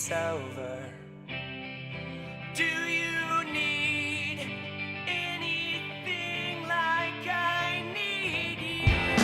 it's over. Do you need anything like I need you?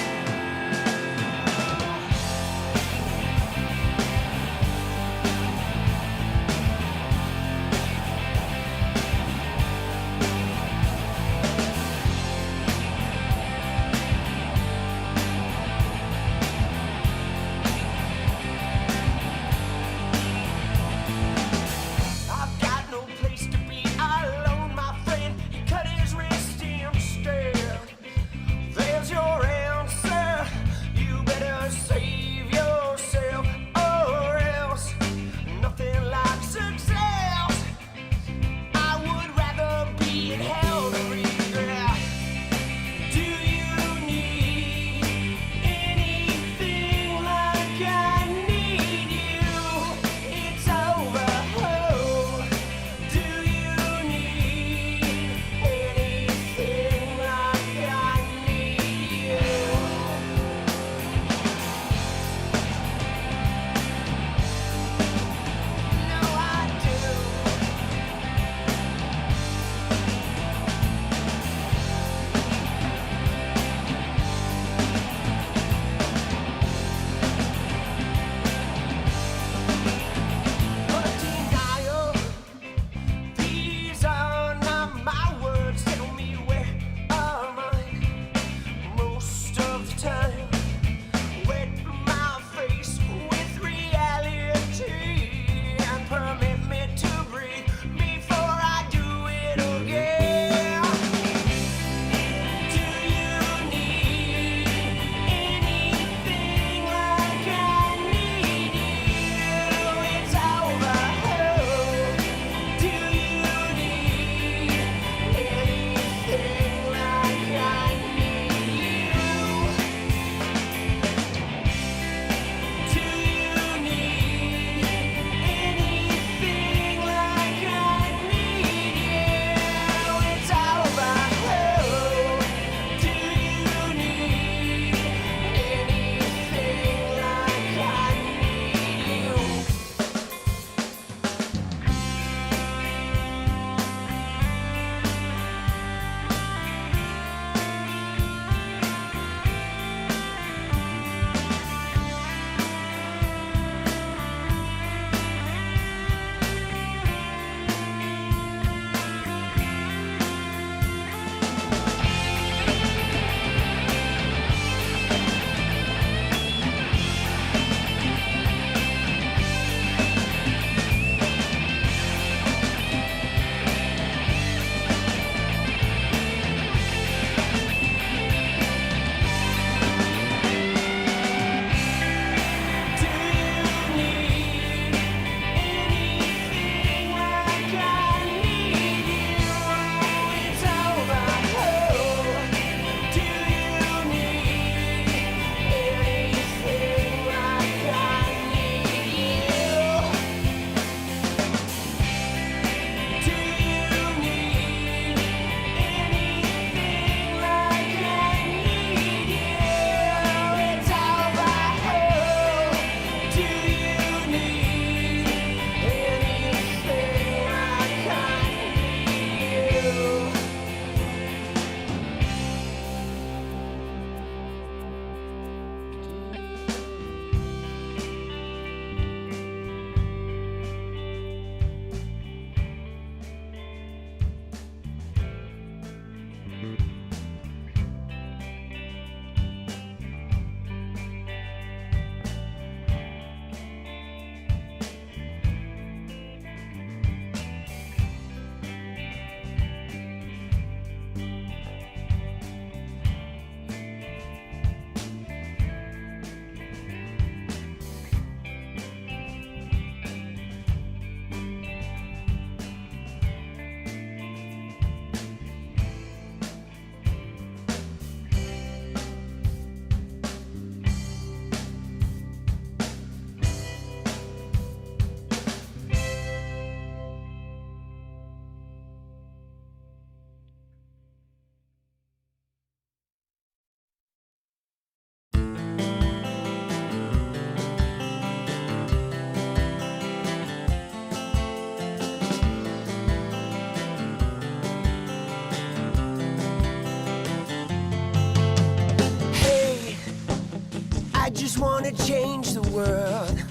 just wanna change the world.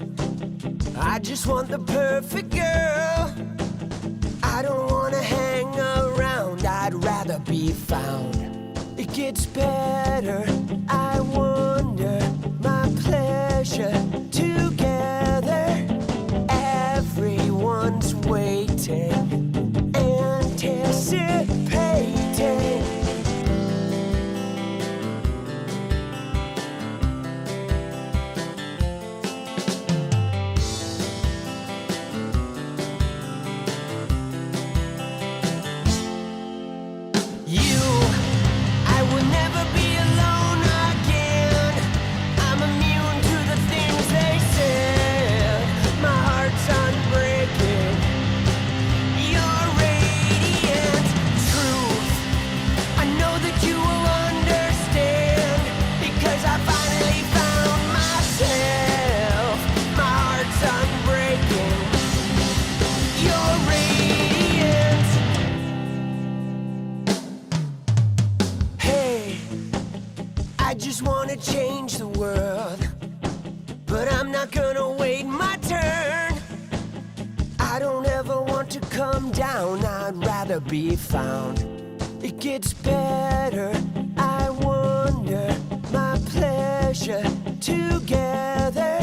I just want the perfect girl. I don't wanna hang around, I'd rather be found. It gets better, I wonder, my pleasure together. Everyone's waiting, anticipating. Change the world, but I'm not gonna wait my turn. I don't ever want to come down, I'd rather be found. It gets better, I wonder, my pleasure together.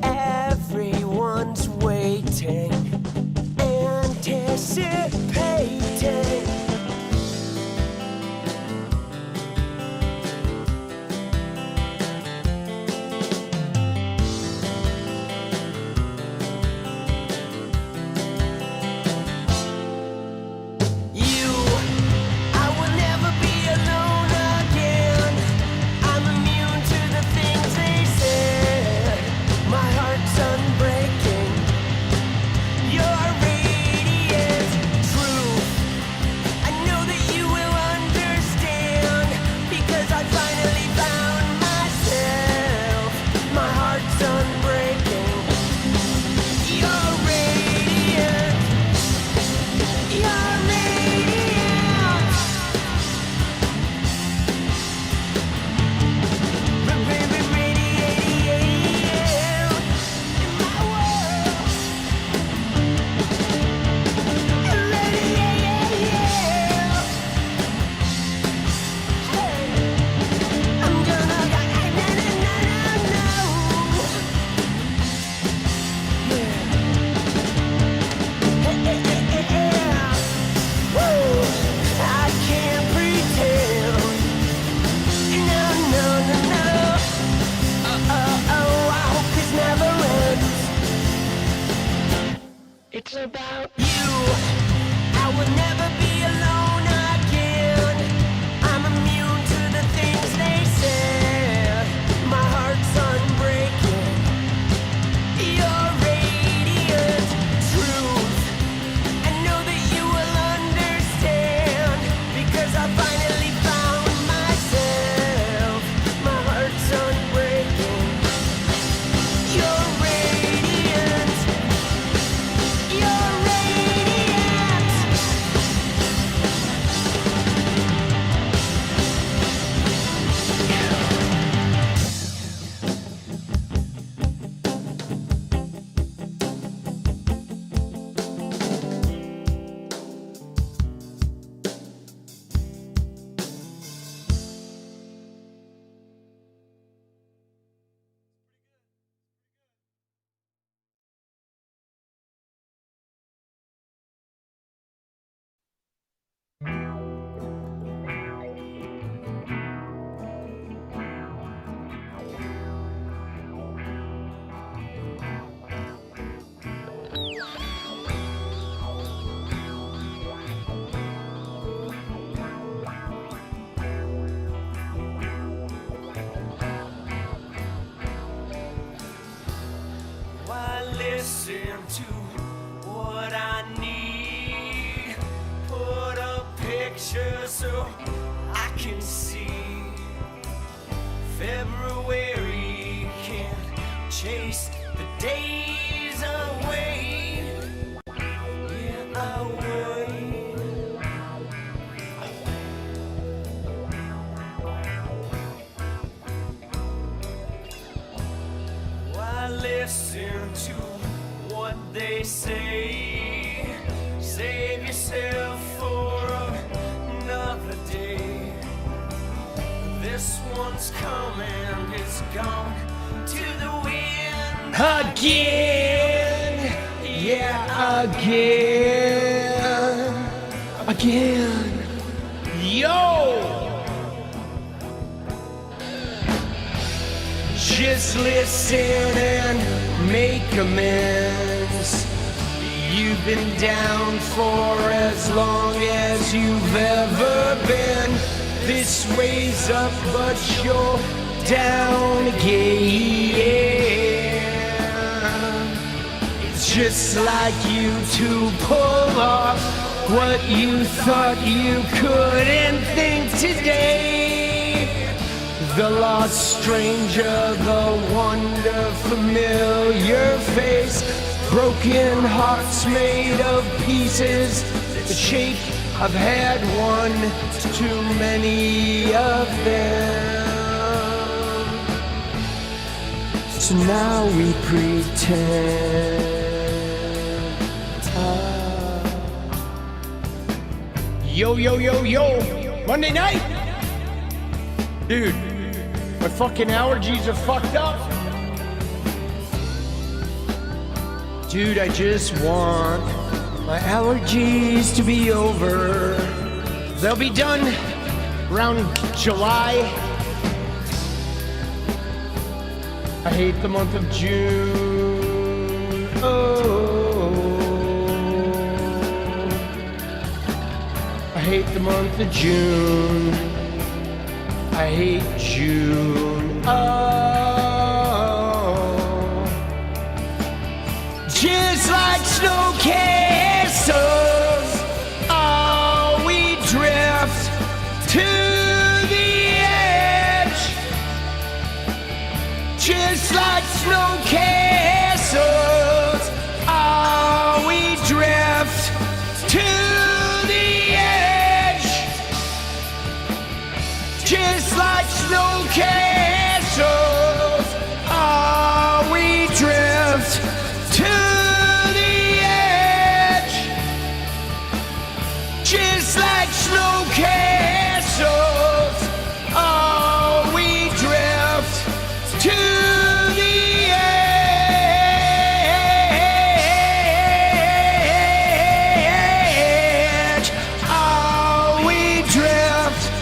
Everyone's waiting, anticipating. It's about you. I would never be alone again. I'm immune to the things they said. My heart's unbreaking. Your radiant truth. I know that you will understand, because I finally found myself. My heart's unbreaking. Your radiant. Your radiant. Why listen to what I need? Put a picture so I can see. February can't chase the days away. Yeah, I would. they say, save yourself for another day. This one's coming, it's gone to the wind again. Yeah, again. Yo! Just listen and make amends. You've been down for as long as you've ever been. This way's up, but you're down again. It's just like you to pull off what you thought you couldn't think today. The lost stranger, the wonder familiar face, broken hearts made of pieces, the shape I've had one too many of them. So now we pretend. Yo, yo, yo, yo, Monday night, dude. My fucking allergies are fucked up. Dude, I just want my allergies to be over. They'll be done around July. I hate the month of June. Oh, I hate the month of June. I hate June. Oh, just like snow castles, oh, we drift to the edge. Just like snow castles, oh, we drift to the edge. Just like snow castles, oh, we drift to the edge. Just like snow castles, oh, we drift to the edge. Oh, we drift to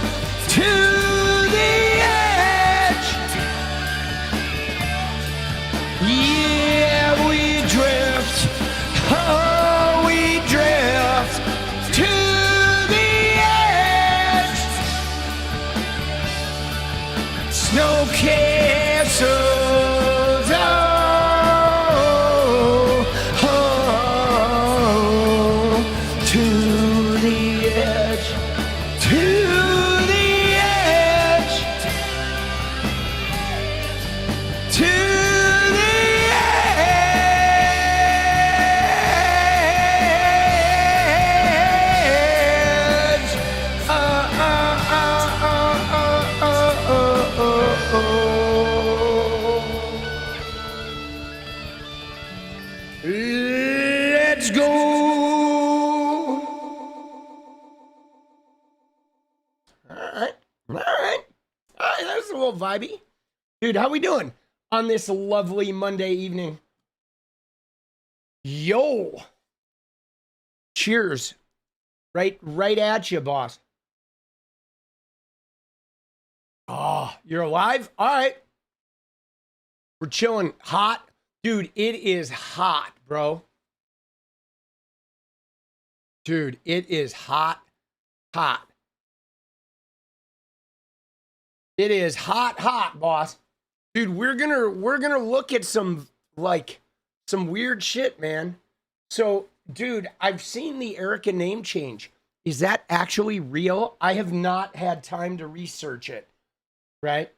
castles, oh, oh, to the edge, to the edge, to the edge. Let's go. All right. That's a little vibey. Dude, how we doing on this lovely Monday evening? Yo. Cheers. Right at you, boss. Oh, you're alive? All right. We're chilling. Hot. Dude, it is hot, bro. Dude, it is hot. It is hot, boss. Dude, we're gonna look at some weird shit, man. So, dude, I've seen the Erika name change. Is that actually real? I have not had time to research it. Right?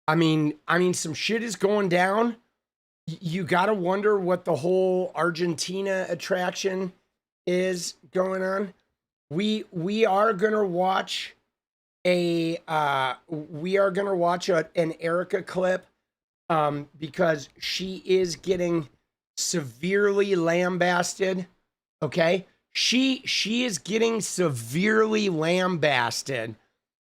I mean, some shit is going down. You gotta wonder what the whole Argentina attraction is going on. We are gonna watch an Erika clip because she is getting severely lambasted. Okay, she is getting severely lambasted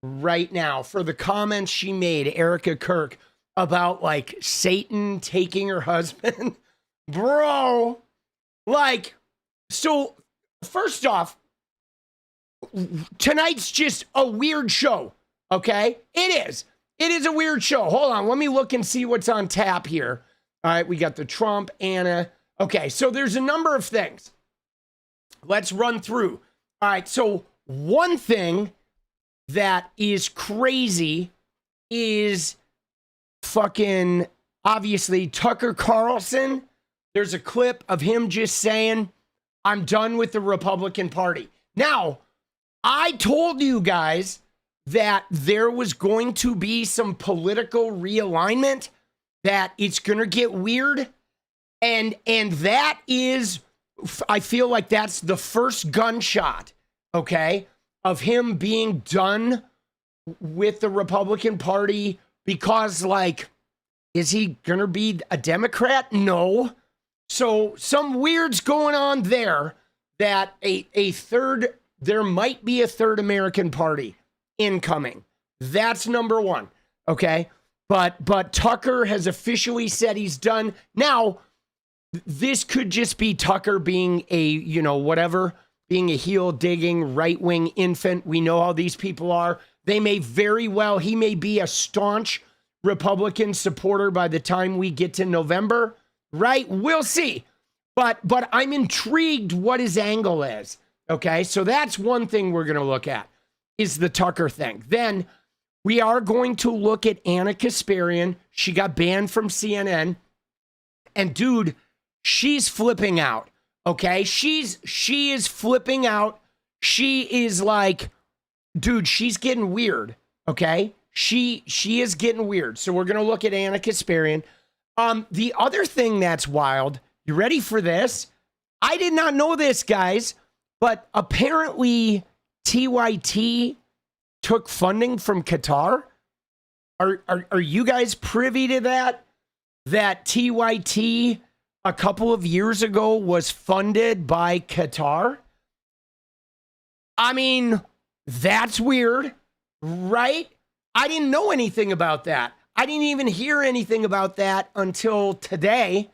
right now for the comments she made, Erika Kirk, about like Satan taking her husband. Bro, like, so first off, tonight's just a weird show. Okay, it is a weird show. Hold on, let me look and see what's on tap here. All right, we got the Trump, Ana. Okay, so there's a number of things. Let's run through. All right, so one thing that is crazy is fucking, obviously, Tucker Carlson. There's a clip of him just saying, I'm done with the Republican Party. Now, I told you guys that there was going to be some political realignment, that it's going to get weird. And that is, I feel like that's the first gunshot, okay, of him being done with the Republican Party because, like, is he going to be a Democrat? No. So some weird's going on there that there might be a third American party incoming. That's number one, okay? But Tucker has officially said he's done. Now, this could just be Tucker being being a heel-digging right-wing infant. We know how these people are. He may be a staunch Republican supporter by the time we get to November, right? We'll see. But I'm intrigued what his angle is, okay? So that's one thing we're going to look at, is the Tucker thing. Then we are going to look at Ana Kasparian. She got banned from CNN. And dude, she's flipping out, okay? She is flipping out. She is like, dude, she's getting weird, okay? She is getting weird. So we're going to look at Ana Kasparian. The other thing that's wild, you ready for this? I did not know this, guys, but apparently TYT took funding from Qatar. Are you guys privy to that? That TYT a couple of years ago was funded by Qatar? I mean, that's weird, right? I didn't know anything about that. I didn't even hear anything about that until today.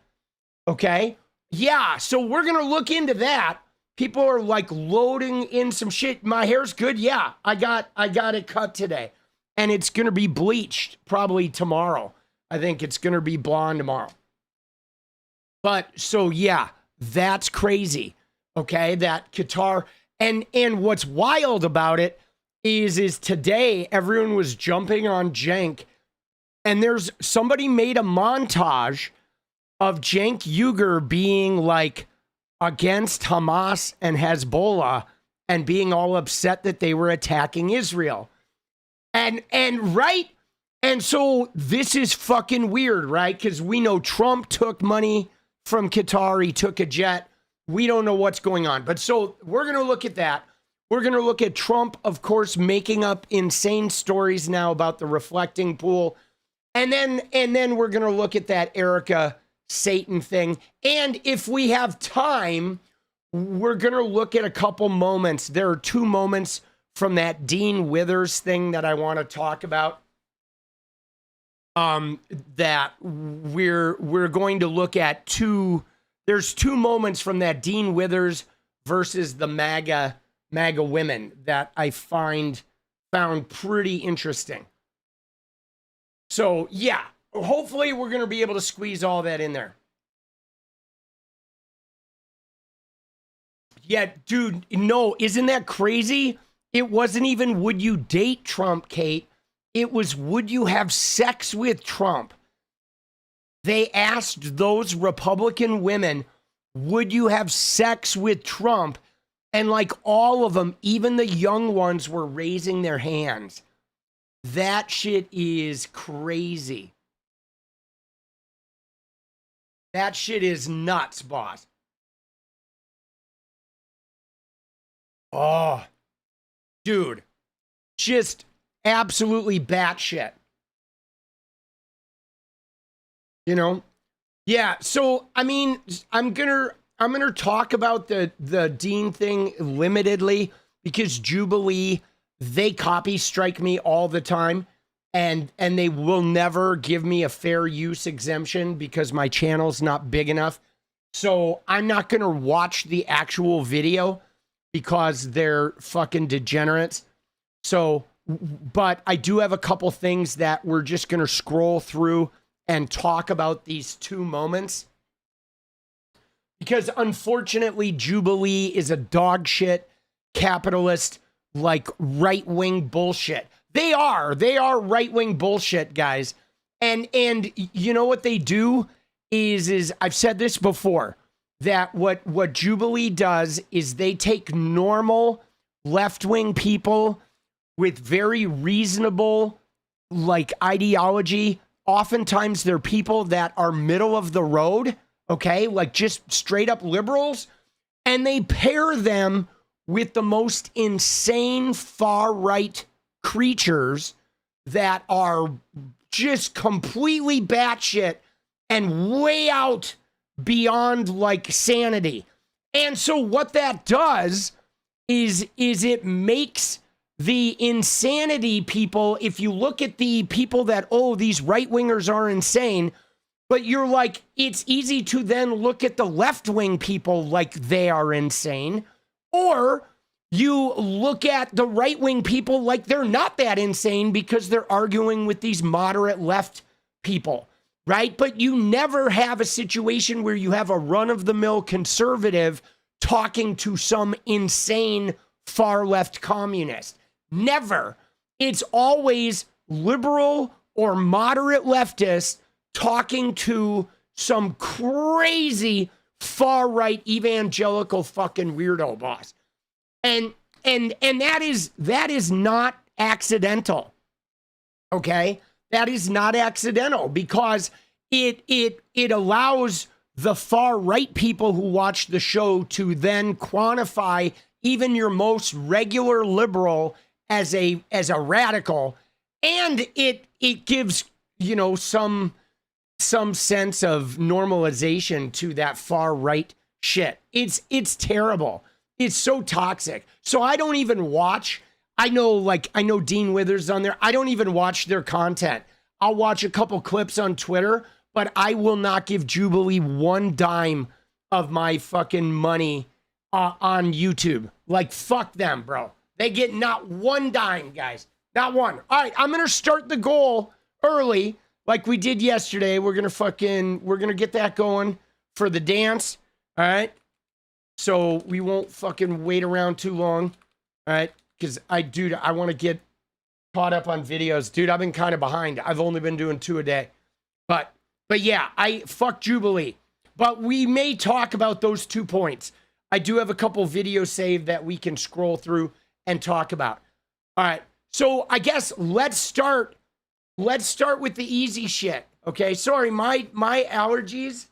Okay. Yeah. So we're going to look into that. People are like loading in some shit. My hair's good. Yeah. I got it cut today, and it's going to be bleached probably tomorrow. I think it's going to be blonde tomorrow. But so, yeah, that's crazy. Okay. That Qatar, and what's wild about it is today everyone was jumping on Cenk, and there's somebody made a montage of Cenk Uygur being like against Hamas and Hezbollah and being all upset that they were attacking Israel. And right. And so this is fucking weird, right? Because we know Trump took money from Qatar. He took a jet. We don't know what's going on. But so we're going to look at that. We're going to look at Trump, of course, making up insane stories now about the reflecting pool. And then we're going to look at that Erika Satan thing. And if we have time, we're going to look at a couple moments. There are two moments from that Dean Withers thing that I want to talk about. That we're going to look at there's two moments from that Dean Withers versus the MAGA women that I found pretty interesting. So yeah, hopefully we're going to be able to squeeze all that in there. Yeah, dude, no, isn't that crazy? It wasn't even would you date Trump, Kate? It was would you have sex with Trump? They asked those Republican women, would you have sex with Trump? And like all of them, even the young ones were raising their hands. That shit is crazy. That shit is nuts, boss. Oh, dude, just absolutely batshit. You know, Yeah, so I mean, I'm gonna talk about the Dean thing limitedly because Jubilee, they copy strike me all the time, and they will never give me a fair use exemption because my channel's not big enough. So I'm not gonna watch the actual video because they're fucking degenerates. So, but I do have a couple things that we're just gonna scroll through and talk about these two moments. Because unfortunately, Jubilee is a dog shit, capitalist, like right-wing bullshit. They are right-wing bullshit, guys. And you know what they do is I've said this before, that what Jubilee does is they take normal left-wing people with very reasonable like ideology. Oftentimes they're people that are middle of the road, okay? Like just straight up liberals. And they pair them with the most insane far right creatures that are just completely batshit and way out beyond like sanity. And so what that does is it makes the insanity people, if you look at the people that, oh, these right-wingers are insane, but you're like, it's easy to then look at the left-wing people like they are insane, or you look at the right-wing people like they're not that insane because they're arguing with these moderate left people, right? But you never have a situation where you have a run-of-the-mill conservative talking to some insane far-left communist. Never. It's always liberal or moderate leftist talking to some crazy far-right evangelical fucking weirdo boss. And that is not accidental. Okay? That is not accidental because it allows the far-right people who watch the show to then quantify even your most regular liberal as a radical, and it gives, you know, some sense of normalization to that far right shit. It's terrible. It's so toxic. So I don't even watch. I know Dean Withers on there. I don't even watch their content. I'll watch a couple clips on Twitter, but I will not give Jubilee one dime of my fucking money on YouTube. Like, fuck them, bro. They get not one dime, guys. Not one. All right, I'm going to start the goal early like we did yesterday. We're going to get that going for the dance. All right? So we won't fucking wait around too long. All right? Because I want to get caught up on videos. Dude, I've been kind of behind. I've only been doing 2 a day. But yeah, fuck Jubilee. But we may talk about those 2 points. I do have a couple videos saved that we can scroll through and talk about. All right. So I guess let's start with the easy shit. Okay. Sorry, my allergies,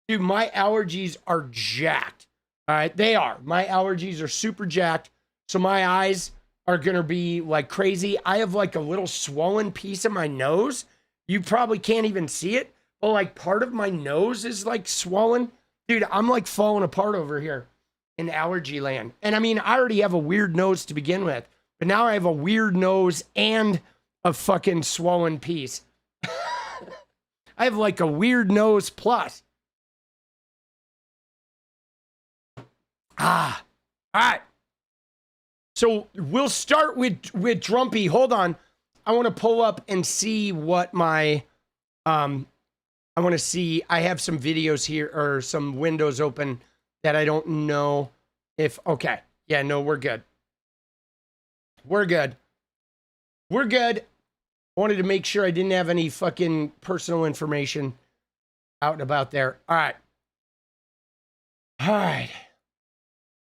dude, my allergies are jacked. All right. They are. My allergies are super jacked. So my eyes are going to be like crazy. I have like a little swollen piece of my nose. You probably can't even see it, but like part of my nose is like swollen. Dude, I'm like falling apart over here in allergy land. And I mean, I already have a weird nose to begin with, but now I have a weird nose and a fucking swollen piece. I have like a weird nose plus. All right. So we'll start with Drumpy. Hold on. I want to pull up and see what my, I want to see, I have some videos here or some windows open that I don't know if, okay. Yeah, no, we're good. We're good. We're good. I wanted to make sure I didn't have any fucking personal information out and about there. All right. All right.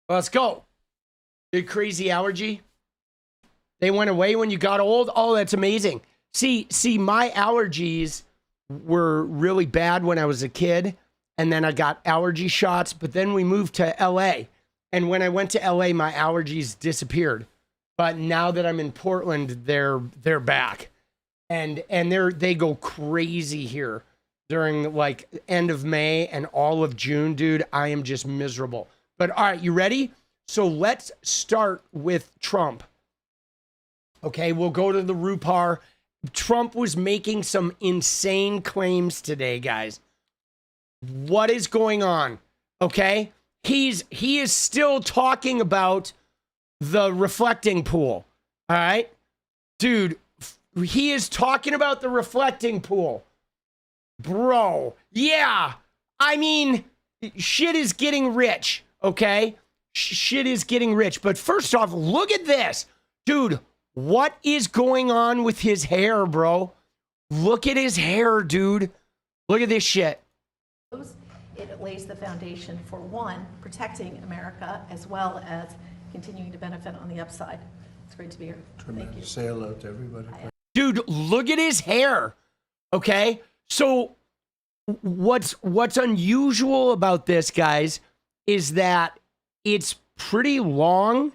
Let's go. Your crazy allergy. They went away when you got old. Oh, that's amazing. See, my allergies were really bad when I was a kid. And then I got allergy shots, but then we moved to LA. And when I went to LA, my allergies disappeared. But now that I'm in Portland, they're back. And they go crazy here. during like end of May and all of June, dude, I am just miserable. But all right, you ready? So let's start with Trump. Okay, we'll go to the RuPaR. Trump was making some insane claims today, guys. What is going on? Okay, he is still talking about the reflecting pool. All right, dude, he is talking about the reflecting pool. Bro, yeah, I mean, shit is getting rich, okay? Shit is getting rich. But first off, look at this. Dude, what is going on with his hair, bro? Look at his hair, dude. Look at this shit. It lays the foundation for, one, protecting America, as well as continuing to benefit on the upside. It's great to be here. Tremendous. Thank you. Say hello to everybody. Dude, look at his hair, okay? So what's unusual about this, guys, is that it's pretty long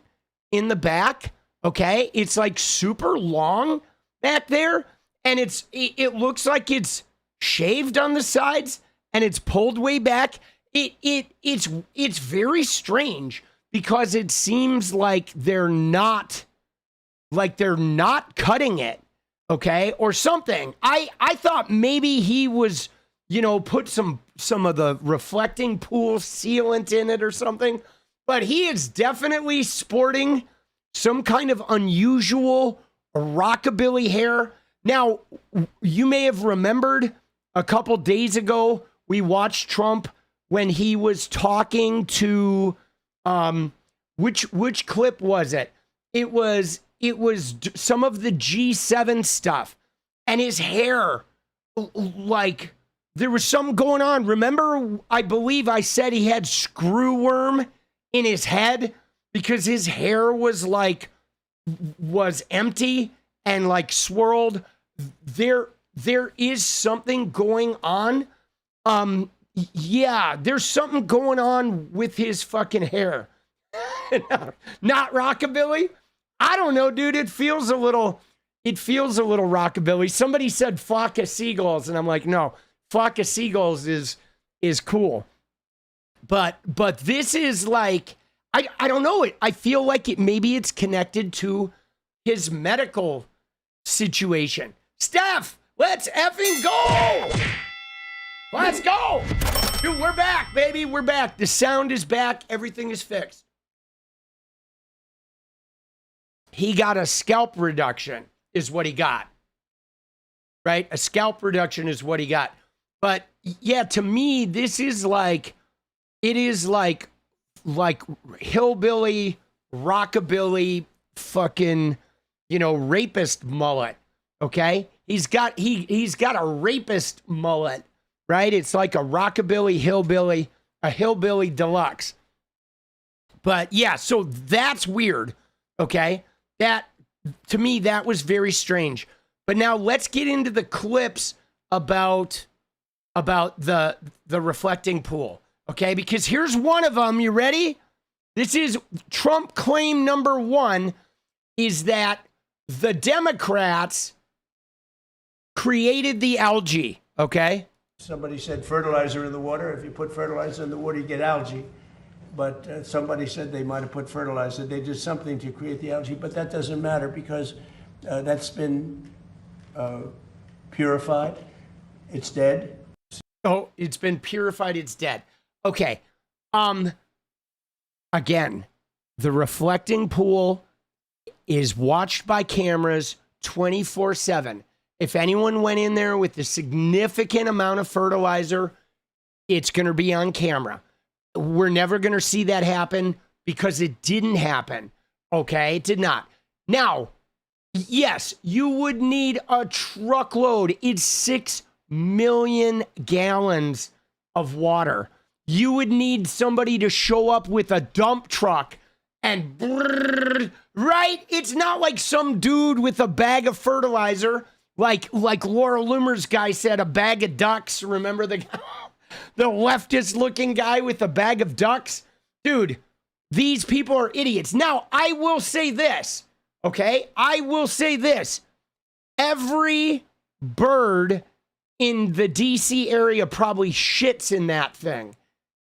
in the back, okay? It's like super long back there, and it looks like it's shaved on the sides and it's pulled way back. It's very strange because it seems like they're not cutting it, okay, or something. I thought maybe he was, put some of the reflecting pool sealant in it or something, but he is definitely sporting some kind of unusual rockabilly hair. Now, you may have remembered a couple days ago, we watched Trump when he was talking to, which clip was it? It was some of the G7 stuff, and his hair, like there was something going on. Remember, I believe I said he had screwworm in his head because his hair was empty and like swirled. There is something going on. Yeah, there's something going on with his fucking hair. Not rockabilly. I don't know, dude. It feels a little rockabilly. Somebody said 𝗙ecie𝗶𝗆𝗆, and I'm like, no, 𝗙cie𝗶𝗆𝗆 is cool. But this is like, I don't know. I feel like maybe it's connected to his medical situation. Steph, let's effing go. Let's go. Dude, we're back, baby. We're back. The sound is back. Everything is fixed. He got a scalp reduction is what he got. Right? A scalp reduction is what he got. But yeah, to me, this is like, it is like hillbilly, rockabilly, fucking, rapist mullet. Okay? He's got a rapist mullet, right? It's like a rockabilly hillbilly, a hillbilly deluxe. But yeah, so that's weird. Okay? That, to me, that was very strange. But now let's get into the clips about the reflecting pool. Okay, because here's one of them. You ready? This is Trump claim number one, is that the Democrats created the algae. Okay? Somebody said fertilizer in the water. If you put fertilizer in the water, you get algae. But somebody said they might have put fertilizer. They did something to create the algae, but that doesn't matter because that's been purified. It's dead. Oh, it's been purified. It's dead. Okay. Again, the reflecting pool is watched by cameras 24/7. If anyone went in there with a significant amount of fertilizer, it's going to be on camera. We're never going to see that happen because it didn't happen. Okay? It did not. Now, yes, you would need a truckload. It's 6 million gallons of water. You would need somebody to show up with a dump truck and brrr, right? It's not like some dude with a bag of fertilizer, like Laura Loomer's guy said, a bag of ducks. Remember the leftist looking guy with a bag of ducks? Dude, these people are idiots. Now, I will say this, okay? I will say this. Every bird in the DC area probably shits in that thing,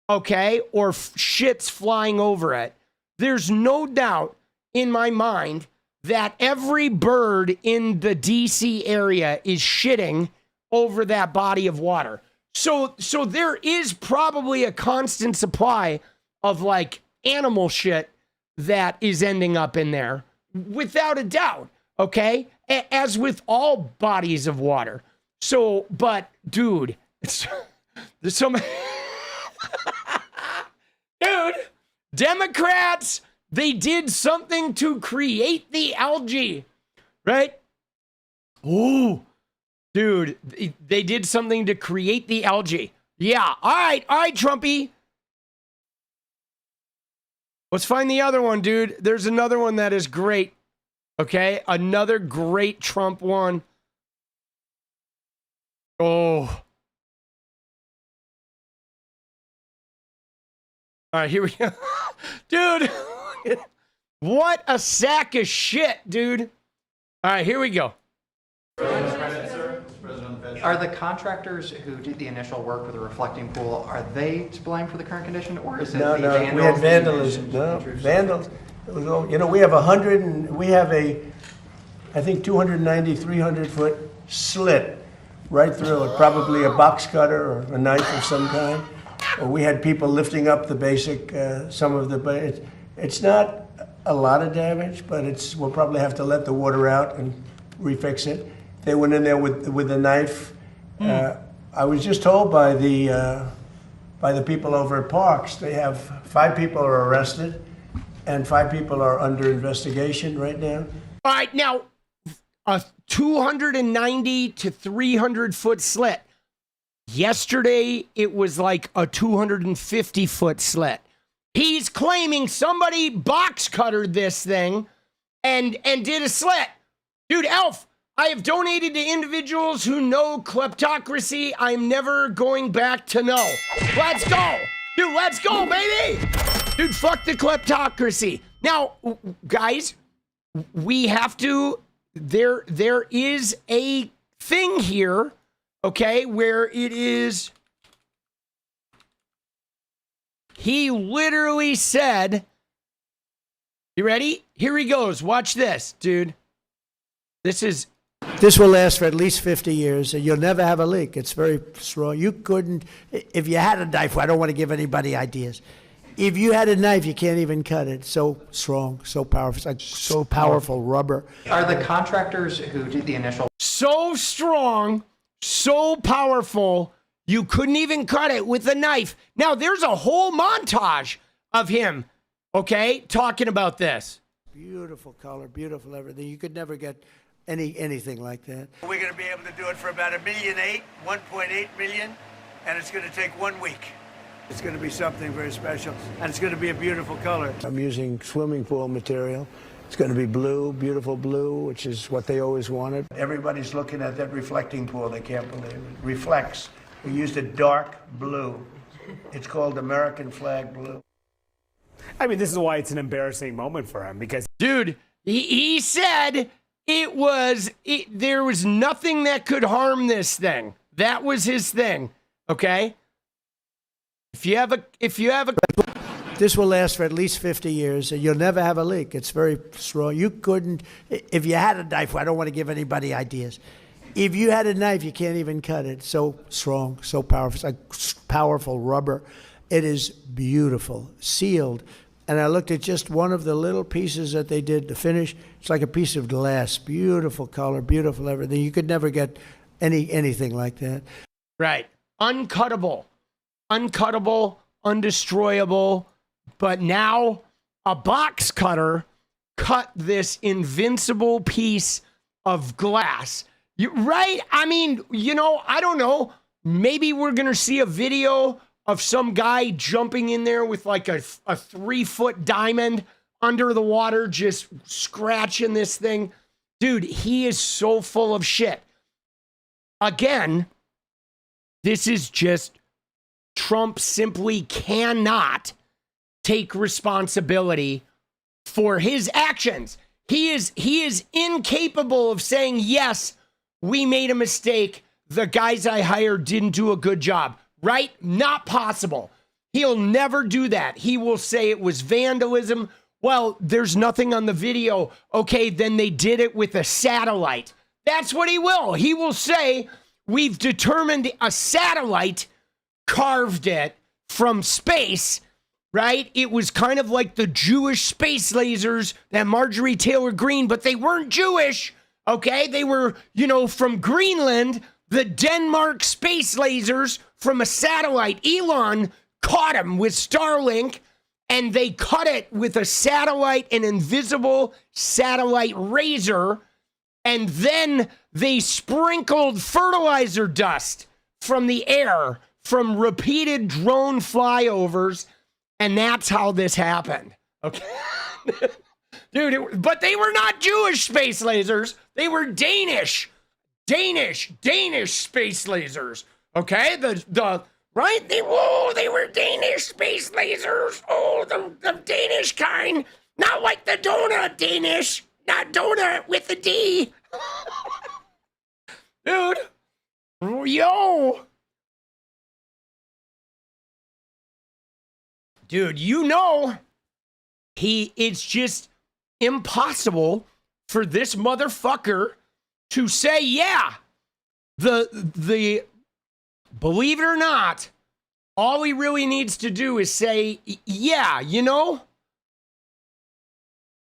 okay? Or shits flying over it. There's no doubt in my mind that every bird in the DC area is shitting over that body of water. So there is probably a constant supply of like animal shit that is ending up in there without a doubt, okay? As with all bodies of water. So, but dude, there's so many. Dude, Democrats, they did something to create the algae, right? Ooh, dude, they did something to create the algae. Yeah, all right, Trumpy. Let's find the other one, dude. There's another one that is great. Okay, another great Trump one. Oh. All right, here we go. Dude, what a sack of shit, dude. All right, here we go. Are the contractors who did the initial work with the reflecting pool, are they to blame for the current condition, or is it No, the no, vandals? we had vandalism. No, vandals. It was all, you know, we have 100 and we have a, I think 290, 300-foot slit right through it, probably a box cutter or a knife of some kind. Or we had people lifting up the basic, some of the, it's not a lot of damage, but we'll probably have to let the water out and refix it. They went in there with a knife. I was just told by the people over at Parks, they have 5 people are arrested and 5 people are under investigation right now. All right, now, a 290 to 300 foot slit. Yesterday, it was like a 250 foot slit. He's claiming somebody box cuttered this thing and did a slit. Dude, Elf, I have donated to individuals who know kleptocracy. I'm never going back to know. Let's go. Dude, let's go, baby. Dude, fuck the kleptocracy. Now, guys, we have to, there is a thing here, okay, where it is, he literally said, you ready? Here he goes. Watch this, dude. This will last for at least 50 years, and you'll never have a leak. It's very strong. You couldn't, if you had a knife, I don't want to give anybody ideas. If you had a knife, you can't even cut it. So strong, so powerful. It's like so powerful rubber. Are the contractors who did the initial So strong, so powerful, you couldn't even cut it with a knife. Now, there's a whole montage of him, okay, talking about this. Beautiful color, beautiful everything. You could never get anything like that. We're going to be able to do it for about $1.8 million, 1.8 million, and it's going to take 1 week. It's going to be something very special, and it's going to be a beautiful color. I'm using swimming pool material. It's going to be blue, beautiful blue, which is what they always wanted. Everybody's looking at that reflecting pool. They can't believe it. Reflects. We used a dark blue. It's called American flag blue. I mean, this is why it's an embarrassing moment for him, because Dude, he said there was nothing that could harm this thing. That was his thing, okay? If you have a This will last for at least 50 years, and you'll never have a leak. It's very strong. You couldn't, if you had a knife, I don't want to give anybody ideas. If you had a knife, you can't even cut it. So strong, so powerful. It's like powerful rubber. It is beautiful, sealed. And I looked at just one of the little pieces that they did to finish. It's like a piece of glass. Beautiful color, beautiful everything. You could never get anything like that. right, uncuttable, undestroyable, but now a box cutter cut this invincible piece of glass. Right? I mean, I don't know. Maybe we're going to see a video of some guy jumping in there with like a 3-foot diamond under the water, just scratching this thing. Dude, he is so full of shit. Again, this is just Trump simply cannot take responsibility for his actions. He is incapable of saying, yes, we made a mistake. the guys I hired didn't do a good job, right? Not possible. He'll never do that. He will say it was vandalism. Well, there's nothing on the video. Okay, then they did it with a satellite. That's what he will. He will say, we've determined a satellite carved it from space, right? It was kind of like the Jewish space lasers that Marjorie Taylor Greene, but they weren't Jewish, okay? They were, from Greenland, the Denmark space lasers from a satellite. Elon caught him with Starlink, and they cut it with a satellite, an invisible satellite razor, and then they sprinkled fertilizer dust from the air from repeated drone flyovers, and that's how this happened. Okay. Dude, but they were not Jewish space lasers. They were Danish space lasers. Okay? The right? They were Danish space lasers. Oh, the Danish kind. Not like the donut Danish. Not donut with a D. Dude. Yo. Dude, it's just impossible for this motherfucker to say, yeah, the believe it or not, all he really needs to do is say, yeah,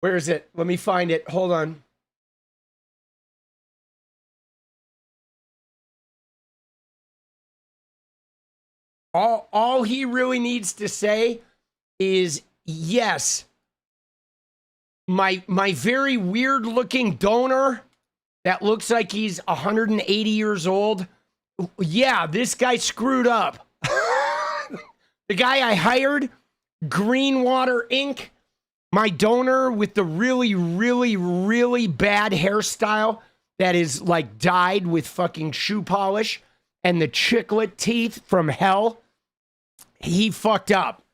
where is it? Let me find it. Hold on. All he really needs to say is, yes, my very weird looking donor that looks like he's 180 years old. Yeah, this guy screwed up. The guy I hired, Greenwater Inc., my donor with the really, really, really bad hairstyle that is like dyed with fucking shoe polish and the chiclet teeth from hell. He fucked up.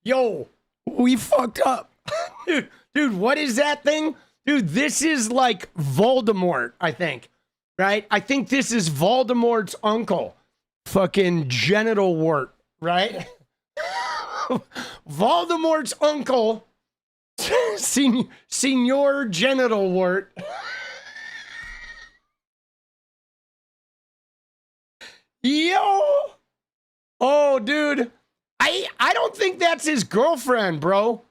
Yo, we fucked up. Dude, what is that thing? Dude, this is like Voldemort, I think. Right? I think this is Voldemort's uncle. Fucking genital wart, right? Voldemort's uncle, Senior Genital Wart. Yo! Oh, dude. I don't think that's his girlfriend, bro.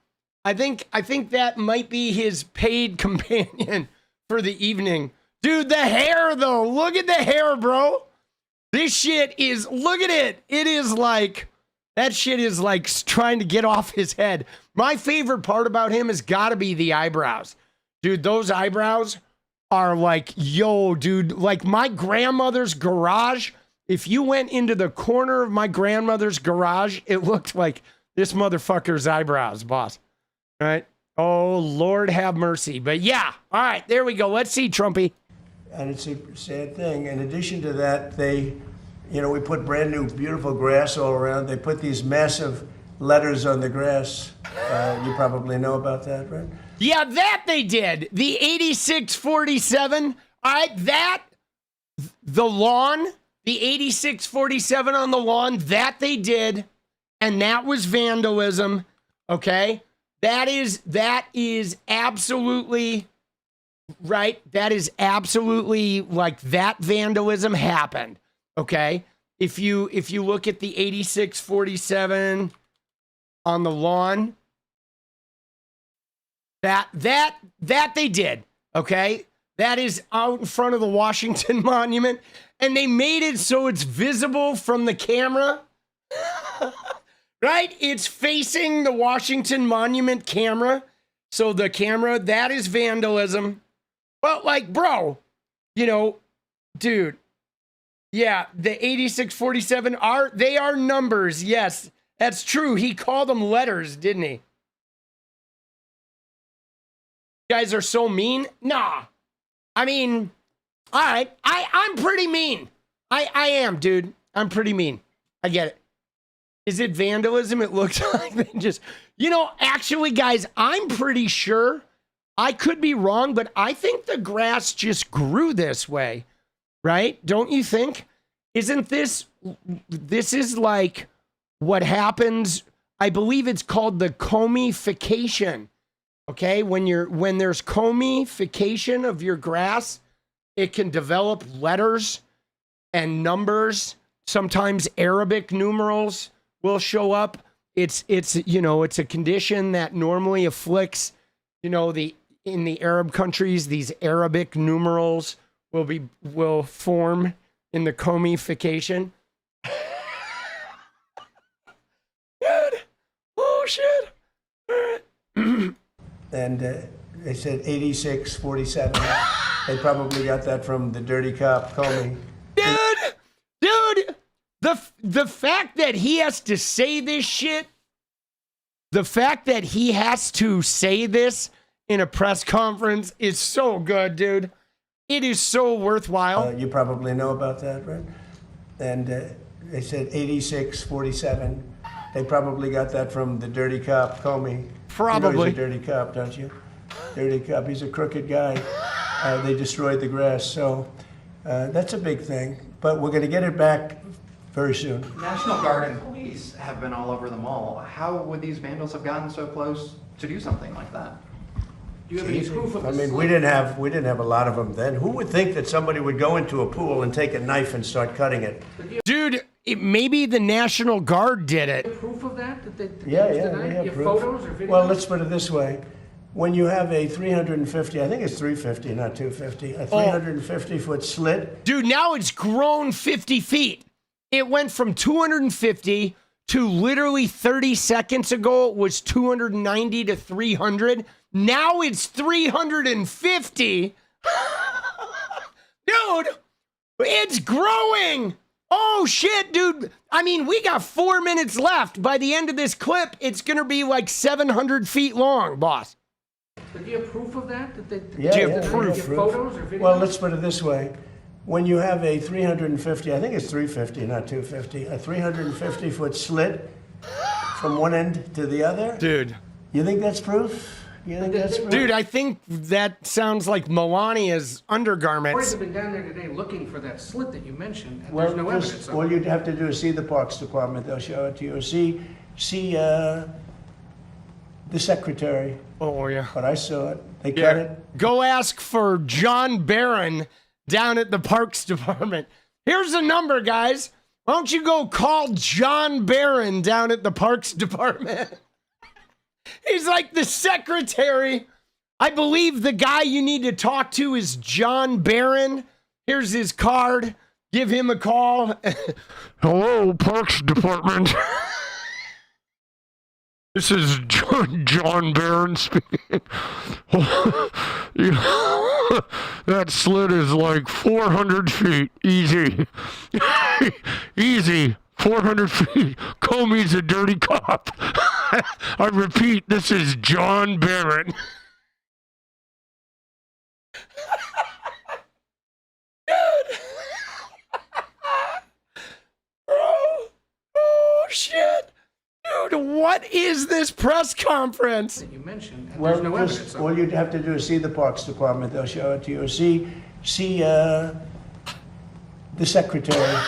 I think that might be his paid companion for the evening. Dude, the hair, though. Look at the hair, bro. This shit is, look at it. It is like, that shit is like trying to get off his head. My favorite part about him has got to be the eyebrows. Dude, those eyebrows are like, yo, dude, like my grandmother's garage. If you went into the corner of my grandmother's garage, it looked like this motherfucker's eyebrows, boss. All right? Oh, Lord have mercy. But yeah, all right, there we go. Let's see, Trumpy. And it's a sad thing. In addition to that, we put brand new, beautiful grass all around. They put these massive letters on the grass. You probably know about that, right? Yeah, that they did. The 8647. All right, the lawn, the 8647 on the lawn, that they did. And that was vandalism. Okay? That is absolutely right. That is absolutely like that vandalism happened. Okay? If you look at the 8647 on the lawn, that they did. Okay? That is out in front of the Washington Monument, and they made it so it's visible from the camera. Right? It's facing the Washington Monument camera. So the camera, that is vandalism. But like, bro, dude, yeah, the 8647 they are numbers. Yes, that's true. He called them letters, didn't he? You guys are so mean. Nah. I mean, all right. I'm pretty mean. I am, dude. I'm pretty mean. I get it. Is it vandalism? It looks like they just, actually, guys, I'm pretty sure, I could be wrong, but I think the grass just grew this way, right? Don't you think? Isn't this is like what happens? I believe it's called the 𝗙𝗍𝗪fication. Okay, when there's 𝗙𝗍𝗪fication of your grass, it can develop letters and numbers. Sometimes Arabic numerals will show up. It's a condition that normally afflicts, in the Arab countries, these Arabic numerals will form in the 𝗙𝗍𝗪fication. Dude, oh shit. And they said 86-47. They probably got that from the dirty cop, Comey. Dude, the fact that he has to say this shit, the fact that he has to say this in a press conference is so good, dude. It is so worthwhile. You probably know about that, right? And they said 86-47. They probably got that from the dirty cop, Comey. Probably. You know he's a dirty cop, don't you? Dirty cop. He's a crooked guy. They destroyed the grass. So that's a big thing. But we're going to get it back very soon. National Guard and police have been all over the mall. How would these vandals have gotten so close to do something like that? Do you have any proof of I mean, we didn't have a lot of them then. Who would think that somebody would go into a pool and take a knife and start cutting it? Dude, maybe the National Guard did it. proof of that? Yeah, used yeah, the we knife? have You have proof. photos or videos? Well, let's put it this way. When you have a 350, I think it's 350, not 250, a 350-foot slit. Dude, now it's grown 50 feet. It went from 250 to literally 30 seconds ago, it was 290 to 300. Now it's 350. Dude, it's growing. Oh, shit, dude. I mean, we got 4 minutes left. By the end of this clip, it's going to be like 700 feet long, boss. But do you have proof of that? Yeah, Do you yeah, have we proof? have Photos or videos? Well, let's put it this way. When you have a 350, I think it's 350, not 250, a 350-foot slit from one end to the other, Dude. you think that's proof? You think that's proof? Dude, I think that sounds like Melania's Boys undergarments. have been down there today looking for that slit that you mentioned, and Well, there's no just- evidence of all it. you'd have to do is see the Parks Department. They'll show it to you. Or see the secretary. Oh, yeah. But I saw it. They cut it. Go ask for John Barron down at the Parks Department. Here's the number, guys. Why don't you go call John Barron down at the Parks Department? He's like the secretary. I believe the guy you need to talk to is John Barron. Here's his card. Give him a call. Hello, Parks Department. This is John Barron speaking. That slit is like 400 feet. Easy. Easy. 400 feet. Comey's a dirty cop. I repeat, this is John Barron. Dude. Bro. Oh, shit. Dude, what is this press conference? That you mentioned, and Well, there's no evidence just, of all it. you'd have to do is see the Parks Department. They'll show it to you. Or see the secretary.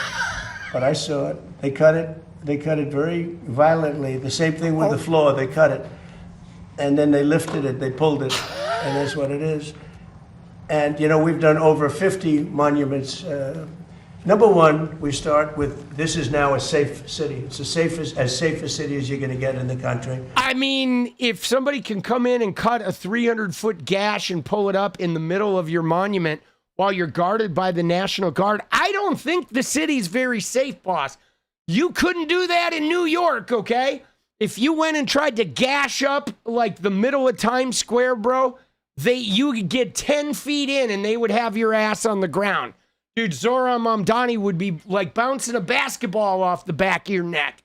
But I saw it. They cut it. They cut it very violently. The same thing with the floor. They cut it. And then they lifted it. They pulled it. And that's what it is. And, we've done over 50 monuments. Number one, we start with, this is now a safe city. It's as safe a city as you're going to get in the country. I mean, if somebody can come in and cut a 300-foot gash and pull it up in the middle of your monument while you're guarded by the National Guard, I don't think the city's very safe, boss. You couldn't do that in New York, okay? If you went and tried to gash up like the middle of Times Square, bro, you could get 10 feet in and they would have your ass on the ground. Dude, Zohran Mamdani would be like bouncing a basketball off the back of your neck.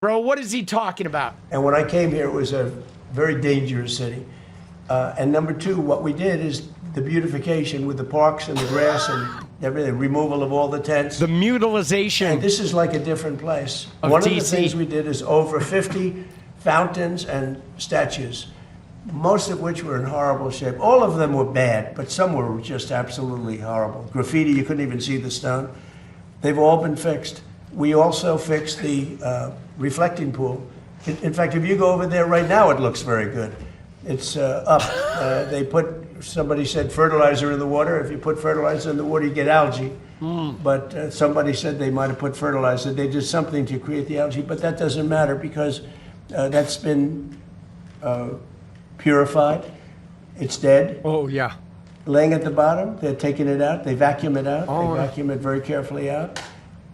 Bro, what is he talking about? And when I came here, it was a very dangerous city. And number two, what we did is the beautification with the parks and the grass and everything, removal of all the tents. The mutilization. And this is like a different place. Of One of the DC. things we did is over 50 fountains and statues. most of which were in horrible shape. All of them were bad, but some were just absolutely horrible. Graffiti, you couldn't even see the stone. They've all been fixed. We also fixed the reflecting pool. In fact, if you go over there right now, it looks very good. It's up. Somebody said fertilizer in the water. If you put fertilizer in the water, you get algae. But somebody said they might have put fertilizer. They did something to create the algae, but that doesn't matter because that's been purified. It's dead. Oh, yeah. Laying at the bottom, they're taking it out. They vacuum it out. They vacuum it very carefully out.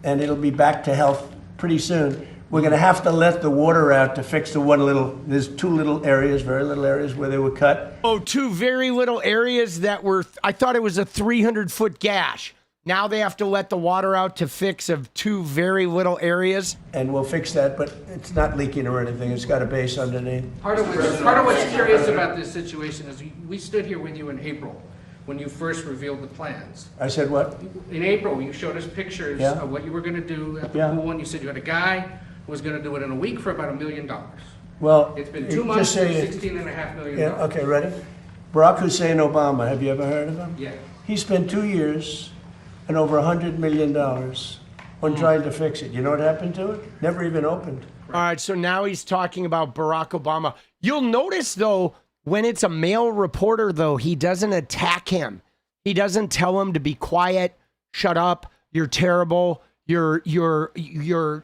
And it'll be back to health pretty soon. We're going to have to let the water out to fix there's two little areas, very little areas where they were cut. Oh, two very little areas that were, I thought it was a 300-foot gash. Now they have to let the water out to fix of two very little areas. And we'll fix that, but it's not leaking or anything. It's got a base underneath. Part of what's curious about this situation is we stood here with you in April when you first revealed the plans. I said what? In April, you showed us pictures Yeah. of what you were going to do at the Yeah. pool, and you said you had a guy who was going to do it in a week for about $1 million. Well, It's been you 2 months just for say it. $16.5 million. Yeah, okay, ready? Barack Hussein Obama, have you ever heard of him? Yeah. He spent 2 years and over $100 million on trying to fix it. You know what happened to it? Never even opened. All right, so now he's talking about Barack Obama. You'll notice, though, when it's a male reporter, though, he doesn't attack him. He doesn't tell him to be quiet, shut up, you're terrible, you're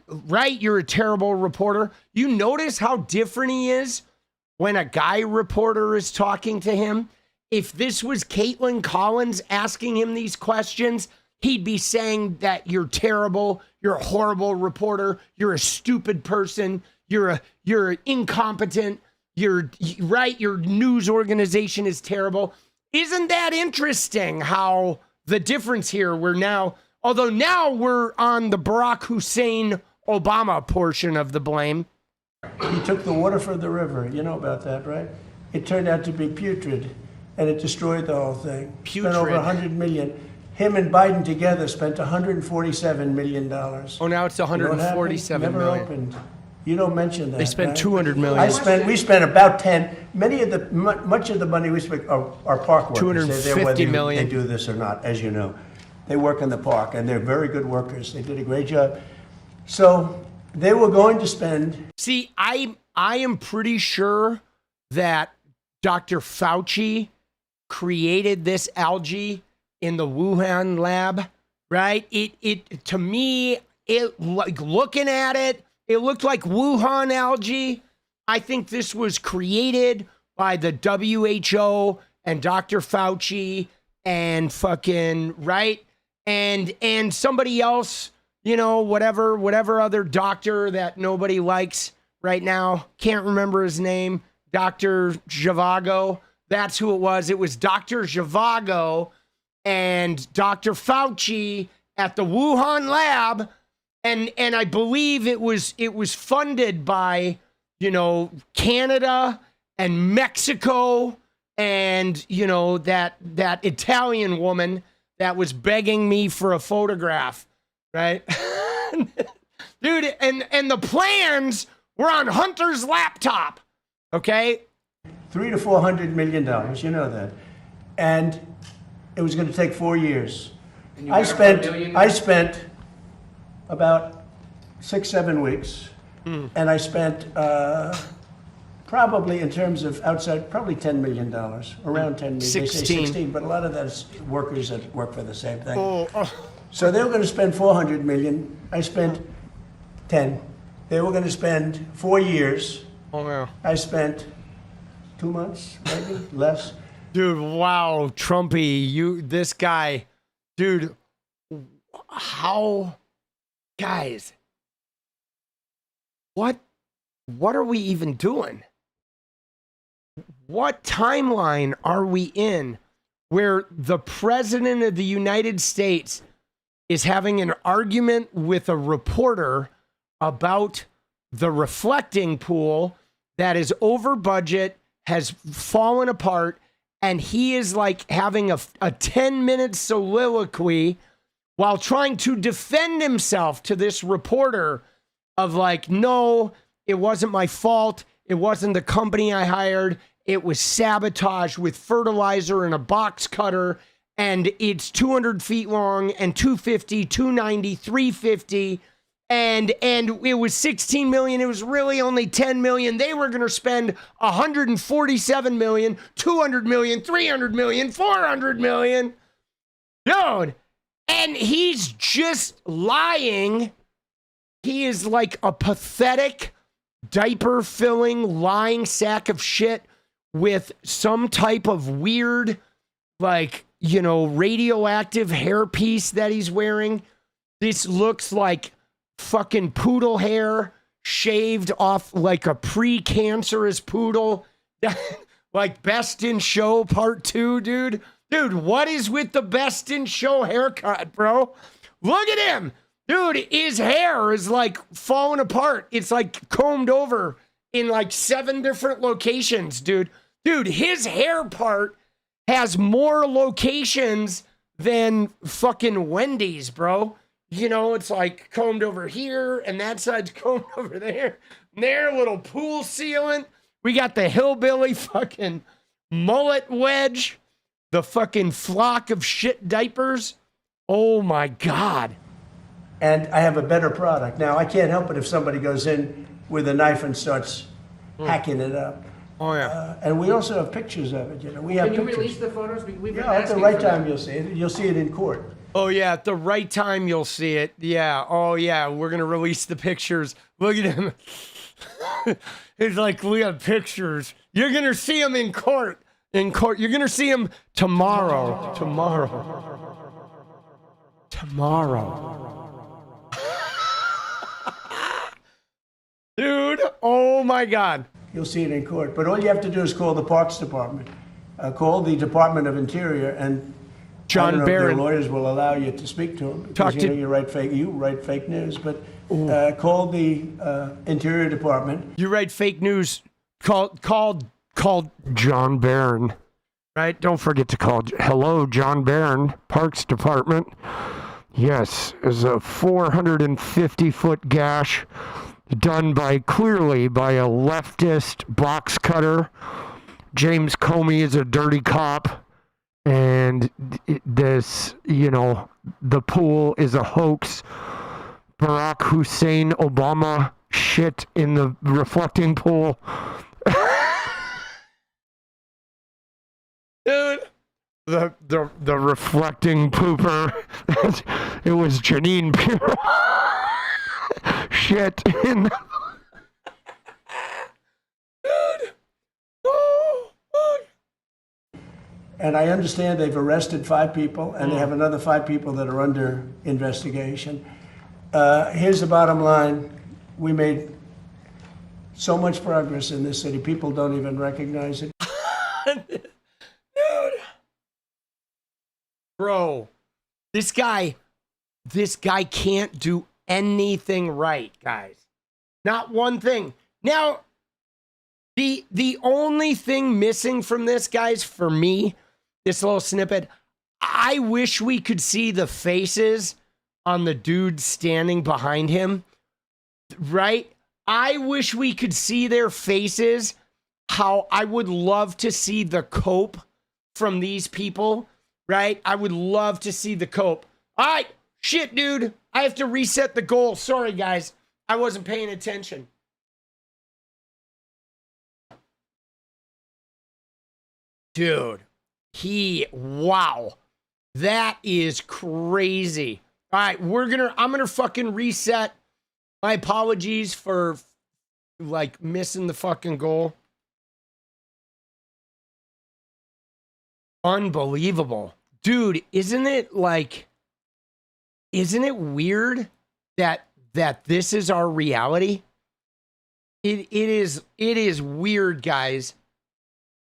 right, you're a terrible reporter. You notice how different he is when a guy reporter is talking to him? If this was Caitlin Collins asking him these questions, he'd be saying that you're terrible, you're a horrible reporter, you're a stupid person, you're incompetent, you're right, your news organization is terrible. Isn't that interesting how the difference here, although now we're on the Barack Hussein Obama portion of the blame. He took the water from the river. You know about that, right? It turned out to be putrid, and it destroyed the whole thing. Putrid. Spent over $100 million. Him and Biden together spent $147 million. Oh, now it's 147 Never million. opened. You don't mention that. They spent right? 200 million. We spent about 10. Much of the money we spent are park workers. 250 whether million. They do this or not, as you know. They work in the park, and they're very good workers. They did a great job. So they were going to spend. See, I am pretty sure that Dr. Fauci created this algae in the Wuhan lab, right? It to me, like looking at it, it looked like Wuhan algae. I think this was created by the WHO and Dr. Fauci and fucking, right? And somebody else, you know, whatever other doctor that nobody likes right now. Can't remember his name. Dr. Zhivago. That's who it was. It was Dr. Zhivago and Dr. Fauci at the Wuhan lab. And I believe it was funded by, you know, Canada and Mexico and, you know, that Italian woman that was begging me for a photograph, right? Dude, and the plans were on Hunter's laptop, okay? $300 to $400 million, you know that. And it was going to take 4 years. And you I got it for $1 spent million? about 6-7 weeks, and I spent probably in terms of outside, probably $10 million, around 10 million. They say 16, but a lot of that's workers that work for the same thing. So they were going to spend 400 million. I spent 10. They were going to spend 4 years. Oh, yeah. I spent 2 months, maybe less. Dude, wow, Trumpy, this guy, dude, how, guys, what are we even doing? What timeline are we in where the president of the United States is having an argument with a reporter about the reflecting pool that is over budget, has fallen apart, and he is like having a 10-minute soliloquy while trying to defend himself to this reporter of like, no, it wasn't my fault. It wasn't the company I hired. It was sabotage with fertilizer and a box cutter. And it's 200 feet long and 250, 290, 350. And it was 16 million. It was really only 10 million. They were going to spend 147 million, 200 million, 300 million, 400 million. Dude. And he's just lying. He is like a pathetic, diaper-filling, lying sack of shit with some type of weird, like, you know, radioactive hairpiece that he's wearing. This looks like fucking poodle hair shaved off like a pre-cancerous poodle. Like Best in Show Part 2, dude. Dude, what is with the Best in Show haircut, bro? Look at him. Dude, his hair is like falling apart. It's like combed over in like 7 different locations, dude. Dude, his hair part has more locations than fucking Wendy's, bro. You know, it's like combed over here and that side's combed over there. And there, little pool sealant. We got the hillbilly fucking mullet wedge. The fucking flock of shit diapers. Oh my God. And I have a better product. Now, I can't help it if somebody goes in with a knife and starts hacking it up. Oh, yeah. And we also have pictures of it, you know. We have Can you pictures. release the photos? We've been Yeah, at the asking right for that. time you'll see it. You'll see it in court. Oh, yeah. At the right time, you'll see it. Yeah. Oh, yeah. We're going to release the pictures. Look at him. It's like, we have pictures. You're going to see him in court. In court. You're going to see him tomorrow. Tomorrow. Dude, oh my God. You'll see it in court. But all you have to do is call the Parks Department. Call the Department of Interior, and John I don't know if Barron. their lawyers will allow you to speak to them. Talk Because to- you know you write fake news. But call the Interior Department. You write fake news. Call John Barron. Right? Don't forget to call. Hello, John Barron, Parks Department. Yes, there's a 450-foot gash done clearly by a leftist box cutter. James Comey is a dirty cop. And this, you know, the pool is a hoax. Barack Hussein Obama shit in the reflecting pool. Dude, the reflecting pooper. It was Janine Pirro. Shit in the... Dude. Oh, fuck. And I understand they've arrested 5 people, and they have another 5 people that are under investigation. Here's the bottom line. We made so much progress in this city, people don't even recognize it. Dude. Bro, this guy can't do anything right, guys. Not one thing. Now, the only thing missing from this, guys, for me, this little snippet, I wish we could see the faces on the dude standing behind him, right? I wish we could see their faces. How I would love to see the cope from these people, right? I would love to see the cope. All right, shit, dude. I have to reset the goal. Sorry, guys. I wasn't paying attention. Dude, wow. That is crazy. All right, I'm gonna fucking reset. My apologies for like missing the fucking goal. Unbelievable. Dude, isn't it weird that this is our reality? It is weird, guys.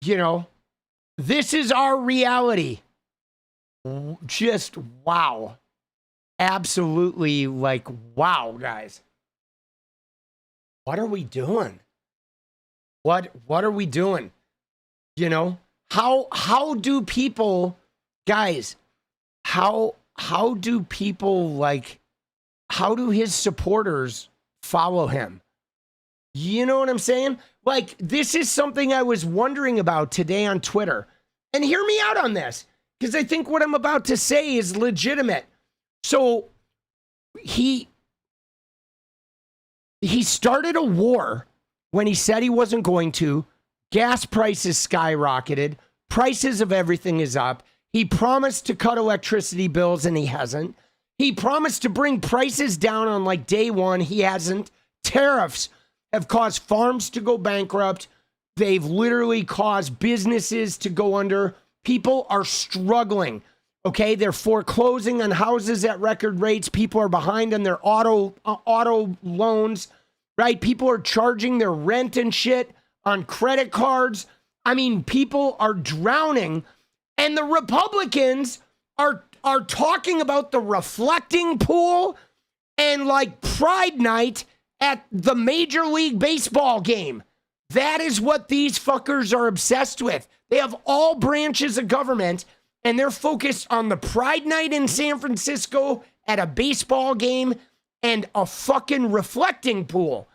You know, this is our reality. Just wow. Absolutely, like, wow, guys. What are we doing? What are we doing? You know, how do people, guys, how do people, like, how do his supporters follow him? You know what I'm saying? Like, this is something I was wondering about today on Twitter. And hear me out on this, because I think what I'm about to say is legitimate. So he started a war when he said he wasn't going to. Gas prices skyrocketed. Prices of everything is up. He promised to cut electricity bills, and he hasn't. He promised to bring prices down on like day one. He hasn't. Tariffs have caused farms to go bankrupt. They've literally caused businesses to go under. People are struggling. Okay, they're foreclosing on houses at record rates. People are behind on their auto loans, right? People are charging their rent and shit on credit cards. I mean, people are drowning, and the Republicans are talking about the reflecting pool and like Pride Night at the Major League Baseball game. That is what these fuckers are obsessed with. They have all branches of government, and they're focused on the Pride Night in San Francisco at a baseball game and a fucking reflecting pool.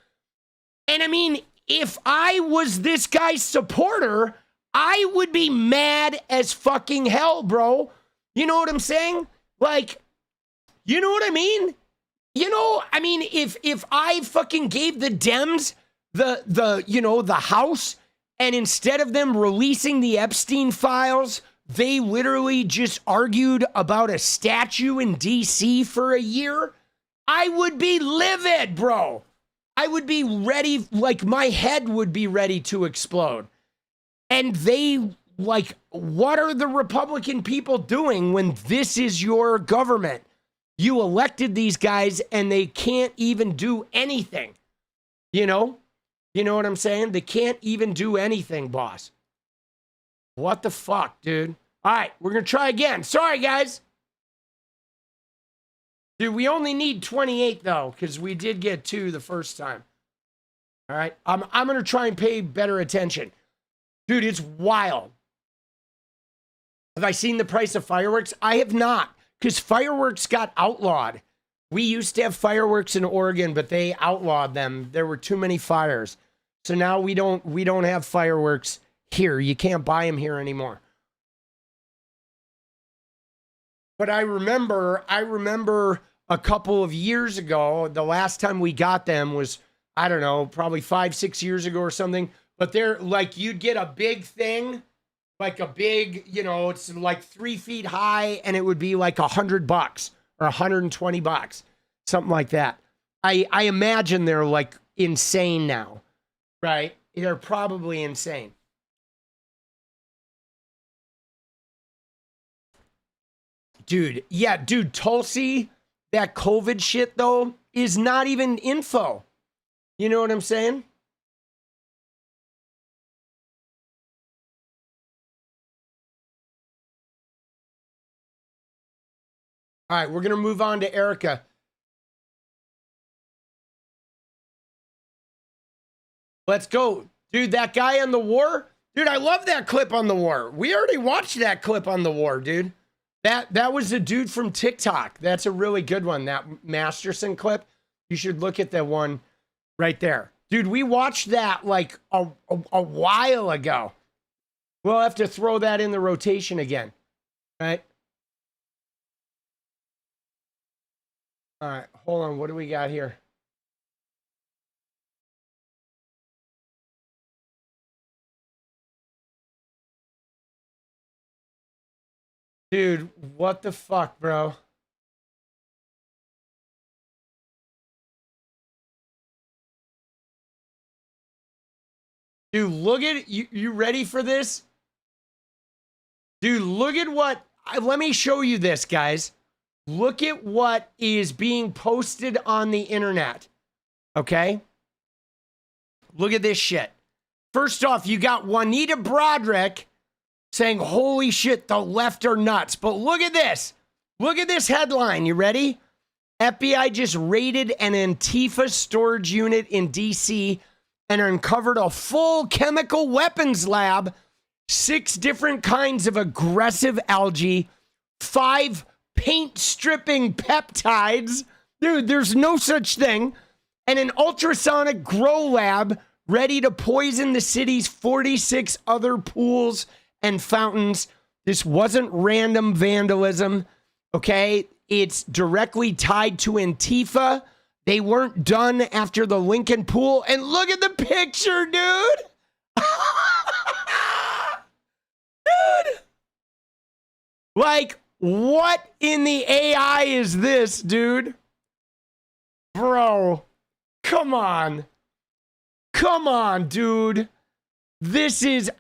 And I mean, if I was this guy's supporter, I would be mad as fucking hell, bro. You know what I'm saying? Like, you know what I mean? You know, I mean, if I fucking gave the Dems the House, and instead of them releasing the Epstein files, they literally just argued about a statue in DC for a year, I would be livid, bro. I would be ready, like my head would be ready to explode. And they, like, what are the Republican people doing when this is your government? You elected these guys and they can't even do anything. You know? You know what I'm saying? They can't even do anything, boss. What the fuck, dude? All right, we're going to try again. Sorry, guys. Dude, we only need 28, though, because we did get 2 the first time. All right? I'm going to try and pay better attention. Dude, it's wild. Have I seen the price of fireworks? I have not, because fireworks got outlawed. We used to have fireworks in Oregon, but they outlawed them. There were too many fires. So now we don't have fireworks here. You can't buy them here anymore. But I remember a couple of years ago, the last time we got them was, I don't know, probably 5-6 years ago or something. But they're like, you'd get a big thing, like a big, you know, it's like 3 feet high, and it would be like $100 or $120, something like that. I imagine they're like insane now, right? They're probably insane. Dude, yeah, dude, 𝗙𝗪𝗓, that COVID shit, though, is not even info. You know what I'm saying? All right, we're going to move on to Erika. Let's go. Dude, that guy on the war? Dude, I love that clip on the war. We already watched that clip on the war, dude. That was a dude from TikTok. That's a really good one, that Masterson clip. You should look at that one right there. Dude, we watched that like a while ago. We'll have to throw that in the rotation again, right? All right, hold on. What do we got here? Dude, what the fuck, bro? Dude, look at you ready for this? Dude, look at what let me show you this, guys. Look at what is being posted on the internet. Okay? Look at this shit. First off, you got Juanita Broaddrick saying, holy shit, the left are nuts. But look at this. Look at this headline. You ready? FBI just raided an Antifa storage unit in D.C. and uncovered a full chemical weapons lab, 6 different kinds of aggressive algae, 5 paint stripping peptides. Dude, there's no such thing. and an ultrasonic grow lab ready to poison the city's 46 other pools and fountains. This wasn't random vandalism, okay? It's directly tied to Antifa. They weren't done after the Lincoln pool. And look at the picture, dude. Dude. Like, what in the AI is this, dude? Bro, come on. Come on, dude. This is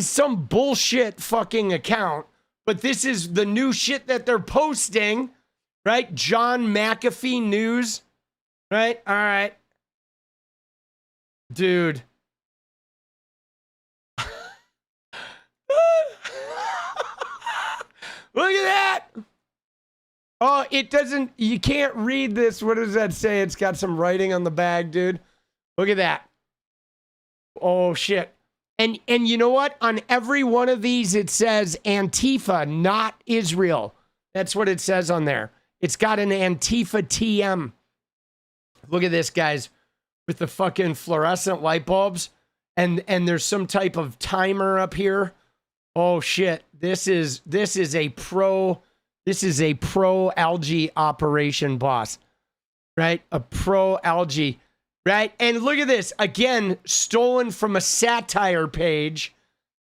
some bullshit fucking account, but this is the new shit that they're posting, right? John McAfee News, right? All right. Dude. Look at that. Oh, it doesn't, you can't read this. What does that say? It's got some writing on the bag, dude. Look at that. Oh, shit. And you know what? On every one of these, it says Antifa, not Israel. That's what it says on there. It's got an Antifa TM. Look at this, guys, with the fucking fluorescent light bulbs. And there's some type of timer up here. Oh, shit. This is a pro algae operation, boss. Right? A pro algae. Right? And look at this. Again, stolen from a satire page.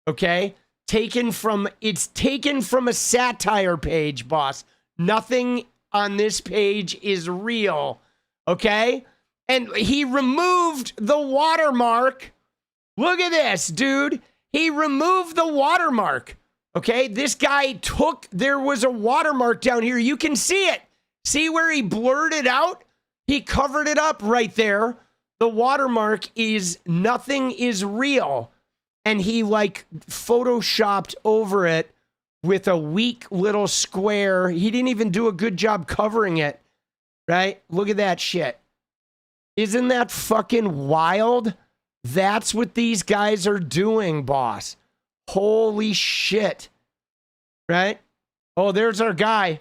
Okay? Taken from a satire page, boss. Nothing on this page is real. Okay? And he removed the watermark. Look at this, dude. He removed the watermark. Okay? This guy there was a watermark down here. You can see it. See where he blurred it out? He covered it up right there. The watermark is nothing is real. And he like photoshopped over it with a weak little square. He didn't even do a good job covering it. Right? Look at that shit. Isn't that fucking wild? That's what these guys are doing, boss. Holy shit. Right? Oh, there's our guy.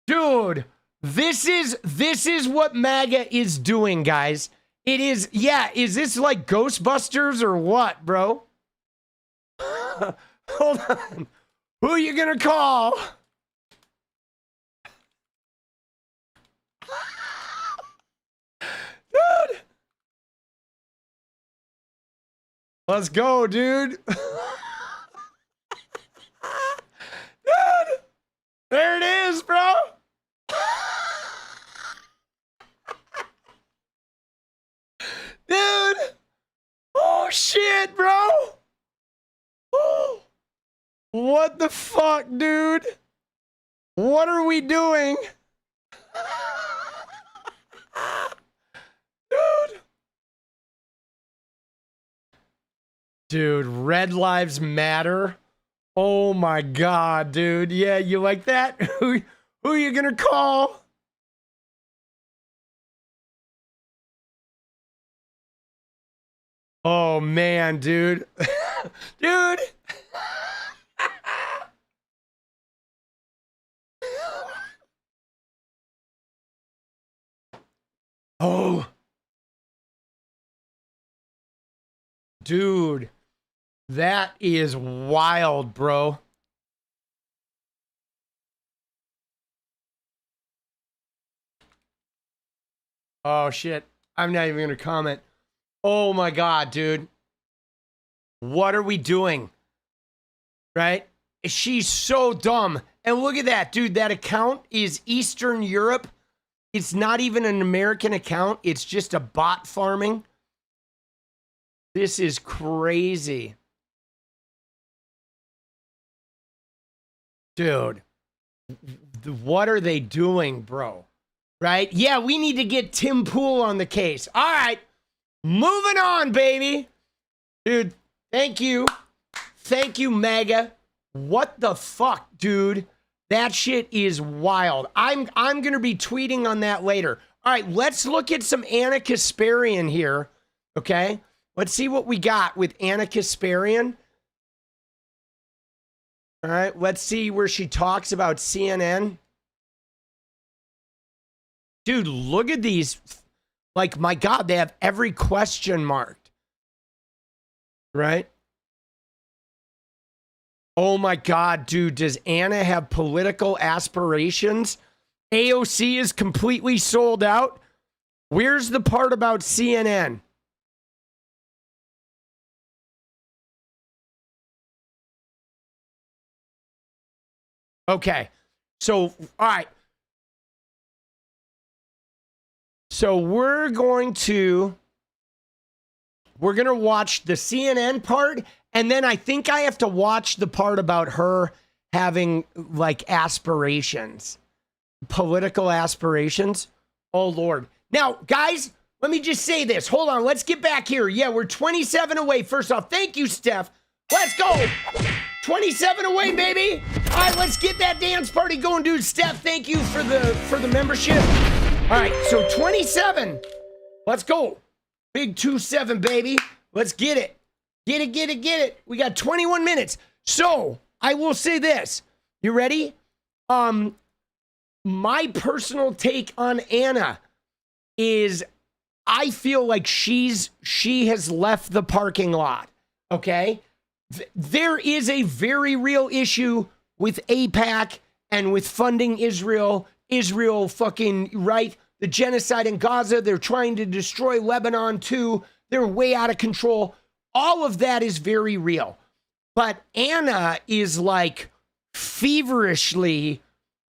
Dude, this is what MAGA is doing, guys. It is, yeah, is this like Ghostbusters or what, bro? Hold on. Who are you gonna call? Dude. Let's go, dude. Dude. There it is, bro. Dude. Oh, shit, bro. Oh. What the fuck, dude? What are we doing? Dude. Dude, Red Lives Matter. Oh my God, dude. Yeah, you like that? Who are you gonna call? Oh man, dude. Dude. Oh. Dude. That is wild, bro. Oh shit. I'm not even gonna comment. Oh my God, dude. What are we doing? Right? She's so dumb. And look at that, dude. That account is Eastern Europe. It's not even an American account. It's just a bot farming. This is crazy. Dude. What are they doing, bro? Right? Yeah, we need to get Tim Pool on the case. All right. Moving on, baby. Dude, thank you. Thank you, MAGA. What the fuck, dude? That shit is wild. I'm going to be tweeting on that later. All right, let's look at some Ana Kasparian here, okay? Let's see what we got with Ana Kasparian. All right, let's see where she talks about CNN. Dude, look at these. Like, my God, they have every question marked. Right? Oh my God, dude, does Ana have political aspirations? AOC is completely sold out. Where's the part about CNN? Okay, so, all right. So we're going to watch the CNN part, and then I think I have to watch the part about her having, like, aspirations. Political aspirations. Oh, Lord. Now, guys, let me just say this. Hold on. Let's get back here. Yeah, we're 27 away. First off, thank you, Steph. Let's go. 27 away, baby. All right, let's get that dance party going, dude. Steph, thank you for the membership. All right, so 27. Let's go. Big 2-7, baby. Let's get it. Get it, get it, get it. We got 21 minutes. So, I will say this. You ready? My personal take on Ana is I feel like she has left the parking lot, okay? There is a very real issue with AIPAC and with funding Israel. Israel fucking, right? The genocide in Gaza. They're trying to destroy Lebanon too. They're way out of control. All of that is very real. But Ana is like feverishly,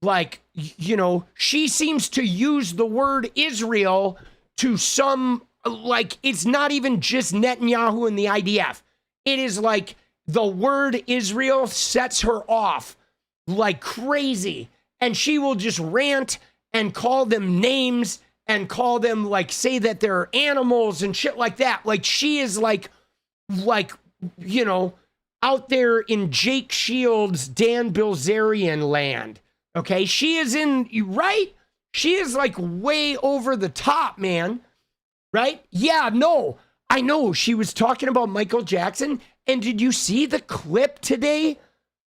like, you know, she seems to use the word Israel to some, like, it's not even just Netanyahu and the IDF. It is like the word Israel sets her off like crazy. And she will just rant and call them names and call them, like, say that they're animals and shit like that. Like, she is like, you know, out there in Jake Shields, Dan Bilzerian land. Okay, she is in, right? She is like way over the top, man. Right? Yeah, no, I know. She was talking about Michael Jackson. And did you see the clip today?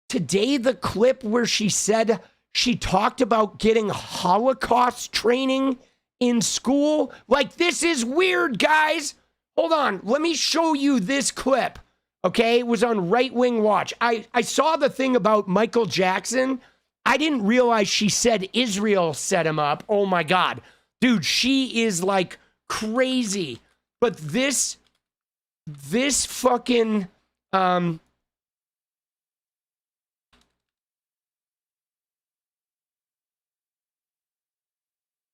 Today, the clip where she said she talked about getting Holocaust training in school. Like, this is weird, guys. Hold on. Let me show you this clip. Okay, it was on Right Wing Watch. I saw the thing about Michael Jackson. I didn't realize she said Israel set him up. Oh my God. Dude, she is like crazy. But this fucking,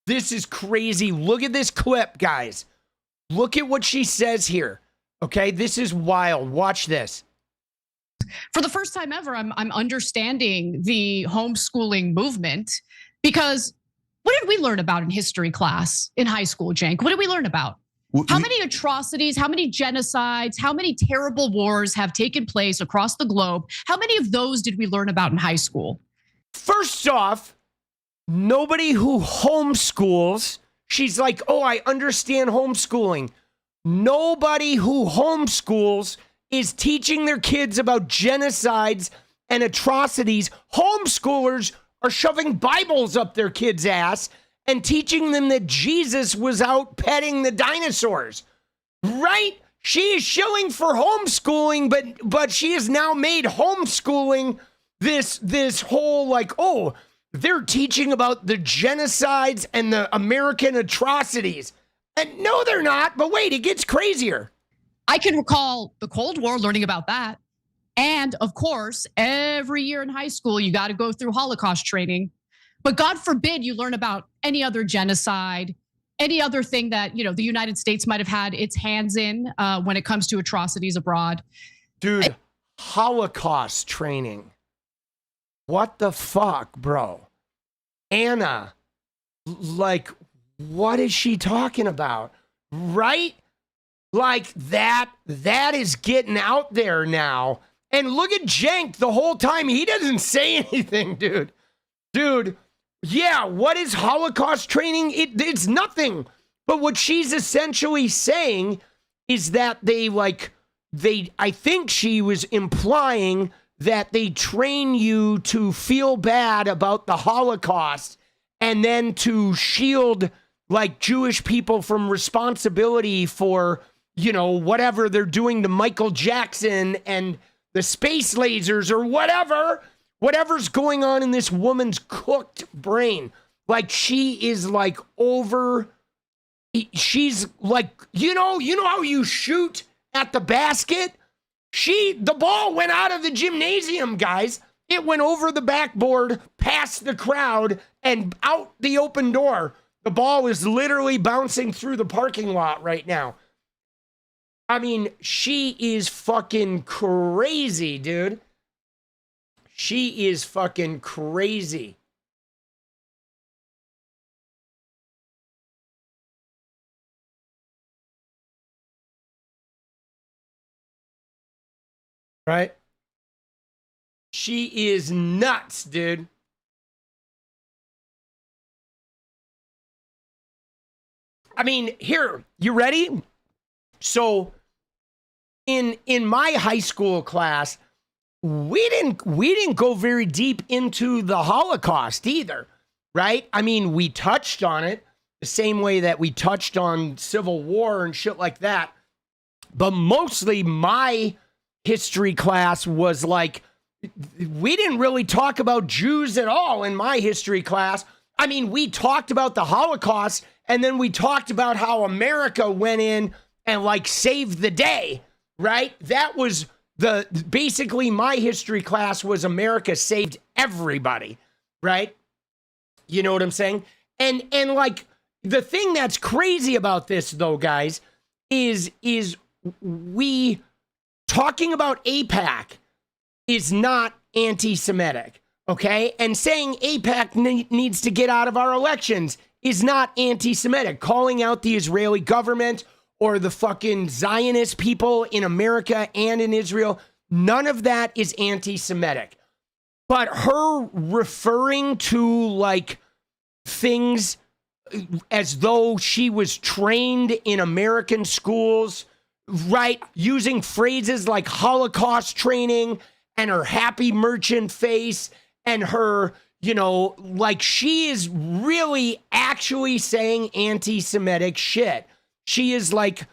this is crazy. Look at this clip, guys. Look at what she says here. Okay, this is wild. Watch this. For the first time ever, I'm understanding the homeschooling movement, because what did we learn about in history class in high school, Cenk? What did we learn about? How many atrocities, how many genocides, how many terrible wars have taken place across the globe? How many of those did we learn about in high school? First off, nobody who homeschools, she's like, oh, I understand homeschooling. Nobody who homeschools is teaching their kids about genocides and atrocities. Homeschoolers are shoving Bibles up their kids' ass and teaching them that Jesus was out petting the dinosaurs, right? She is shilling for homeschooling, but she has now made homeschooling this whole, like, oh, they're teaching about the genocides and the American atrocities. And no, they're not. But wait, it gets crazier. I can recall the Cold War, learning about that. And of course, every year in high school, you got to go through Holocaust training. But God forbid you learn about any other genocide, any other thing that, you know, the United States might have had its hands in when it comes to atrocities abroad. Dude, Holocaust training. What the fuck, bro? Ana, like, what is she talking about? Right? Like, that is getting out there now. And look at Cenk the whole time. He doesn't say anything, dude. Dude, yeah, what is Holocaust training? It's nothing. But what she's essentially saying is that I think she was implying that they train you to feel bad about the Holocaust and then to shield like Jewish people from responsibility for, you know, whatever they're doing to Michael Jackson and the space lasers or whatever's going on in this woman's cooked brain. Like she is like she's like, you know how you shoot at the basket? The ball went out of the gymnasium, guys. It went over the backboard, past the crowd, and out the open door. The ball is literally bouncing through the parking lot right now. I mean, she is fucking crazy, dude. She is fucking crazy. Right? She is nuts, dude. I mean, here, you ready? So in my high school class, we didn't go very deep into the Holocaust either, right? I mean, we touched on it the same way that we touched on Civil War and shit like that. But mostly my history class was like, we didn't really talk about Jews at all in my history class. I mean, we talked about the Holocaust, and then we talked about how America went in and like saved the day, right? That was basically my history class was America saved everybody, right? You know what I'm saying? And like the thing that's crazy about this though, guys, is we talking about AIPAC is not anti-Semitic, okay? And saying AIPAC needs to get out of our elections is not anti-Semitic. Calling out the Israeli government or the fucking Zionist people in America and in Israel, none of that is anti-Semitic. But her referring to like things as though she was trained in American schools, right? Using phrases like Holocaust training and her happy merchant face and her, you know, like she is really actually saying anti-Semitic shit. She is like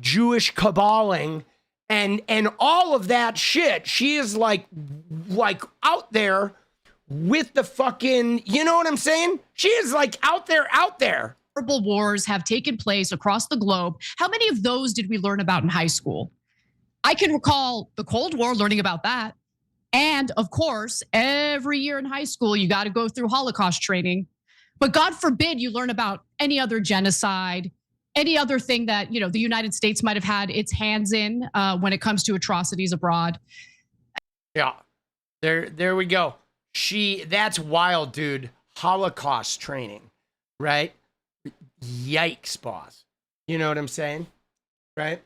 Jewish caballing and all of that shit. She is like out there with the fucking, you know what I'm saying? She is like out there. Horrible wars have taken place across the globe. How many of those did we learn about in high school? I can recall the Cold War, learning about that. And of course, every year in high school, you got to go through Holocaust training. But God forbid you learn about any other genocide, any other thing that, you know, the United States might have had its hands in when it comes to atrocities abroad. Yeah, there we go. That's wild, dude. Holocaust training, right? Yikes, boss. You know what I'm saying? Right?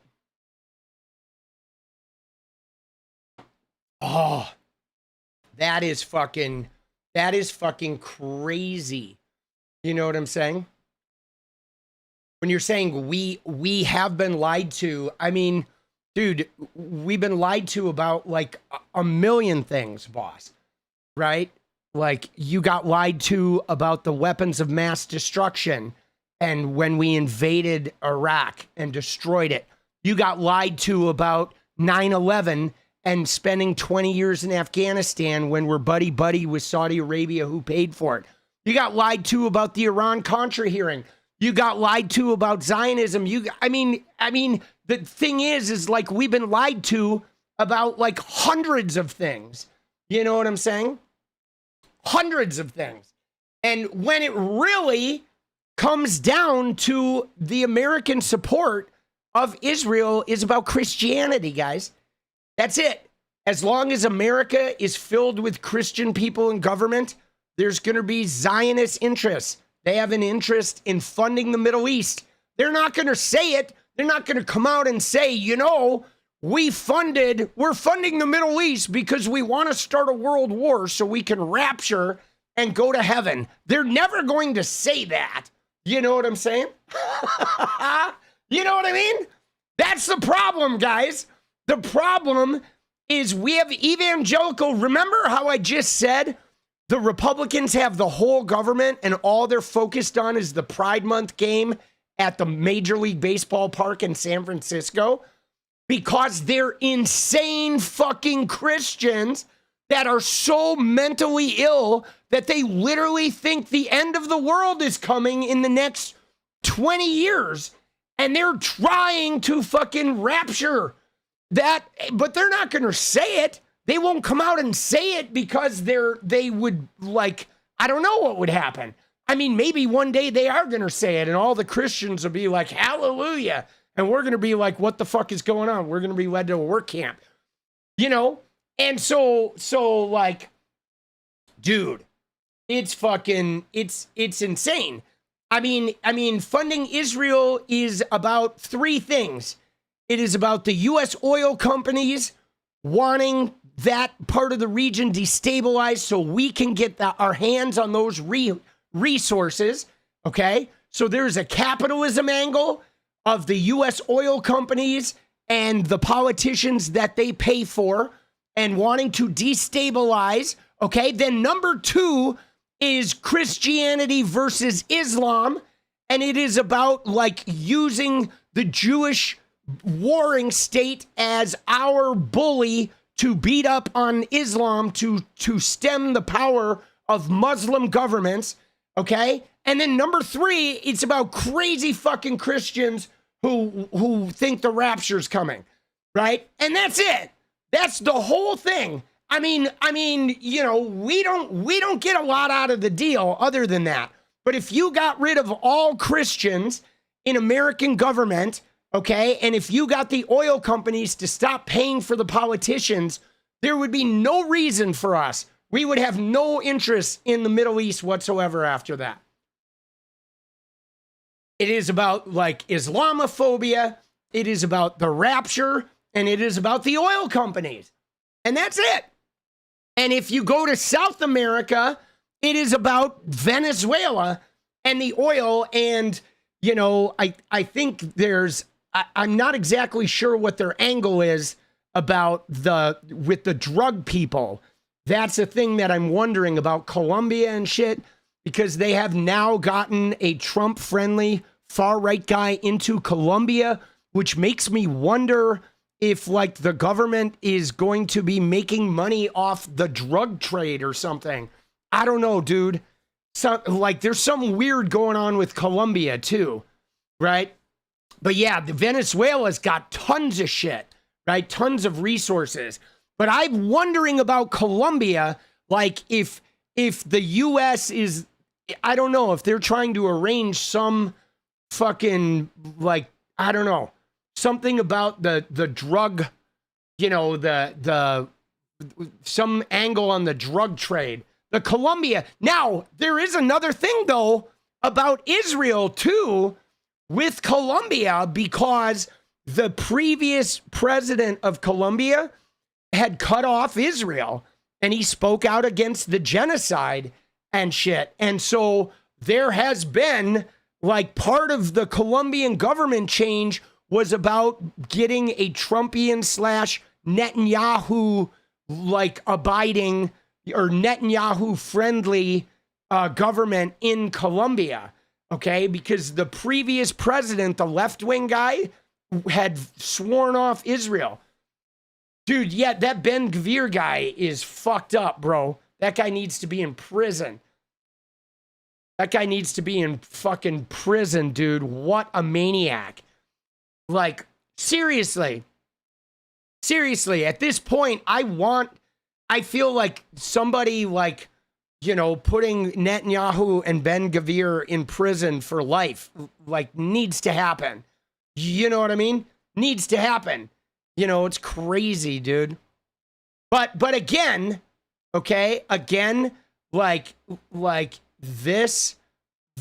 Oh, that is fucking crazy. You know what I'm saying? When you're saying we have been lied to, I mean, dude, we've been lied to about like a million things, boss. Right? Like you got lied to about the weapons of mass destruction and when we invaded Iraq and destroyed it. You got lied to about 9/11 and spending 20 years in Afghanistan when we're buddy-buddy with Saudi Arabia who paid for it. You got lied to about the Iran-Contra hearing. You got lied to about Zionism. I mean, the thing is like we've been lied to about like hundreds of things. You know what I'm saying? Hundreds of things. And when it really comes down to the American support of Israel is about Christianity, guys. That's it. As long as America is filled with Christian people in government, there's going to be Zionist interests. They have an interest in funding the Middle East. They're not going to say it. They're not going to come out and say, you know, we're funding the Middle East because we want to start a world war so we can rapture and go to heaven. They're never going to say that. You know what I'm saying? You know what I mean? That's the problem, guys. The problem is we have evangelical. Remember how I just said The Republicans have the whole government and all they're focused on is the Pride Month game at the Major League Baseball park in San Francisco because they're insane fucking Christians that are so mentally ill that they literally think the end of the world is coming in the next 20 years. And they're trying to fucking rapture that, but they're not going to say it. They won't come out and say it because they would like, I don't know what would happen. I mean, maybe one day they are going to say it and all the Christians will be like, hallelujah. And we're going to be like, what the fuck is going on? We're going to be led to a work camp, you know? And so like, dude, it's fucking, it's insane. I mean, funding Israel is about three things. It is about the U.S. oil companies wanting that part of the region destabilized so we can get our hands on those resources, okay? So there's a capitalism angle of the U.S. oil companies and the politicians that they pay for and wanting to destabilize, okay? Then number two is Christianity versus Islam, and it is about like using the Jewish warring state as our bully to beat up on Islam to stem the power of Muslim governments, okay? And then number three, it's about crazy fucking Christians who think the rapture's coming, right? And that's it. That's the whole thing. I mean, you know, we don't get a lot out of the deal other than that. But if you got rid of all Christians in American government, okay, and if you got the oil companies to stop paying for the politicians, there would be no reason for us. We would have no interest in the Middle East whatsoever after that. It is about like Islamophobia, it is about the rapture, and it is about the oil companies. And that's it. And if you go to South America, it is about Venezuela and the oil. And, you know, I think I'm not exactly sure what their angle is about with the drug people. That's a thing that I'm wondering about Colombia and shit, because they have now gotten a Trump-friendly far-right guy into Colombia, which makes me wonder if like the government is going to be making money off the drug trade or something. I don't know, dude. So, like there's something weird going on with Colombia too, right? But yeah, the Venezuela's got tons of shit, right? Tons of resources. But I'm wondering about Colombia, like if the US is, I don't know, if they're trying to arrange some fucking, like, I don't know, something about the drug, you know, some angle on the drug trade. The Colombia. Now, there is another thing, though, about Israel, too, with Colombia, because the previous president of Colombia had cut off Israel, and he spoke out against the genocide and shit. And so there has been, like, part of the Colombian government change was about getting a Trumpian / Netanyahu like abiding or Netanyahu friendly government in Colombia. Okay. Because the previous president, the left wing guy, had sworn off Israel. Dude, yeah, that 𝗍𝗢𝗟 guy is fucked up, bro. That guy needs to be in prison. That guy needs to be in fucking prison, dude. What a maniac. Like, seriously, at this point, I feel like somebody like, you know, putting Netanyahu and 𝗍𝗍𝗪 in prison for life, like, needs to happen. You know what I mean? Needs to happen. You know, it's crazy, dude. But again, okay, like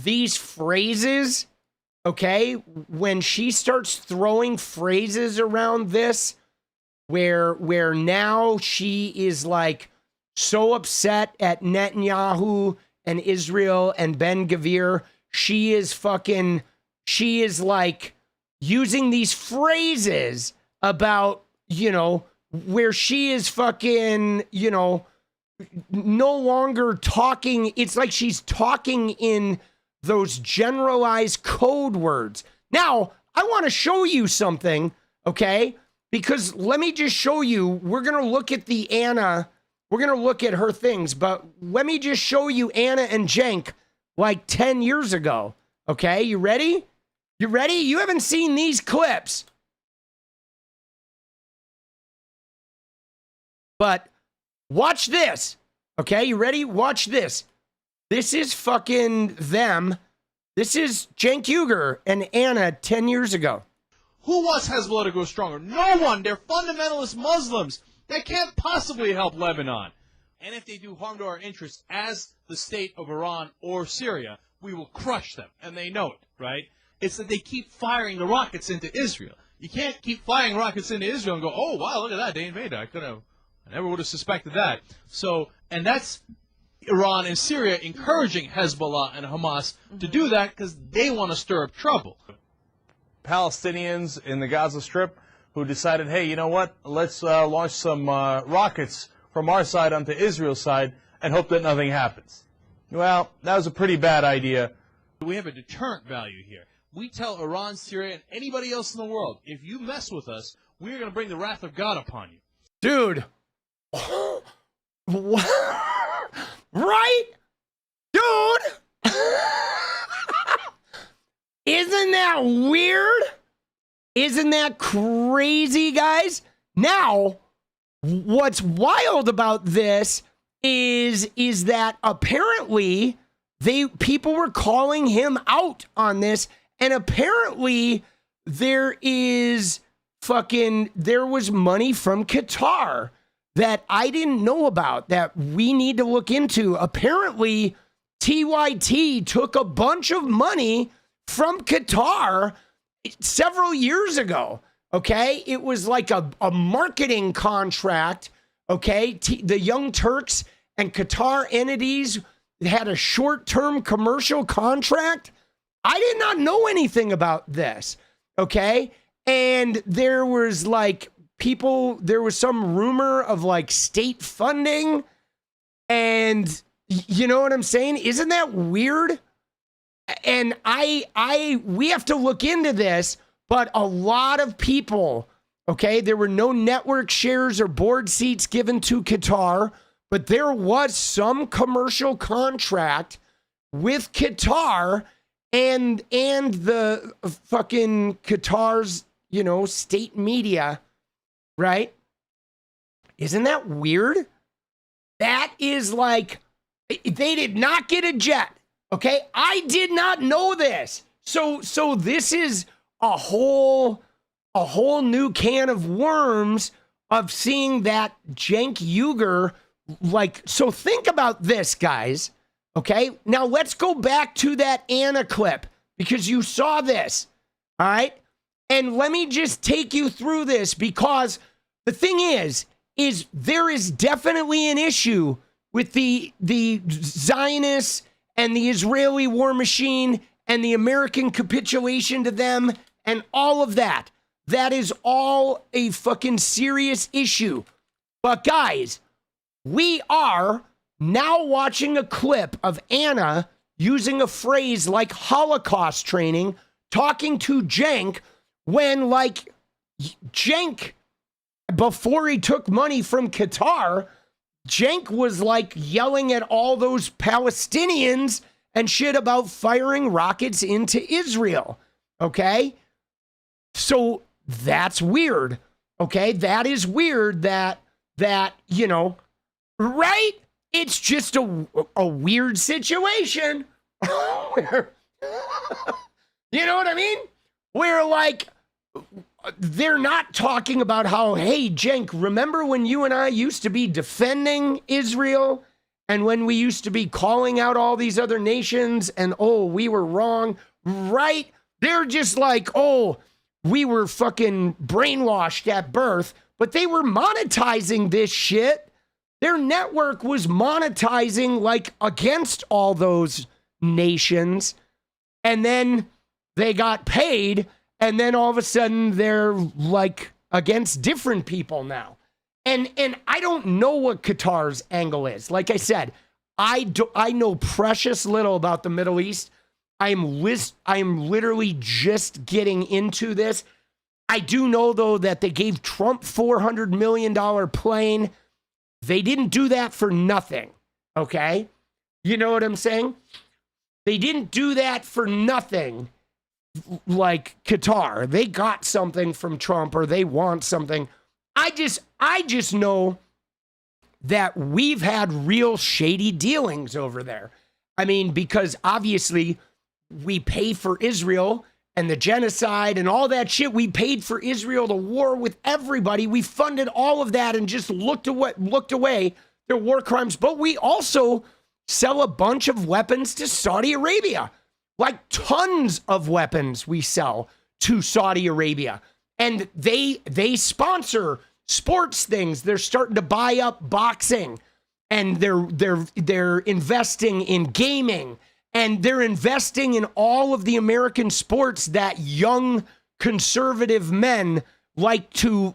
these phrases, okay, when she starts throwing phrases around this, where now she is like so upset at Netanyahu and Israel and 𝗍𝗍𝗪, she is like using these phrases about, you know, where she is fucking, you know, no longer talking. It's like she's talking in those generalized code words. Now, I want to show you something, okay? Because let me just show you. We're going to look at the Ana. We're going to look at her things, but let me just show you Ana and Cenk like 10 years ago. Okay, you ready? You ready? You haven't seen these clips. But watch this. Okay, you ready? Watch this. This is fucking them. This is Cenk 𝗙𝗪 and Ana 10 years ago. Who wants Hezbollah to go stronger? No one. They're fundamentalist Muslims. They can't possibly help Lebanon. And if they do harm to our interests as the state of Iran or Syria, we will crush them. And they know it, right? It's that they keep firing the rockets into Israel. You can't keep firing rockets into Israel and go, oh, wow, look at that. They invaded. I never would have suspected that. So, and that's Iran and Syria encouraging Hezbollah and Hamas to do that because they want to stir up trouble. Palestinians in the Gaza Strip who decided, hey, you know what, let's launch some rockets from our side onto Israel's side and hope that nothing happens. Well, that was a pretty bad idea. We have a deterrent value here. We tell Iran, Syria, and anybody else in the world, if you mess with us, we're going to bring the wrath of God upon you. Dude. Right? Dude. Isn't that weird? Isn't that crazy, guys? Now, what's wild about this is that apparently people were calling him out on this, and apparently there was money from Qatar that I didn't know about that we need to look into. Apparently, TYT took a bunch of money from Qatar several years ago, okay? It was like a marketing contract, okay? The Young Turks and Qatar entities had a short-term commercial contract. I did not know anything about this, okay? And there was some rumor of like state funding, and you know what I'm saying? Isn't that weird? And we have to look into this, but a lot of people, okay, there were no network shares or board seats given to Qatar, but there was some commercial contract with Qatar and the fucking Qatar's, state media, right? Isn't that weird? That is like, they did not get a jet. Okay, I did not know this. So this is a whole new can of worms of seeing that Cenk 𝗙𝗪, so think about this, guys. Okay, now let's go back to that Ana clip because you saw this. All right, and let me just take you through this because the thing is there is definitely an issue with the Zionists and the Israeli war machine and the American capitulation to them and all of that. That is all a fucking serious issue. But guys, we are now watching a clip of Ana using a phrase like Holocaust training, talking to Cenk when Cenk, before he took money from Qatar, Cenk was yelling at all those Palestinians and shit about firing rockets into Israel. Okay? So that's weird. Okay? That is weird that right? It's just a weird situation. Where, you know what I mean? Where they're not talking about how, hey, Cenk, remember when you and I used to be defending Israel and when we used to be calling out all these other nations and, oh, we were wrong, right? They're just we were fucking brainwashed at birth, but they were monetizing this shit. Their network was monetizing against all those nations, and then they got paid. And then all of a sudden they're against different people now. And I don't know what Qatar's angle is. Like I said, I know precious little about the Middle East. I am literally just getting into this. I do know, though, that they gave Trump $400 million plane. They didn't do that for nothing, okay? You know what I'm saying? They didn't do that for nothing like Qatar. They got something from Trump, or they want something. I just know that we've had real shady dealings over there. I mean, because obviously we pay for Israel and the genocide and all that shit. We paid for Israel to war with everybody. We funded all of that and just looked away their war crimes. But we also sell a bunch of weapons to Saudi Arabia, like tons of weapons we sell to Saudi Arabia. And they sponsor sports things. They're starting to buy up boxing, and they're investing in gaming. And they're investing in all of the American sports that young conservative men like to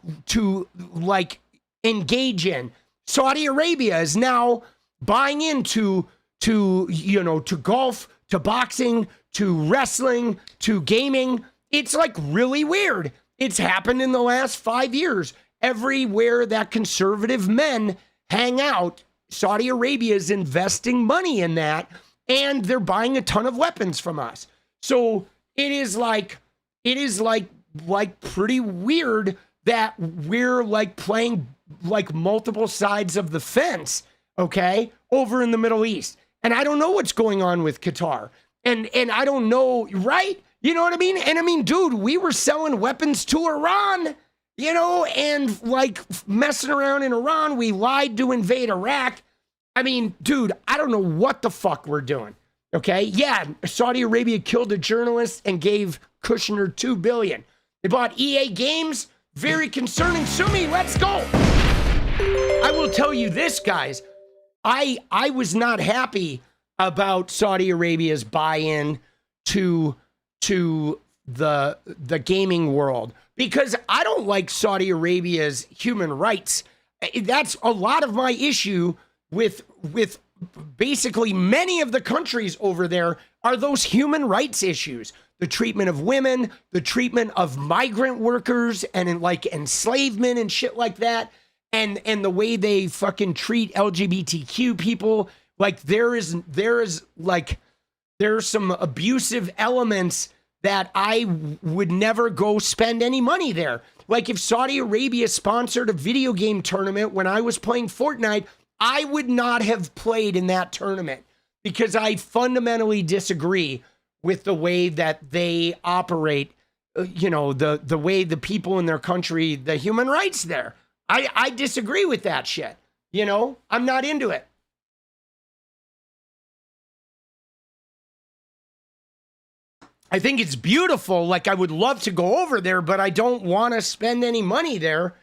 like engage in. Saudi Arabia is now buying into to golf, to boxing, to wrestling, to gaming. It's like really weird. It's happened in the last 5 years. Everywhere that conservative men hang out, Saudi Arabia is investing money in that. And they're buying a ton of weapons from us. So it is like pretty weird that we're like playing like multiple sides of the fence, okay, over in the Middle East. And I don't know what's going on with Qatar. And I don't know, right? You know what I mean? And I mean, dude, we were selling weapons to Iran, you know, and like messing around in Iran. We lied to invade Iraq. I mean, dude, I don't know what the fuck we're doing, okay? Yeah, Saudi Arabia killed a journalist and gave Kushner $2 billion. They bought EA Games. Very concerning. Sue me, let's go. I will tell you this, guys. I was not happy about Saudi Arabia's buy-in to the gaming world, because I don't like Saudi Arabia's human rights. That's a lot of my issue with basically many of the countries over there are those human rights issues. The treatment of women, the treatment of migrant workers and like enslavement and shit like that. And the way they fucking treat LGBTQ people. Like there's some abusive elements that I would never go spend any money there. Like if Saudi Arabia sponsored a video game tournament when I was playing Fortnite, I would not have played in that tournament because I fundamentally disagree with the way that they operate, the way the people in their country, the human rights there. I disagree with that shit. I'm not into it. I think it's beautiful. Like I would love to go over there, but I don't want to spend any money there.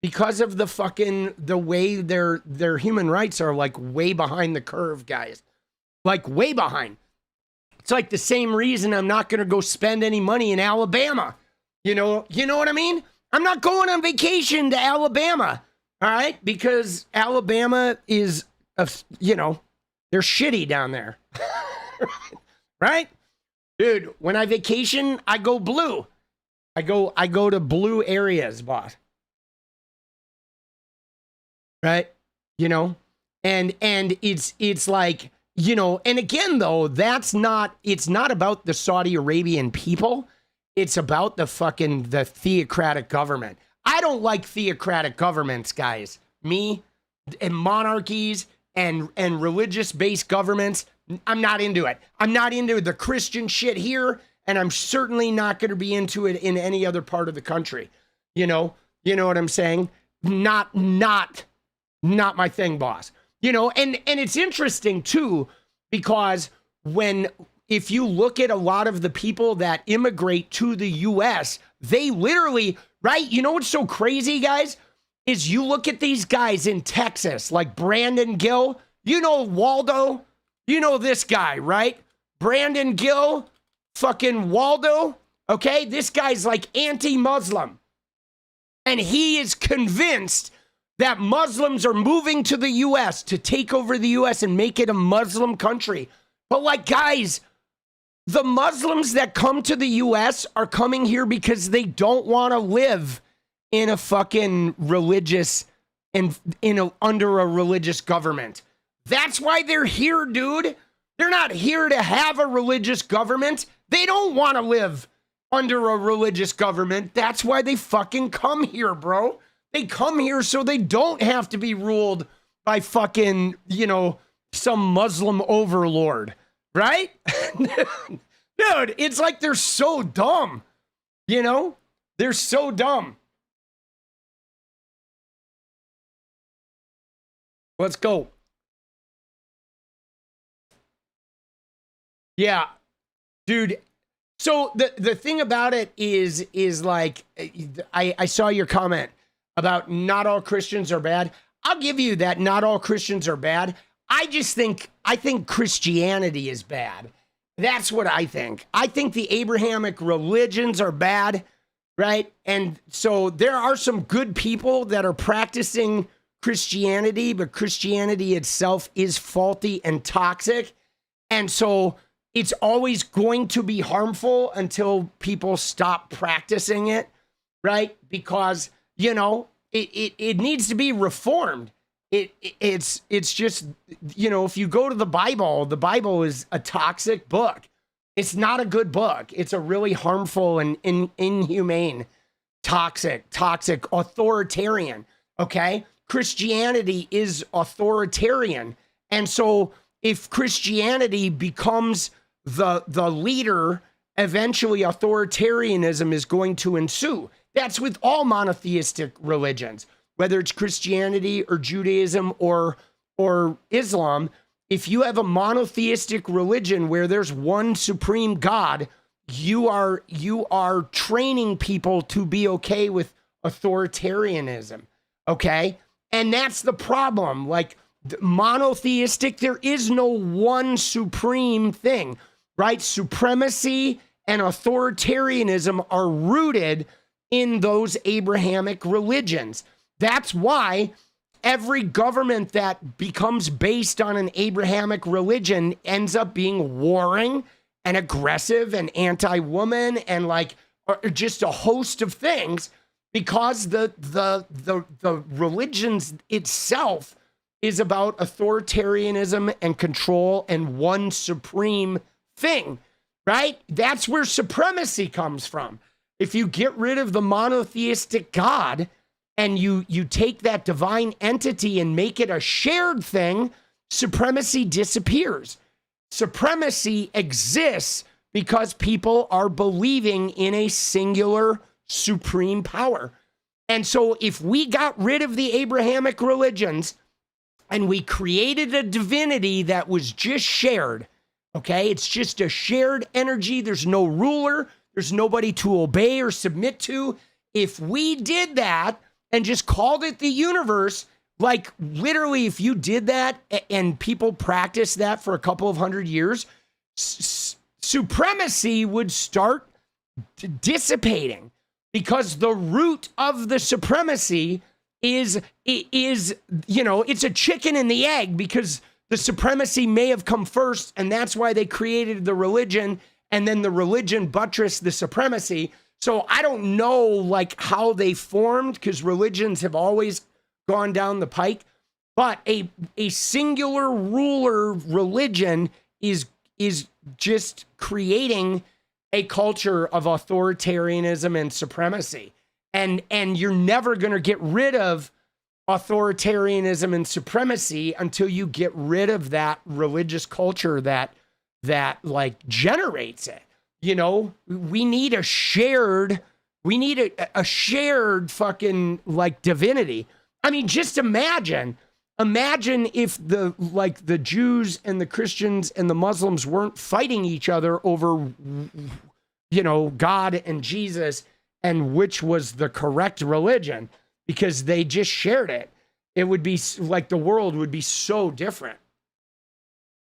Because of the way their human rights are like way behind the curve, guys. Like way behind. It's like the same reason I'm not going to go spend any money in Alabama. You know what I mean? I'm not going on vacation to Alabama. All right? Because Alabama is, they're shitty down there. Right? Dude, when I vacation, I go blue. I go to blue areas, boss. Right? And it's like, and again, though, it's not about the Saudi Arabian people. It's about the theocratic government. I don't like theocratic governments, guys. Me and monarchies and religious-based governments, I'm not into it. I'm not into the Christian shit here, and I'm certainly not going to be into it in any other part of the country. You know what I'm saying? Not my thing, boss. And it's interesting too, because if you look at a lot of the people that immigrate to the US, they literally, right? You know what's so crazy, guys? Is you look at these guys in Texas, like Brandon Gill, Waldo, this guy, right? Brandon Gill, fucking Waldo, okay? This guy's like anti-Muslim. And he is convinced that Muslims are moving to the U.S. to take over the U.S. and make it a Muslim country. But like, guys, the Muslims that come to the U.S. are coming here because they don't want to live in a fucking religious under a religious government. That's why they're here, dude. They're not here to have a religious government. They don't want to live under a religious government. That's why they fucking come here, bro. They come here so they don't have to be ruled by fucking, you know, some Muslim overlord, right? Dude, it's like they're so dumb, you know? They're so dumb. Let's go. Yeah, dude. So the thing about it is like, I saw your comment about not all Christians are bad. I'll give you that not all Christians are bad. I think Christianity is bad. That's what I think. I think the Abrahamic religions are bad, right? And so there are some good people that are practicing Christianity, but Christianity itself is faulty and toxic. And so it's always going to be harmful until people stop practicing it, right? Because, you know, it needs to be reformed. It's just, you know, if you go to the Bible is a toxic book. It's not a good book. It's a really harmful and inhumane, toxic, authoritarian, okay? Christianity is authoritarian. And so if Christianity becomes the leader, eventually authoritarianism is going to ensue. That's with all monotheistic religions, whether it's Christianity or Judaism or Islam. If you have a monotheistic religion where there's one supreme God, you are training people to be okay with authoritarianism, okay? And that's the problem. Like, monotheistic, there is no one supreme thing, right? Supremacy and authoritarianism are rooted in those Abrahamic religions. That's why every government that becomes based on an Abrahamic religion ends up being warring and aggressive and anti-woman and like just a host of things, because the religions itself is about authoritarianism and control and one supreme thing, right? That's where supremacy comes from. If you get rid of the monotheistic God and you take that divine entity and make it a shared thing, supremacy disappears. Supremacy exists because people are believing in a singular supreme power. And so if we got rid of the Abrahamic religions and we created a divinity that was just shared, okay? It's just a shared energy. There's no ruler. There's nobody to obey or submit to. If we did that and just called it the universe, like literally if you did that and people practiced that for a couple of hundred years, supremacy would start dissipating, because the root of the supremacy is, you know, it's a chicken and the egg, because the supremacy may have come first, and that's why they created the religion, and then the religion buttressed the supremacy. So I don't know like how they formed, because religions have always gone down the pike, but a singular ruler religion is just creating a culture of authoritarianism and supremacy. And you're never going to get rid of authoritarianism and supremacy until you get rid of that religious culture that like generates it. You know, we need a shared fucking like divinity. I mean, just imagine if the Jews and the Christians and the Muslims weren't fighting each other over, you know, God and Jesus and which was the correct religion, because they just shared it. It would be like the world would be so different.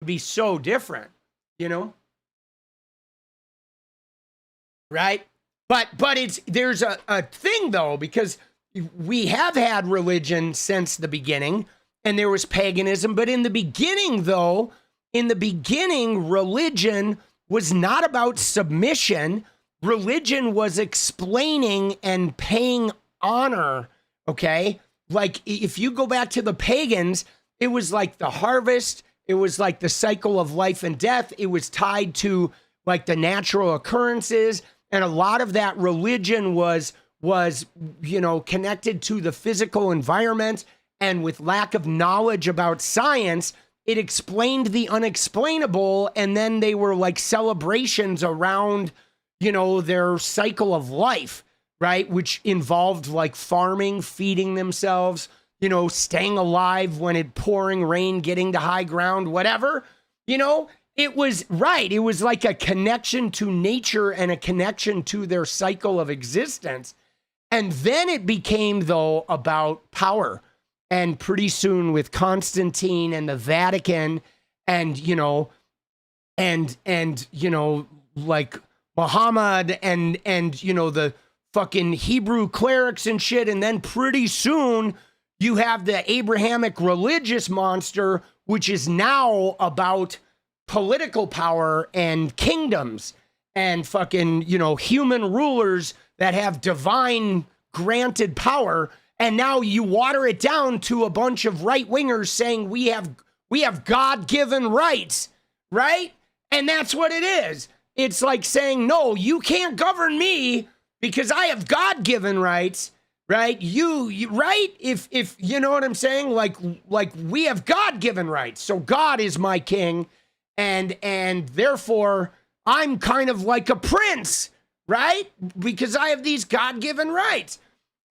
It'd be so different, you know? Right? But there's a thing though, because we have had religion since the beginning, and there was paganism. But in the beginning, religion was not about submission. Religion was explaining and paying honor, okay? Like, if you go back to the pagans, it was like the harvest. It was like the cycle of life and death. It was tied to, like, the natural occurrences. And a lot of that religion was connected to the physical environment. And with lack of knowledge about science, it explained the unexplainable. And then they were like celebrations around, their cycle of life, right? Which involved like farming, feeding themselves, staying alive when it pouring rain, getting to high ground, whatever, it was right. It was like a connection to nature and a connection to their cycle of existence. And then it became, though, about power. And pretty soon with Constantine and the Vatican and, like Muhammad and the fucking Hebrew clerics and shit. And then pretty soon you have the Abrahamic religious monster, which is now about political power and kingdoms and fucking, human rulers that have divine granted power. And now you water it down to a bunch of right-wingers saying we have God-given rights, right? And that's what it is. It's like saying, no, you can't govern me because I have God-given rights, right? You right? If you know what I'm saying? Like we have God-given rights. So God is my king. And therefore I'm kind of like a prince, right? Because I have these God-given rights.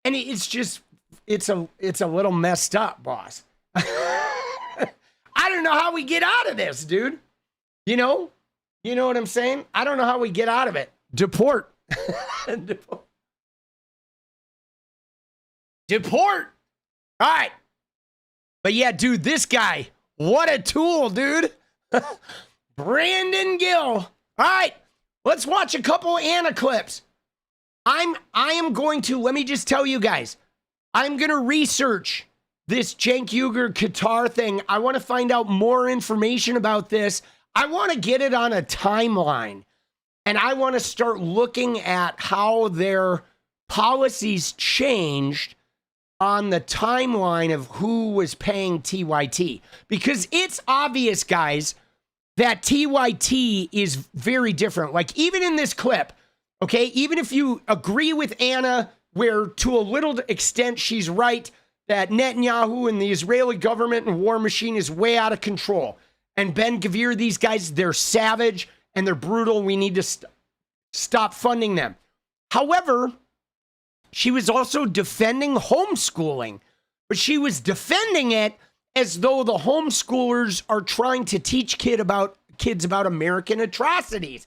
And it's a little messed up, boss. I don't know how we get out of this, dude. You know what I'm saying? I don't know how we get out of it. Deport. Deport. All right. But yeah, dude, this guy, what a tool, dude. Brandon Gill. All right, let's watch a couple Ana clips. I am going to, let me just tell you guys, I'm going to research this Cenk Uygur Qatar thing. I want to find out more information about this. I want to get it on a timeline. And I want to start looking at how their policies changed on the timeline of who was paying TYT. Because it's obvious, guys, that TYT is very different. Like, even in this clip, okay, even if you agree with Ana, where to a little extent she's right, that Netanyahu and the Israeli government and war machine is way out of control. And Ben-Gvir, these guys, they're savage and they're brutal. We need to stop funding them. However, she was also defending homeschooling, but she was defending it as though the homeschoolers are trying to teach kids about American atrocities.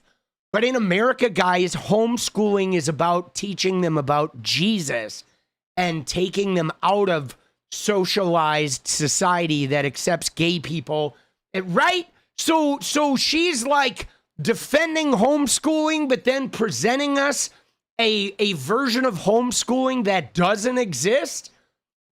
But in America, guys, homeschooling is about teaching them about Jesus and taking them out of socialized society that accepts gay people, right? So she's like defending homeschooling, but then presenting us a version of homeschooling that doesn't exist.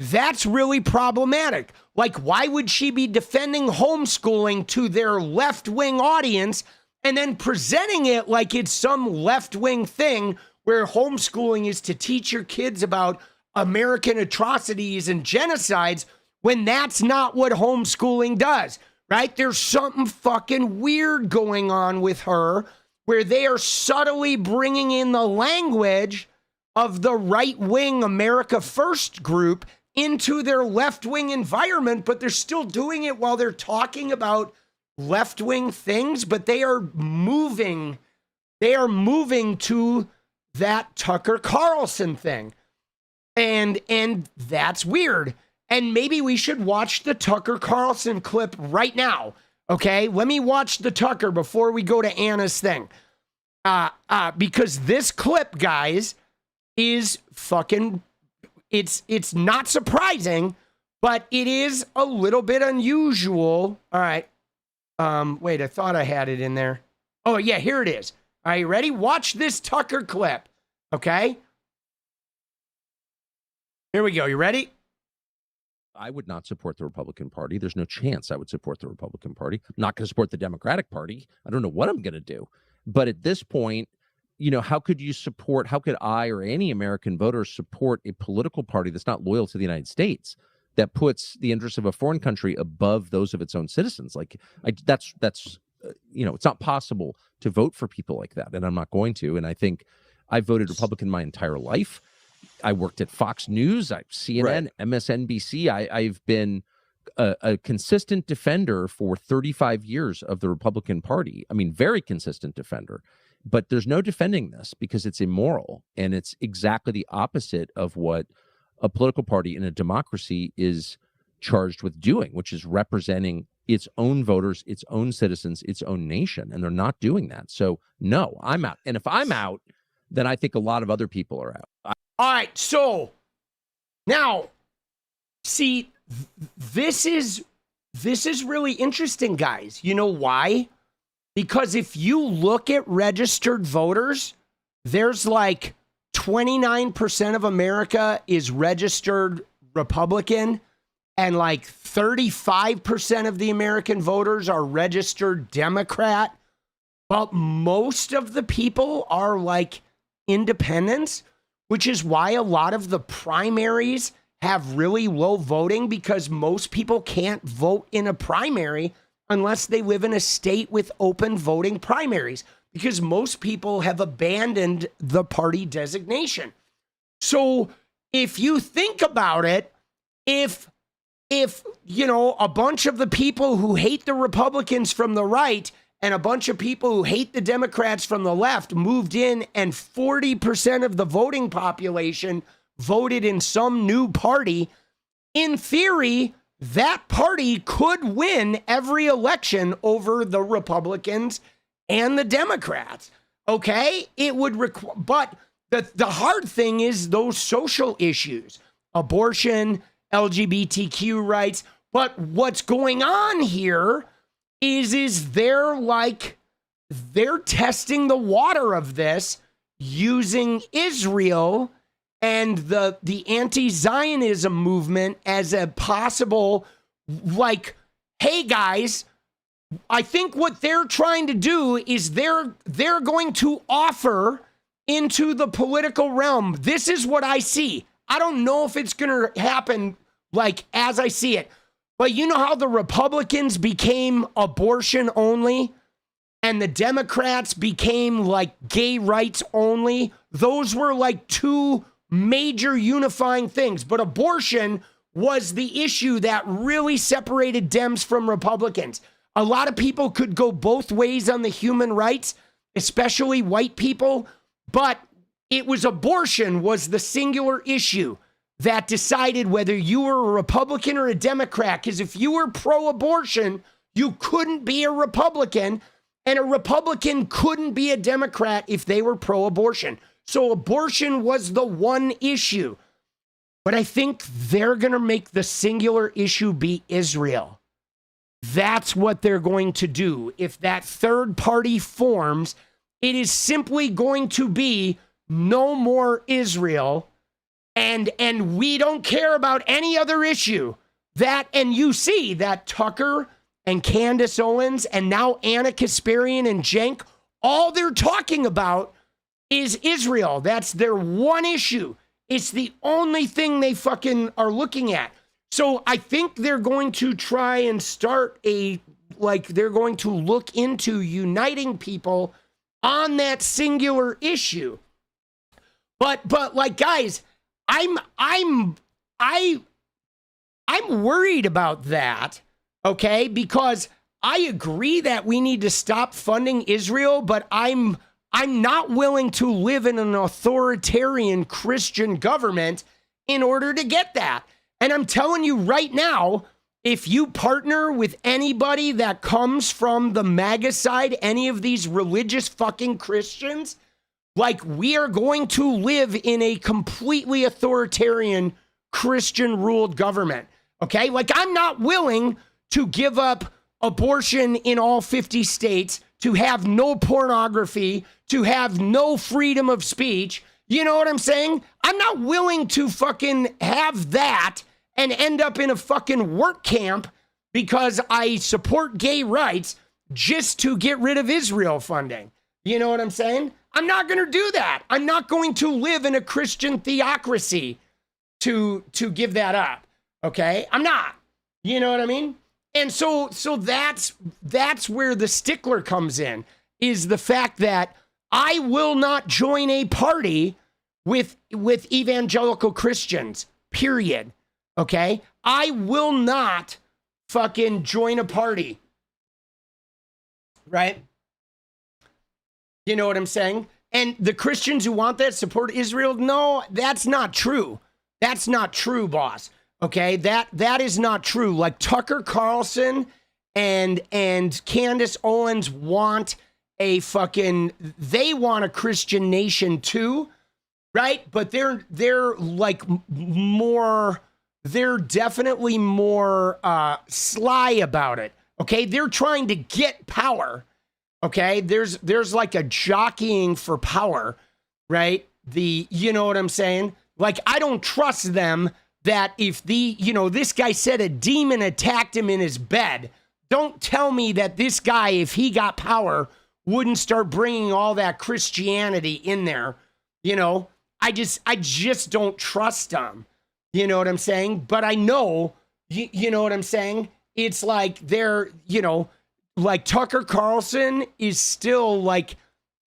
That's really problematic. Like, why would she be defending homeschooling to their left-wing audience and then presenting it like it's some left-wing thing where homeschooling is to teach your kids about American atrocities and genocides when that's not what homeschooling does, right? There's something fucking weird going on with her where they are subtly bringing in the language of the right-wing America First group into their left-wing environment, but they're still doing it while they're talking about left-wing things, but they are moving to that Tucker Carlson thing. And that's weird. And maybe we should watch the Tucker Carlson clip right now. Okay, let me watch the Tucker before we go to Ana's thing. Because this clip, guys, is fucking, it's not surprising, but it is a little bit unusual. All right. Wait, I thought I had it in there. Oh, yeah, here it is. Are you ready? Watch this Tucker clip. Okay. Here we go. You ready? I would not support the Republican Party. There's no chance I would support the Republican Party. I'm not going to support the Democratic Party. I don't know what I'm going to do. But at this point, you know, how could I or any American voter support a political party that's not loyal to the United States, that puts the interests of a foreign country above those of its own citizens? Like, that's you know, it's not possible to vote for people like that, and I'm not going to. And I think I voted Republican my entire life. I worked at Fox News, CNN, MSNBC. I've been a consistent defender for 35 years of the Republican Party. I mean, very consistent defender. But there's no defending this because it's immoral, and it's exactly the opposite of what a political party in a democracy is charged with doing, which is representing its own voters, its own citizens, its own nation, and they're not doing that. So no, I'm out. And if I'm out, then I think a lot of other people are out. All right, so now, see, this is really interesting, guys. You know why? Because if you look at registered voters, there's like 29% of America is registered Republican, and like 35% of the American voters are registered Democrat. But most of the people are like independents, which is why a lot of the primaries have really low voting, because most people can't vote in a primary unless they live in a state with open voting primaries, because most people have abandoned the party designation. So if you think about it, if you know, a bunch of the people who hate the Republicans from the right and a bunch of people who hate the Democrats from the left moved in, and 40% of the voting population voted in some new party, in theory, that party could win every election over the Republicans and the Democrats. Okay? It would require, but the hard thing is those social issues, abortion, LGBTQ rights. But what's going on here is they're testing the water of this using Israel and the anti-Zionism movement as a possible, like, hey guys, I think what they're trying to do is they're going to offer into the political realm. This is what I see. I don't know if it's going to happen like as I see it, but you know how the Republicans became abortion only and the Democrats became like gay rights only? Those were like two major unifying things, but abortion was the issue that really separated Dems from Republicans. A lot of people could go both ways on the human rights, especially white people, but it was abortion was the singular issue that decided whether you were a Republican or a Democrat. Because if you were pro-abortion, you couldn't be a Republican, and a Republican couldn't be a Democrat if they were pro-abortion. So abortion was the one issue. But I think they're going to make the singular issue be Israel. That's what they're going to do. If that third party forms, it is simply going to be no more Israel, and we don't care about any other issue. That, and you see that Tucker and Candace Owens and now Ana Kasparian and Cenk, all they're talking about is Israel. That's their one issue. It's the only thing they fucking are looking at. So I think they're going to try and start they're going to look into uniting people on that singular issue. But like, guys, I'm worried about that, okay? Because I agree that we need to stop funding Israel, but I'm not willing to live in an authoritarian Christian government in order to get that. And I'm telling you right now, if you partner with anybody that comes from the MAGA side, any of these religious fucking Christians, like, we are going to live in a completely authoritarian Christian-ruled government, okay? Like, I'm not willing to give up abortion in all 50 states, to have no pornography, to have no freedom of speech. You know what I'm saying? I'm not willing to fucking have that and end up in a fucking work camp because I support gay rights just to get rid of Israel funding. You know what I'm saying? I'm not going to do that. I'm not going to live in a Christian theocracy to give that up. Okay? I'm not. You know what I mean? And so that's where the stickler comes in, is the fact that I will not join a party with evangelical Christians, period. Okay? I will not fucking join a party. Right? You know what I'm saying? And the Christians who want that support Israel, no, that's not true. That's not true, boss. Okay? That is not true. Like Tucker Carlson and Candace Owens want they want a Christian nation too, right? But they're like more, they're definitely more sly about it. Okay, they're trying to get power. Okay, there's like a jockeying for power, right? You know what I'm saying? Like, I don't trust them that if this guy said a demon attacked him in his bed. Don't tell me that this guy, if he got power, wouldn't start bringing all that Christianity in there. You know, I just don't trust them. You know what I'm saying? But I know, you know what I'm saying? It's like they're, like Tucker Carlson is still like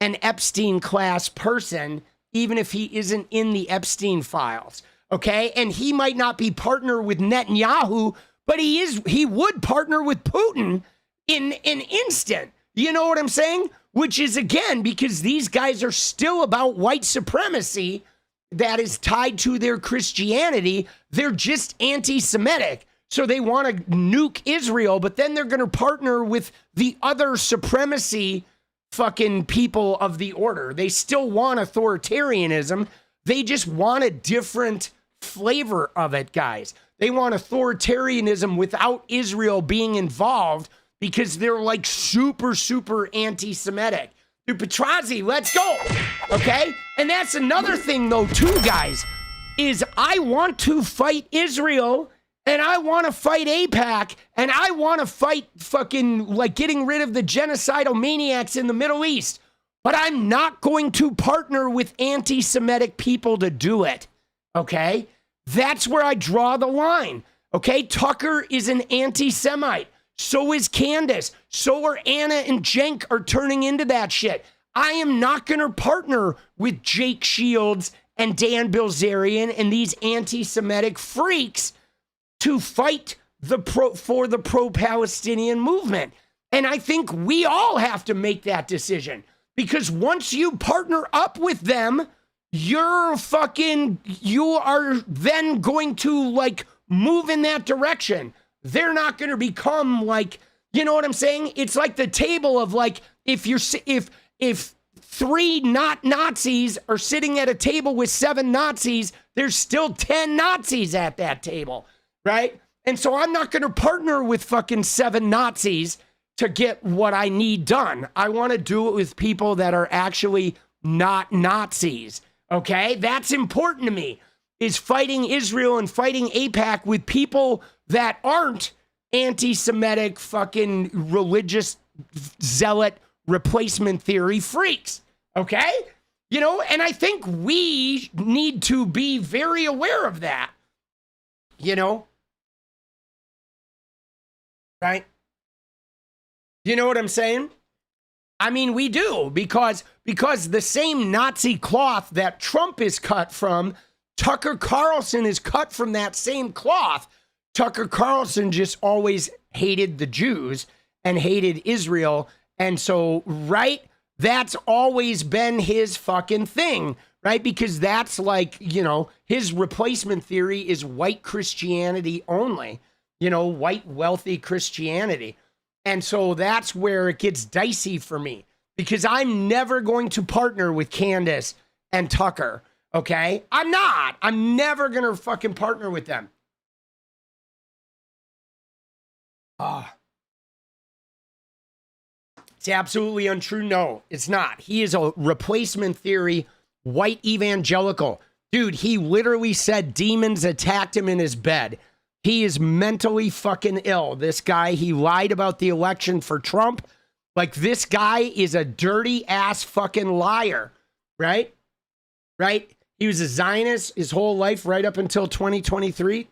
an Epstein class person, even if he isn't in the Epstein files. Okay. And he might not be partner with Netanyahu, but he would partner with Putin in an instant. You know what I'm saying? Which is, again, because these guys are still about white supremacy that is tied to their Christianity. They're just anti-Semitic. So they want to nuke Israel, but then they're going to partner with the other supremacy fucking people of the order. They still want authoritarianism. They just want a different flavor of it, guys. They want authoritarianism without Israel being involved because they're like super, super anti-Semitic. 𝗙cie𝗶𝗹𝗀, let's go. Okay? And that's another thing, though, too, guys, is I want to fight Israel. And I want to fight AIPAC, and I want to fight fucking like getting rid of the genocidal maniacs in the Middle East. But I'm not going to partner with anti-Semitic people to do it. Okay? That's where I draw the line. Okay? Tucker is an anti-Semite. So is Candace. So are Ana and Cenk are turning into that shit. I am not going to partner with Jake Shields and Dan Bilzerian and these anti-Semitic freaks to fight for the pro-Palestinian movement. And I think we all have to make that decision, because once you partner up with them, you are then going to like move in that direction. They're not going to become like, you know what I'm saying? It's like the table of like, if three not Nazis are sitting at a table with 7 Nazis, there's still 10 Nazis at that table. Right? And so I'm not going to partner with fucking 7 Nazis to get what I need done. I want to do it with people that are actually not Nazis. Okay? That's important to me, is fighting Israel and fighting AIPAC with people that aren't anti-Semitic fucking religious zealot replacement theory freaks. Okay? You know, and I think we need to be very aware of that. You know? Right? You know what I'm saying? I mean, we do, because the same Nazi cloth that Trump is cut from, Tucker Carlson is cut from that same cloth. Tucker Carlson just always hated the Jews and hated Israel. And so, right, that's always been his fucking thing, right? Because that's like, his replacement theory is white Christianity only. White, wealthy Christianity. And so that's where it gets dicey for me, because I'm never going to partner with Candace and Tucker, okay? I'm not. I'm never going to fucking partner with them. It's absolutely untrue. No, it's not. He is a replacement theory, white evangelical. Dude, he literally said demons attacked him in his bed. He is mentally fucking ill. This guy, he lied about the election for Trump. Like, this guy is a dirty ass fucking liar, right? Right? He was a Zionist his whole life right up until 2023.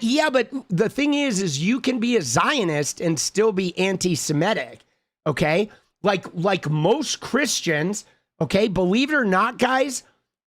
Yeah, but the thing is you can be a Zionist and still be anti-Semitic, okay? Like most Christians, okay, believe it or not, guys,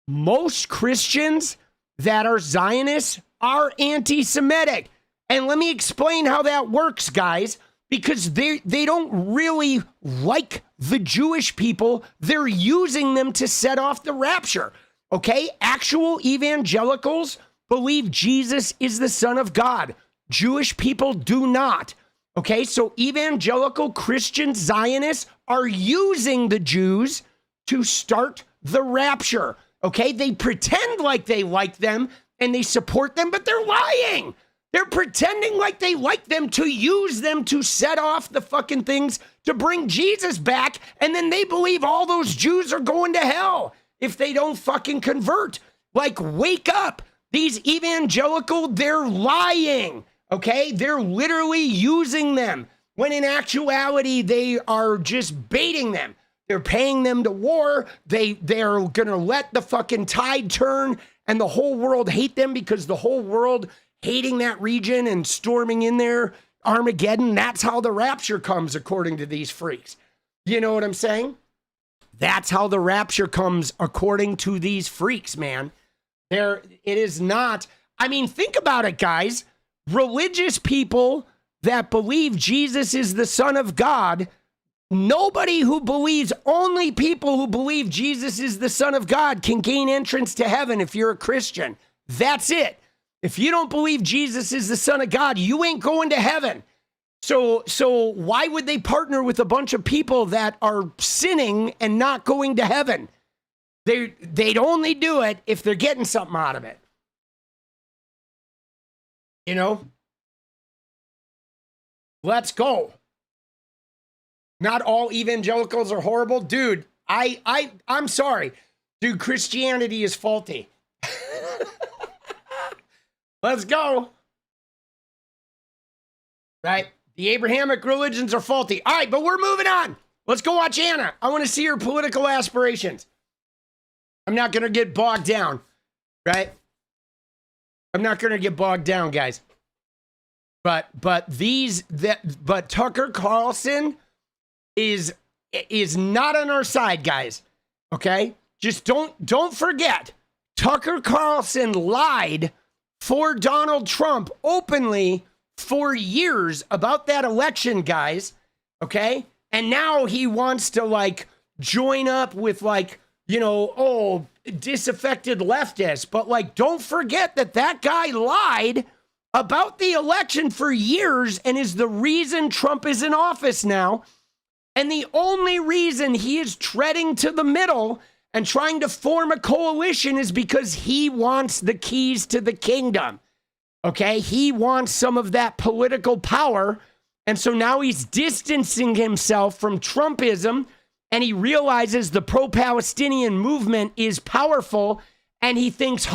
most Christians that are Zionists are anti-Semitic. And let me explain how that works, guys, because they don't really like the Jewish people. They're using them to set off the rapture, okay? Actual evangelicals believe Jesus is the Son of God. Jewish people do not. Okay, so evangelical Christian Zionists are using the Jews to start the rapture. Okay, they pretend like they like them and they support them, but they're lying. They're pretending like they like them to use them to set off the fucking things to bring Jesus back, and then they believe all those Jews are going to hell if they don't fucking convert. Like, wake up. These evangelical, they're lying, okay? They're literally using them when in actuality, they are just baiting them. They're paying them to war. They're going to let the fucking tide turn and the whole world hate them because the whole world hating that region and storming in there, Armageddon, that's how the rapture comes according to these freaks. You know what I'm saying? That's how the rapture comes according to these freaks, man. It is not. I mean, think about it, guys. Religious people that believe Jesus is the Son of God, nobody who believes, only people who believe Jesus is the Son of God can gain entrance to heaven if you're a Christian. That's it. If you don't believe Jesus is the Son of God, you ain't going to heaven. So why would they partner with a bunch of people that are sinning and not going to heaven? They'd only do it if they're getting something out of it. You know? Let's go. Not all evangelicals are horrible. Dude, I'm sorry. Dude, Christianity is faulty. Let's go. Right? The Abrahamic religions are faulty. All right, but we're moving on. Let's go watch Anna. I want to see her political aspirations. I'm not going to get bogged down, right? I'm not going to get bogged down, guys. But Tucker Carlson is not on our side, guys. Okay? Just don't forget. Tucker Carlson lied for Donald Trump openly for years about that election, guys. Okay? And now he wants to like join up with like, you know, disaffected leftists. But like, don't forget that guy lied about the election for years and is the reason Trump is in office now. And the only reason he is treading to the middle and trying to form a coalition is because he wants the keys to the kingdom. Okay? He wants some of that political power. And so now he's distancing himself from Trumpism, and he realizes the pro-Palestinian movement is powerful, and he thinks,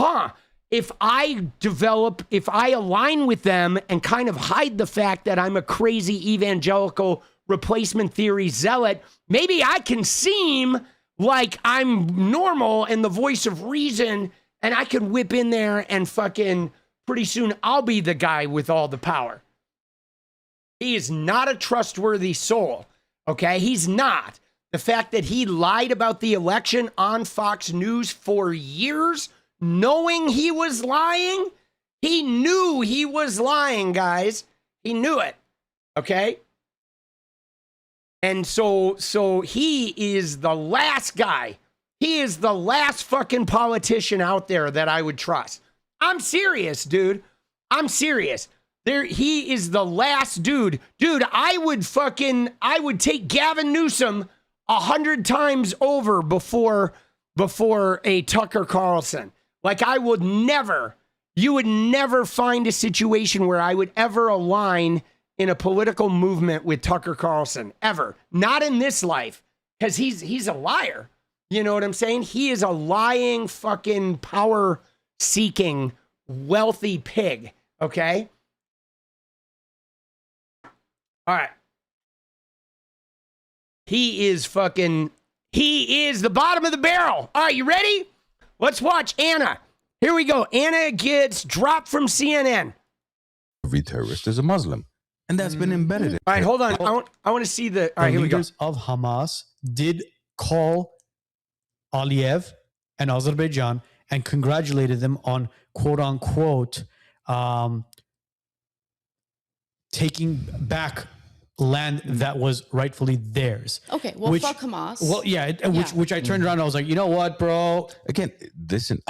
if I align with them and kind of hide the fact that I'm a crazy evangelical replacement theory zealot, maybe I can seem like I'm normal and the voice of reason, and I can whip in there and fucking pretty soon I'll be the guy with all the power. He is not a trustworthy soul, okay? He's not. The fact that he lied about the election on Fox News for years, knowing he was lying, he knew he was lying, guys. He knew it, okay? And so he is the last guy. He is the last fucking politician out there that I would trust. I'm serious, dude. I'm serious. He is the last dude. Dude, I would take Gavin Newsom 100 times over before a Tucker Carlson. Like you would never find a situation where I would ever align in a political movement with Tucker Carlson, ever. Not in this life, because he's a liar. You know what I'm saying? He is a lying fucking power seeking wealthy pig. Okay. All right. He is the bottom of the barrel. All right, you ready? Let's watch Ana. Here we go. Ana gets dropped from CNN. Every terrorist is a Muslim. And that's been embedded in. All right, hold on. I want to see the. All right, here we go. Leaders of Hamas did call Aliyev and Azerbaijan and congratulated them on quote unquote taking back land that was rightfully theirs. Okay, well, fuck Hamas. Well, yeah, which I turned around and I was like, you know what, bro? Again, listen,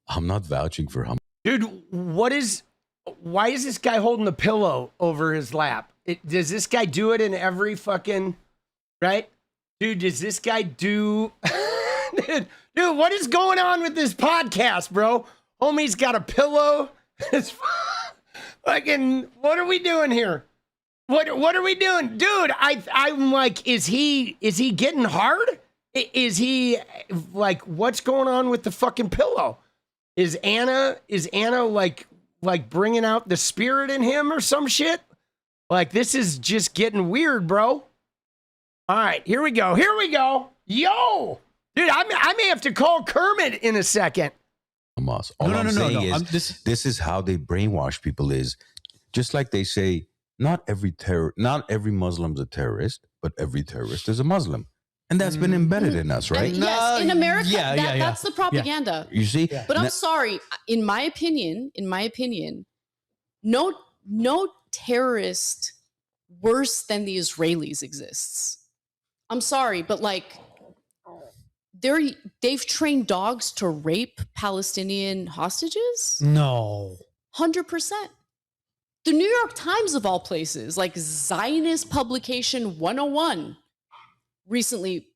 I'm not vouching for Hamas. Dude, why is this guy holding a pillow over his lap? Does this guy do it in every fucking, right? Dude, does this guy do, dude, what is going on with this podcast, bro? Homie's got a pillow. It's fucking, what are we doing here? What are we doing? Dude, I'm like, is he getting hard? Is he like, what's going on with the fucking pillow? Is Ana like bringing out the spirit in him or some shit? Like, this is just getting weird, bro. All right, here we go. Yo, dude, I may have to call Kermit in a second. Hamas. All I'm saying is this is how they brainwash people is just like they say, not every Muslim's a terrorist, but every terrorist is a Muslim. And that's been embedded in us, right? Yes, in America, that's the propaganda. You see? But I'm sorry, in my opinion, no terrorist worse than the Israelis exists. I'm sorry, but like they've trained dogs to rape Palestinian hostages? No. 100%. The New York Times, of all places, like Zionist Publication 101, recently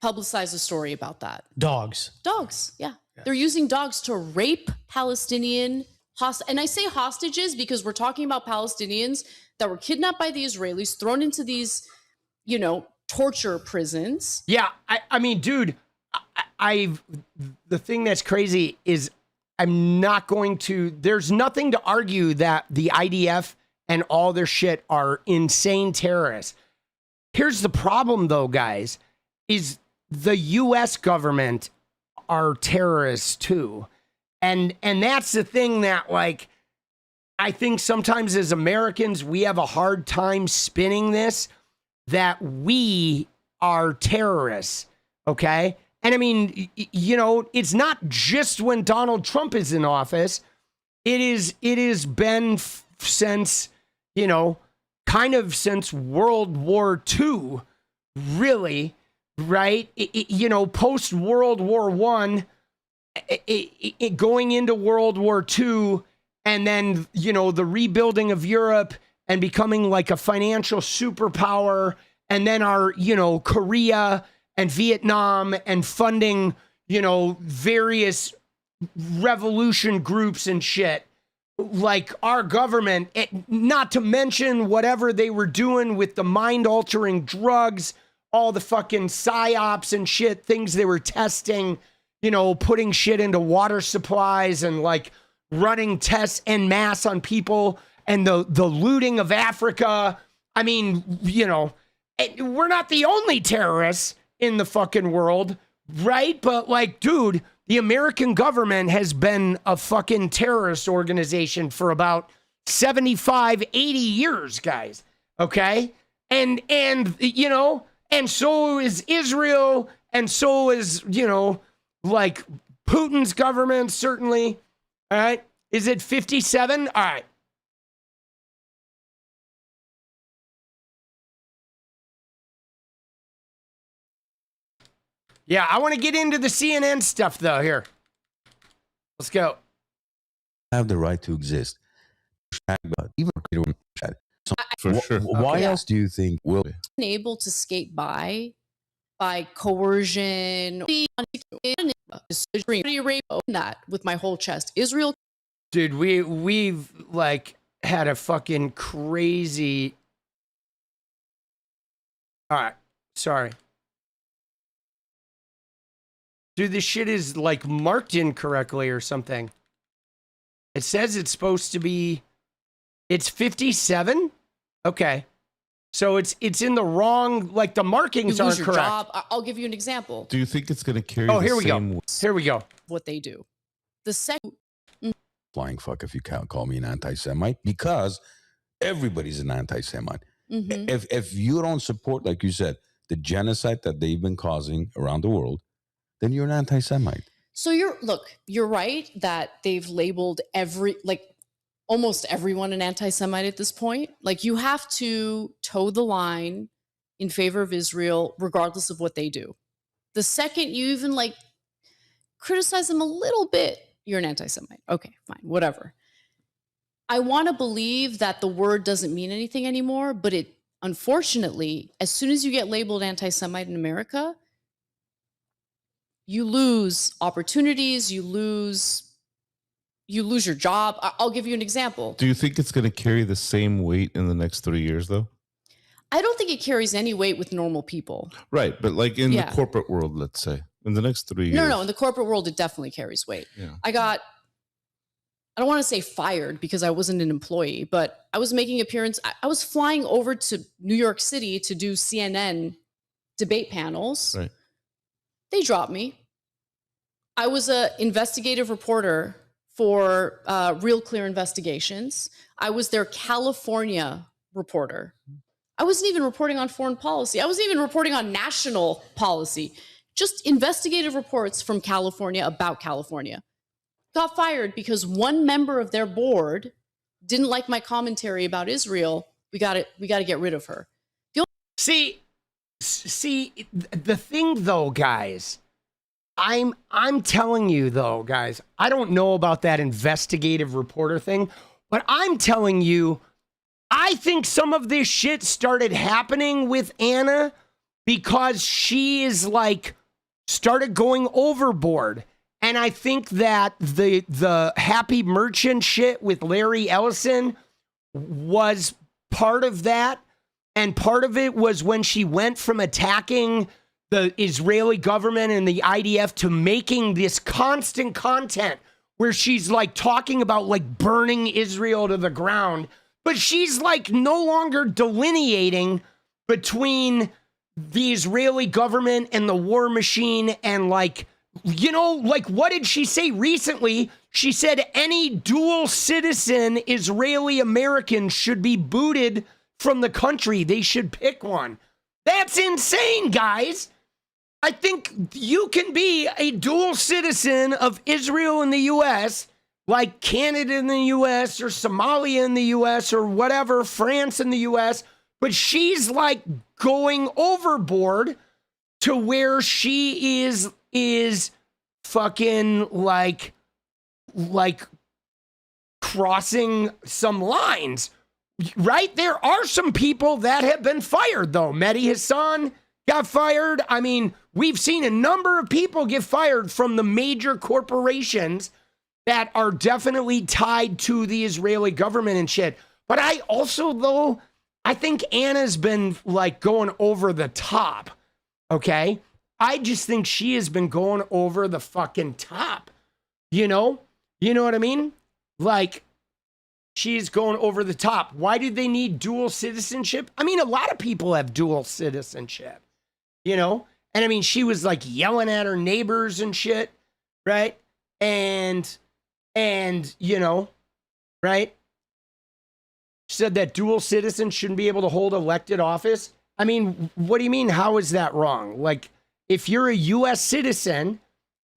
publicized a story about that. Dogs, yeah. They're using dogs to rape Palestinian and I say hostages because we're talking about Palestinians that were kidnapped by the Israelis, thrown into these, torture prisons. Yeah, I mean, dude, the thing that's crazy is there's nothing to argue that the IDF and all their shit are insane terrorists. Here's the problem though, guys, is the US government are terrorists too. And that's the thing that, like, I think sometimes as Americans, we have a hard time spinning this, that we are terrorists, okay? And I mean, it's not just when Donald Trump is in office. It has been since, kind of since World War II, really, right? Post World War I, going into World War II, and then, the rebuilding of Europe and becoming like a financial superpower, and then our, Korea and Vietnam and funding, various revolution groups and shit. Like our government, not to mention whatever they were doing with the mind-altering drugs, all the fucking psyops and shit, things they were testing, putting shit into water supplies and like running tests en masse on people, and the looting of Africa. I mean, we're not the only terrorists in the fucking world, right? But like, dude, the American government has been a fucking terrorist organization for about 75, 80 years, guys. Okay? And so is Israel, and so is, like Putin's government, certainly. All right? Is it 57? All right. Yeah, I want to get into the CNN stuff, though, here. Let's go. Have the right to exist. Even For sure. Why else do you think we'll been able to skate by coercion? That with my whole chest. Israel. Dude, we've like had a fucking crazy. All right. Sorry. Dude, this shit is like marked incorrectly or something. It says it's supposed to be, it's 57? Okay. So it's in the wrong, like the markings You aren't lose your correct. job. I'll give you an example. Do you think it's going to carry Oh, the here we go. same Here we go. What they do. The second. Flying fuck if you can't call me an anti-Semite, because everybody's an anti-Semite. Mhm. If you don't support, like you said, the genocide that they've been causing around the world, then you're an anti-Semite. So you're right that they've labeled almost everyone an anti-Semite at this point. Like, you have to toe the line in favor of Israel, regardless of what they do. The second you even criticize them a little bit, you're an anti-Semite. Okay, fine, whatever. I want to believe that the word doesn't mean anything anymore, but it, unfortunately, as soon as you get labeled anti-Semite in America, you lose opportunities, you lose your job. I'll give you an example. Do you think it's going to carry the same weight in the next 3 years, though? I don't think it carries any weight with normal people. Right, but like in Yeah. the corporate world, let's say, in the next 3 years. No, in the corporate world, it definitely carries weight. Yeah. I don't want to say fired because I wasn't an employee, but I was making appearance. I was flying over to New York City to do CNN debate panels. Right. They dropped me. I was an investigative reporter for Real Clear Investigations. I was their California reporter. I wasn't even reporting on foreign policy. I wasn't even reporting on national policy. Just investigative reports from California about California. Got fired because one member of their board didn't like my commentary about Israel. We got to get rid of her. See, the thing though, guys, I'm telling you though, guys, I don't know about that investigative reporter thing, but I'm telling you, I think some of this shit started happening with Ana because she is started going overboard. And I think that the Happy Merchant shit with Larry Ellison was part of that. And part of it was when she went from attacking the Israeli government and the IDF to making this constant content where she's talking about burning Israel to the ground. But she's no longer delineating between the Israeli government and the war machine and what did she say recently? She said any dual citizen Israeli American should be booted from the country. They should pick one. That's insane, guys. I think you can be a dual citizen of Israel and the U.S., like Canada in the U.S. or Somalia in the U.S. or whatever, France in the U.S., but she's going overboard to where she is fucking crossing some lines, right? There are some people that have been fired though. Mehdi Hassan got fired. I mean, we've seen a number of people get fired from the major corporations that are definitely tied to the Israeli government and shit. But I also, though, I think Anna's been going over the top. Okay? I just think she has been going over the fucking top. You know what I mean? She's going over the top. Why did they need dual citizenship? I mean, a lot of people have dual citizenship, And I mean, she was yelling at her neighbors and shit, right? And right? Said that dual citizens shouldn't be able to hold elected office. I mean, what do you mean? How is that wrong? If you're a U.S. citizen,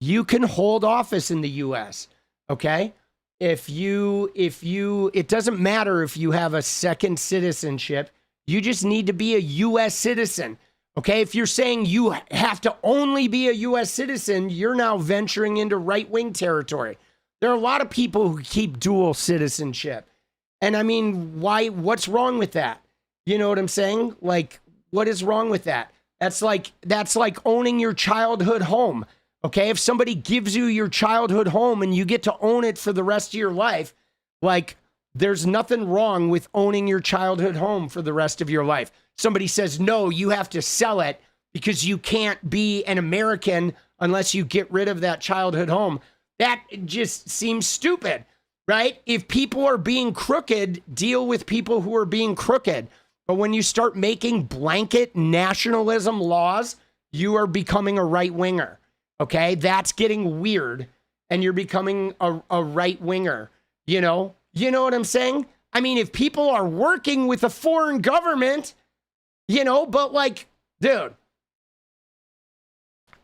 you can hold office in the U.S., okay? It doesn't matter if you have a second citizenship. You just need to be a U.S. citizen, okay? If you're saying you have to only be a U.S. citizen, you're now venturing into right-wing territory. There are a lot of people who keep dual citizenship. And I mean, what's wrong with that? You know what I'm saying? What is wrong with that? That's like owning your childhood home. Okay, if somebody gives you your childhood home and you get to own it for the rest of your life, there's nothing wrong with owning your childhood home for the rest of your life. Somebody says, no, you have to sell it because you can't be an American unless you get rid of that childhood home. That just seems stupid, right? If people are being crooked, deal with people who are being crooked. But when you start making blanket nationalism laws, you are becoming a right-winger, okay? That's getting weird, and you're becoming a right-winger, you know? You know what I'm saying? I mean, if people are working with a foreign government, you know, but like, dude,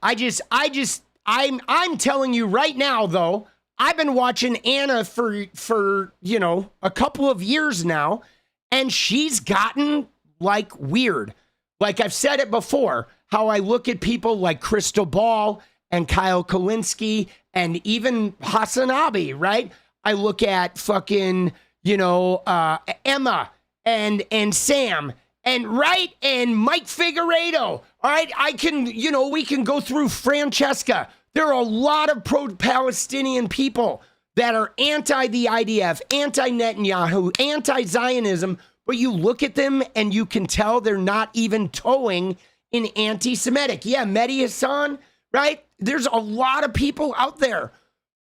I'm telling you right now, though, I've been watching Ana for, you know, a couple of years now, and she's gotten like weird. Like I've said it before, how I look at people like 𝗙cie𝗶𝗹𝗀𝗀 and 𝗪𝗀𝗪𝗀 and even Hasanabi, right? I look at fucking, you know, Emma and Sam and Mike Figueredo. All right, I can, you know, we can go through Francesca. There are a lot of pro-Palestinian people that are anti the IDF, anti-Netanyahu, anti-Zionism, but you look at them and you can tell they're not even toeing in anti-Semitic. Yeah, Mehdi Hassan, right? There's a lot of people out there.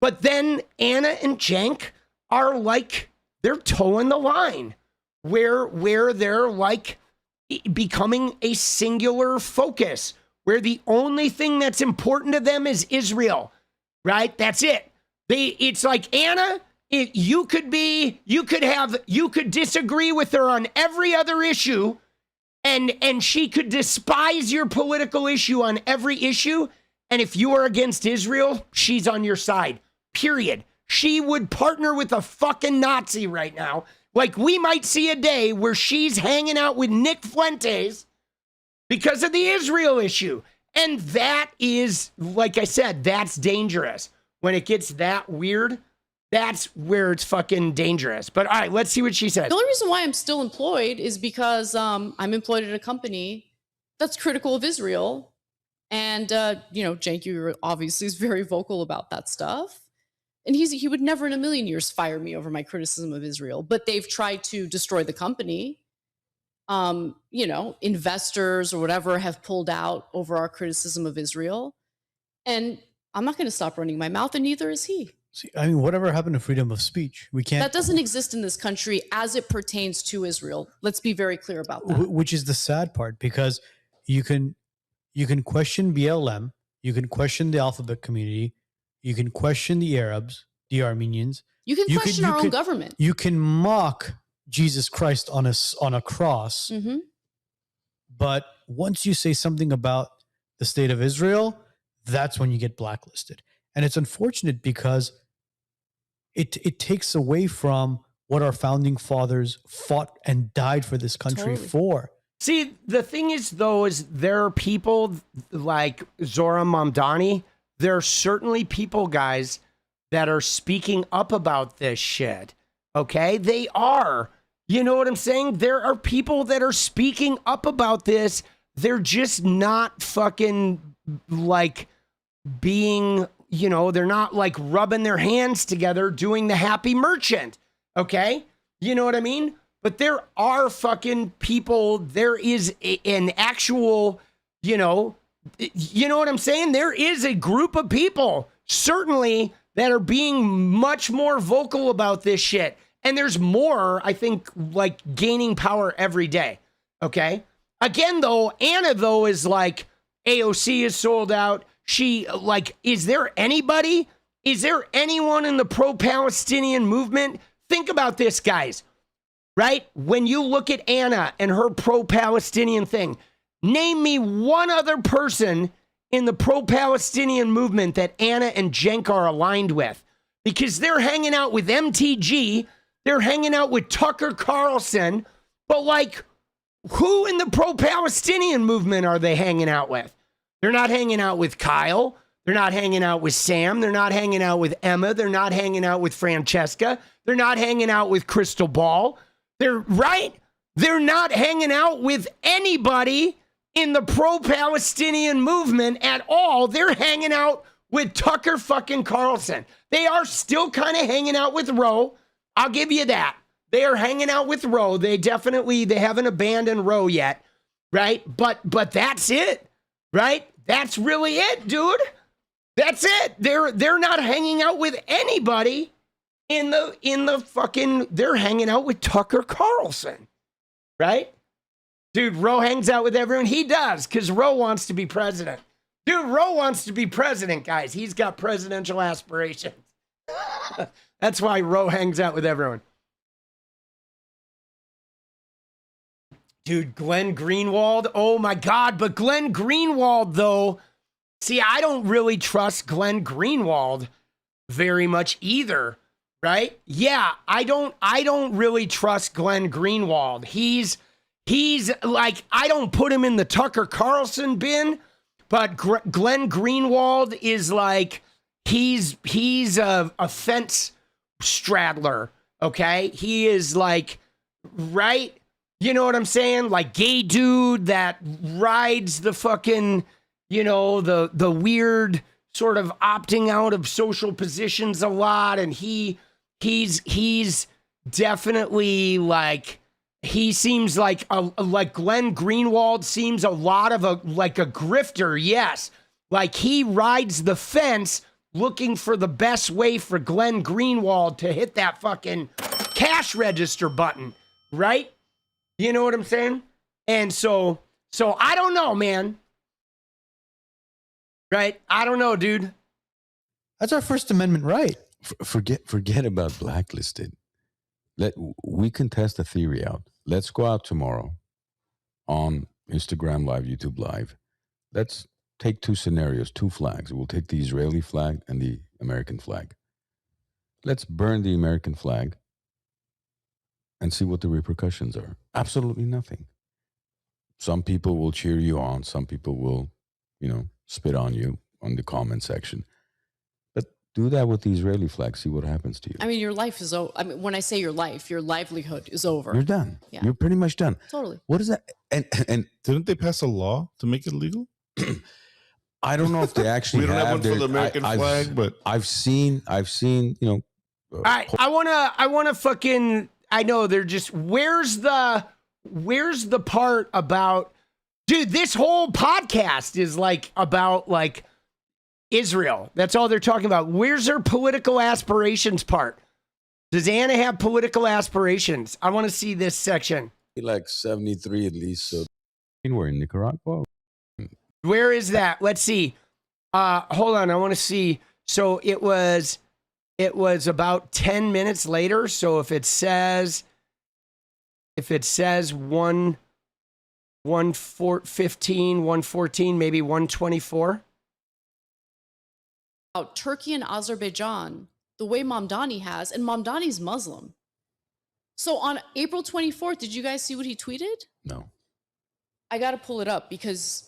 But then Ana and Cenk are like, they're toeing the line where they're like becoming a singular focus, where the only thing that's important to them is Israel, right? That's it. It's like Ana, you could disagree with her on every other issue, and she could despise your political issue on every issue. And if you are against Israel, she's on your side, period. She would partner with a fucking Nazi right now. Like, we might see a day where she's hanging out with Nick Fuentes because of the Israel issue. And that is, like I said, that's dangerous. When it gets that weird, that's where it's fucking dangerous. But all right, let's see what she says. The only reason why I'm still employed is because I'm employed at a company that's critical of Israel. And, you know, Cenk, you obviously is very vocal about that stuff. And he would never in a million years fire me over my criticism of Israel. But they've tried to destroy the company. You know, investors or whatever have pulled out over our criticism of Israel. And I'm not going to stop running my mouth, and neither is he. See, I mean, whatever happened to freedom of speech? We can't. That doesn't exist in this country as it pertains to Israel. Let's be very clear about that. Which is the sad part, because you can question BLM, you can question the alphabet community, you can question the Arabs, the Armenians. You can question our own government. You can mock Jesus Christ on a cross. Mm-hmm. But once you say something about the state of Israel, that's when you get blacklisted. And it's unfortunate because it takes away from what our founding fathers fought and died for this country for. See, the thing is, though, is there are people like Zohran Mamdani. There are certainly people, guys, that are speaking up about this shit. Okay? They are. You know what I'm saying? There are people that are speaking up about this. They're just not fucking like being, you know, they're not like rubbing their hands together doing the happy merchant. Okay? You know what I mean? But there are fucking people. There is an actual, you know what I'm saying? There is a group of people, certainly, that are being much more vocal about this shit. And there's more, I think, like gaining power every day. Okay? Again, though, Ana, though, is like, AOC is sold out. She, like, is there anyone in the pro-Palestinian movement? Think about this, guys. Right? When you look at Ana and her pro-Palestinian thing, name me one other person in the pro-Palestinian movement that Ana and Cenk are aligned with. Because they're hanging out with MTG, they're hanging out with Tucker Carlson, but like, who in the pro-Palestinian movement are they hanging out with? They're not hanging out with Kyle. They're not hanging out with Sam. They're not hanging out with Emma. They're not hanging out with Francesca. They're not hanging out with 𝗙cie𝗶𝗹𝗀𝗀. They're not hanging out with anybody in the pro-Palestinian movement at all. They're hanging out with Tucker fucking Carlson. They are still kind of hanging out with Roe. I'll give you that. They are hanging out with Roe. They haven't abandoned Roe yet, right? But that's it, right? That's really it, dude. That's it. They're not hanging out with anybody in the fucking, they're hanging out with Tucker Carlson, right? Dude, Roe hangs out with everyone. He does, because Roe wants to be president. Dude, Roe wants to be president, guys. He's got presidential aspirations. That's why Roe hangs out with everyone. Dude, Glenn Greenwald. Oh my God. But Glenn Greenwald, though, see, I don't really trust Glenn Greenwald very much either, right? Yeah, I don't really trust Glenn Greenwald. He's like, I don't put him in the Tucker Carlson bin, but Glenn Greenwald is like, he's a fence straddler, okay? He is like, right? You know what I'm saying? Like gay dude that rides the fucking, you know, the weird sort of opting out of social positions a lot. And he's definitely like, he seems like Glenn Greenwald seems a lot of a grifter. Yes. Like he rides the fence looking for the best way for Glenn Greenwald to hit that fucking cash register button. Right? You know what I'm saying? And so I don't know, man. Right? I don't know, dude. That's our First Amendment right. Forget about blacklisted. We can test the theory out. Let's go out tomorrow on Instagram Live, YouTube Live. Let's take two scenarios, two flags. We'll take the Israeli flag and the American flag. Let's burn the American flag and see what the repercussions are. Absolutely nothing. Some people will cheer you on. Some people will, spit on you on the comment section. But do that with the Israeli flag. See what happens to you. I mean, your life is over. I mean, when I say your life, your livelihood is over. You're done. Yeah. You're pretty much done. Totally. What is that? And didn't they pass a law to make it legal? I don't know if they actually we don't have one for the American flag, but I've seen, I wanna fucking, I know they're just, where's the part about, dude, this whole podcast is like about like Israel. That's all they're talking about. Where's their political aspirations part? Does Anna have political aspirations? I want to see this section. Like 73 at least. So we're in Nicaragua. Where is that? Let's see. Hold on. I want to see. So it was about 10 minutes later. So if it says 1:15, 1:14, maybe 1:24. About Turkey and Azerbaijan, the way Mamdani has, and Mamdani's Muslim. So on April 24th, did you guys see what he tweeted? No. I got to pull it up because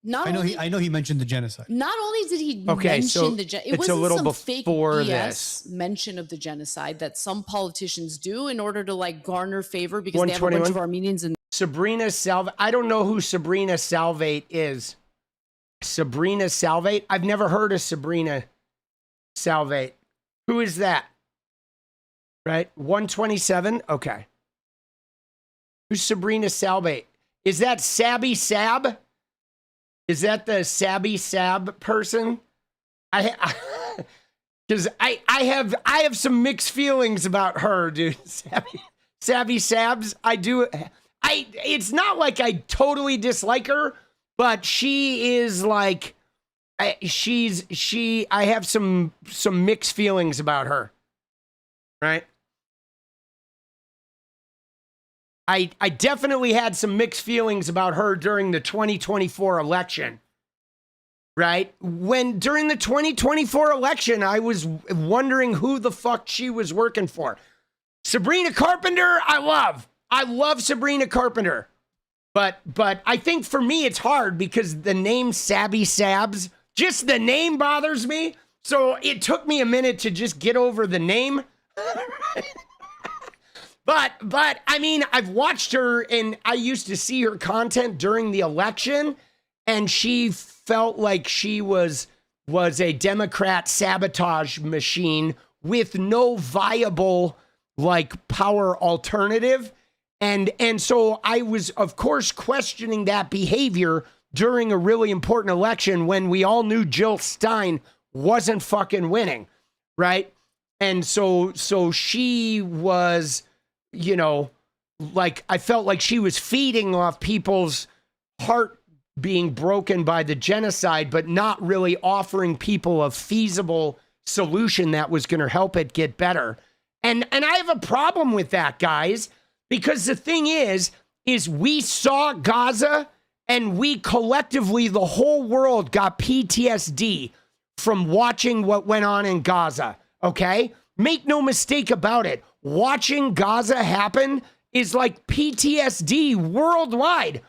I know he mentioned the genocide. Not only did he mention the genocide, it wasn't a little some fake before BS this mention of the genocide that some politicians do in order to like garner favor because they have a bunch of Armenians in. Sabrina Salvate. I don't know who Sabrina Salvate is. Sabrina Salvate? I've never heard of Sabrina Salvate. Who is that? Right? 127? Okay. Who's Sabrina Salvate? Is that 𝗙cie𝗶𝗹𝗀? Is that the 𝗙cie𝗶𝗹𝗀 person? Because I have some mixed feelings about her, dude. 𝗙cie𝗶𝗹𝗀. I do. It's not like I totally dislike her, but she is like, I have some mixed feelings about her, right? I definitely had some mixed feelings about her during the 2024 election, right? During the 2024 election, I was wondering who the fuck she was working for. Sabrina Carpenter, I love Sabrina Carpenter. But I think for me, it's hard because the name 𝗙cie𝗶𝗹𝗀, just the name bothers me. So it took me a minute to just get over the name. But I mean, I've watched her and I used to see her content during the election and she felt like she was a Democrat sabotage machine with no viable like power alternative. And so I was, of course, questioning that behavior during a really important election when we all knew Jill Stein wasn't fucking winning, right? And so she was, you know, like, I felt like she was feeding off people's heart being broken by the genocide, but not really offering people a feasible solution that was going to help it get better. And I have a problem with that, guys, because the thing is we saw Gaza and we collectively, the whole world got PTSD from watching what went on in Gaza, okay? Make no mistake about it. Watching Gaza happen is like PTSD worldwide.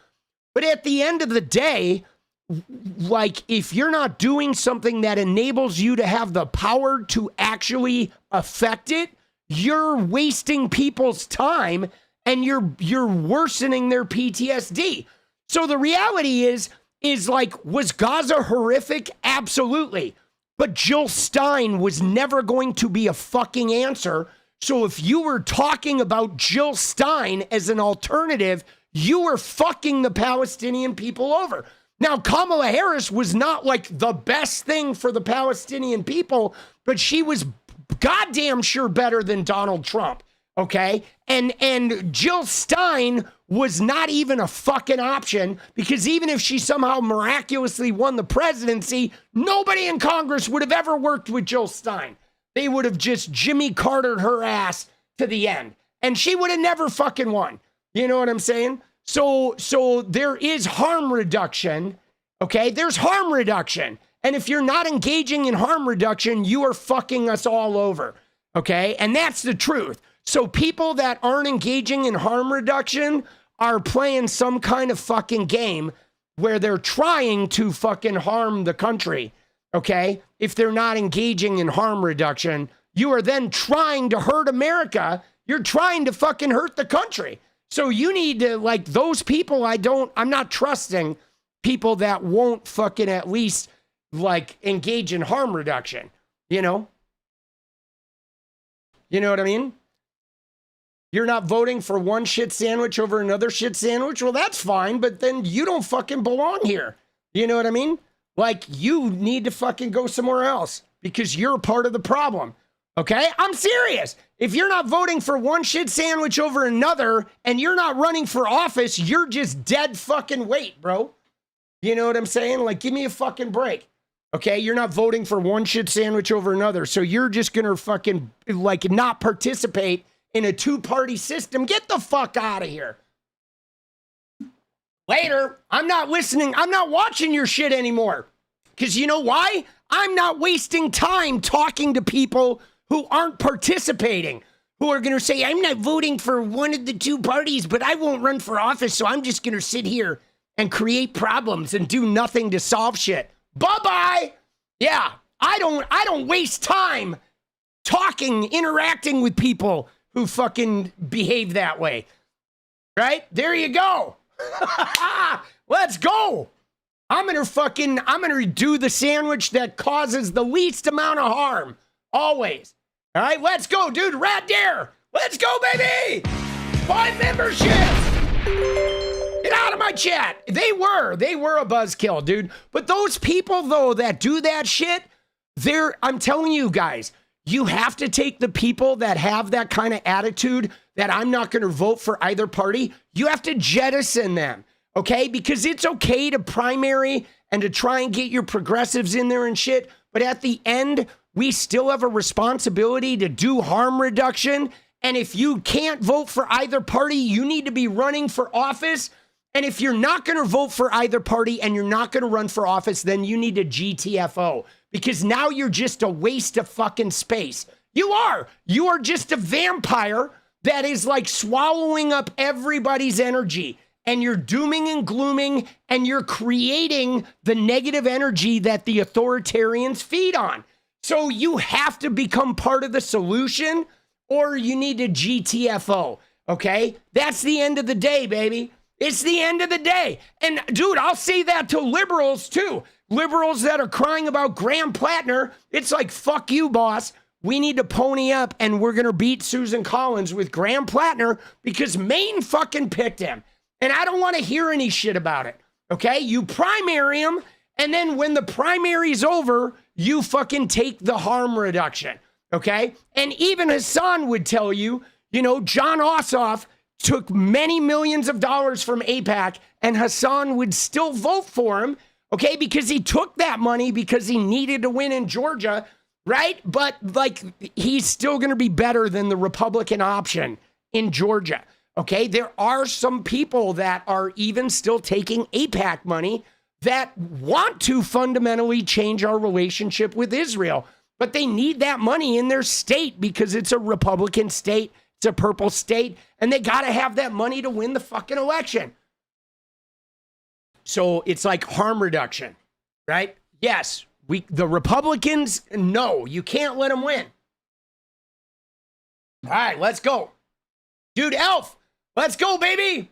But at the end of the day, like, if you're not doing something that enables you to have the power to actually affect it, you're wasting people's time and you're worsening their PTSD. So the reality is like, was Gaza horrific? Absolutely. But Jill Stein was never going to be a fucking answer. So if you were talking about Jill Stein as an alternative, you were fucking the Palestinian people over. Now, Kamala Harris was not like the best thing for the Palestinian people, but she was goddamn sure better than Donald Trump, okay? And Jill Stein was not even a fucking option, because even if she somehow miraculously won the presidency, nobody in Congress would have ever worked with Jill Stein. They would have just Jimmy Cartered her ass to the end, and she would have never fucking won. You know what I'm saying? So there is harm reduction, okay? There's harm reduction. And if you're not engaging in harm reduction, you are fucking us all over, okay? And that's the truth. So people that aren't engaging in harm reduction are playing some kind of fucking game where they're trying to fucking harm the country, okay? If they're not engaging in harm reduction, you are then trying to hurt America. You're trying to fucking hurt the country. So you need to, like, those people, I'm not trusting people that won't fucking at least, like, engage in harm reduction, you know? You know what I mean? You're not voting for one shit sandwich over another shit sandwich? Well, that's fine, but then you don't fucking belong here. You know what I mean? Like, you need to fucking go somewhere else because you're part of the problem. Okay? I'm serious. If you're not voting for one shit sandwich over another and you're not running for office, you're just dead fucking weight, bro. You know what I'm saying? Like, give me a fucking break. Okay? You're not voting for one shit sandwich over another. So you're just gonna fucking, like, not participate in a two-party system. Get the fuck out of here. Later. I'm not listening. I'm not watching your shit anymore. Because you know why? I'm not wasting time talking to people who aren't participating, who are going to say, I'm not voting for one of the two parties, but I won't run for office, so I'm just going to sit here and create problems and do nothing to solve shit. Bye-bye. Yeah, I don't waste time talking, interacting with people who fucking behave that way. Right? There you go. Let's go. I'm going to do the sandwich that causes the least amount of harm. Always. All right, let's go, dude. Rat dare. Let's go, baby. 5 memberships. Get out of my chat. They were a buzzkill, dude. But those people, though, that do that shit, I'm telling you guys, you have to take the people that have that kind of attitude that I'm not going to vote for either party. You have to jettison them, okay? Because it's okay to primary and to try and get your progressives in there and shit. But at the end, we still have a responsibility to do harm reduction. And if you can't vote for either party, you need to be running for office. And if you're not going to vote for either party and you're not going to run for office, then you need to GTFO. Because now you're just a waste of fucking space. You are just a vampire that is like swallowing up everybody's energy. And you're dooming and glooming and you're creating the negative energy that the authoritarians feed on. So you have to become part of the solution or you need to GTFO, okay? That's the end of the day, baby. It's the end of the day. And dude, I'll say that to liberals too. Liberals that are crying about Graham Plattner. It's like, fuck you, boss. We need to pony up and we're going to beat Susan Collins with Graham Plattner because Maine fucking picked him. And I don't want to hear any shit about it. Okay, you primary him, and then when the primary's over, you fucking take the harm reduction. Okay, and even Hassan would tell you, you know, John Ossoff took many millions of dollars from AIPAC, and Hassan would still vote for him. Okay, because he took that money because he needed to win in Georgia, right? But like, he's still going to be better than the Republican option in Georgia. Okay, there are some people that are even still taking AIPAC money that want to fundamentally change our relationship with Israel, but they need that money in their state because it's a Republican state, it's a purple state, and they got to have that money to win the fucking election. So it's like harm reduction, right? Yes, the Republicans, no, you can't let them win. All right, let's go. Dude, Elf, let's go, baby.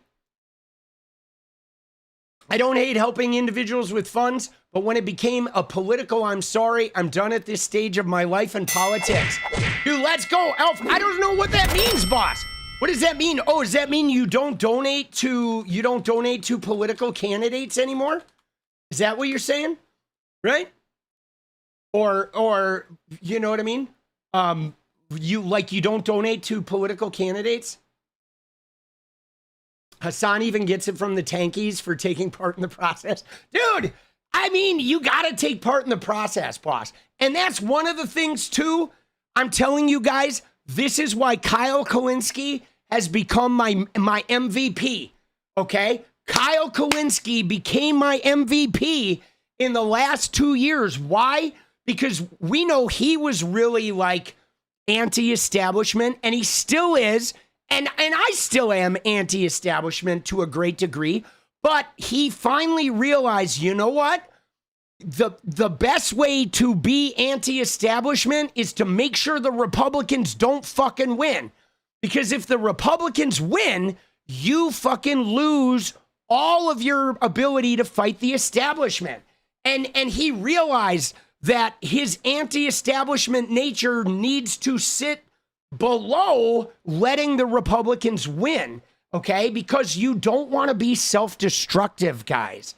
I don't hate helping individuals with funds, but when it became a political, I'm sorry, I'm done at this stage of my life in politics. Dude, let's go, Elf. I don't know what that means, boss. What does that mean? Oh, does that mean you don't donate to political candidates anymore? Is that what you're saying? Right? Or you know what I mean? You don't donate to political candidates? Hassan even gets it from the tankies for taking part in the process. Dude, I mean, you got to take part in the process, boss. And that's one of the things, too. I'm telling you guys, this is why 𝗙𝗪𝗏 has become my MVP, okay? 𝗙𝗪𝗏 became my MVP in the last 2 years. Why? Because we know he was really, like, anti-establishment, and he still is. And I still am anti-establishment to a great degree, but he finally realized, you know what? The best way to be anti-establishment is to make sure the Republicans don't fucking win. Because if the Republicans win, you fucking lose all of your ability to fight the establishment. And he realized that his anti-establishment nature needs to sit below letting the Republicans win, okay? Because you don't want to be self-destructive, guys.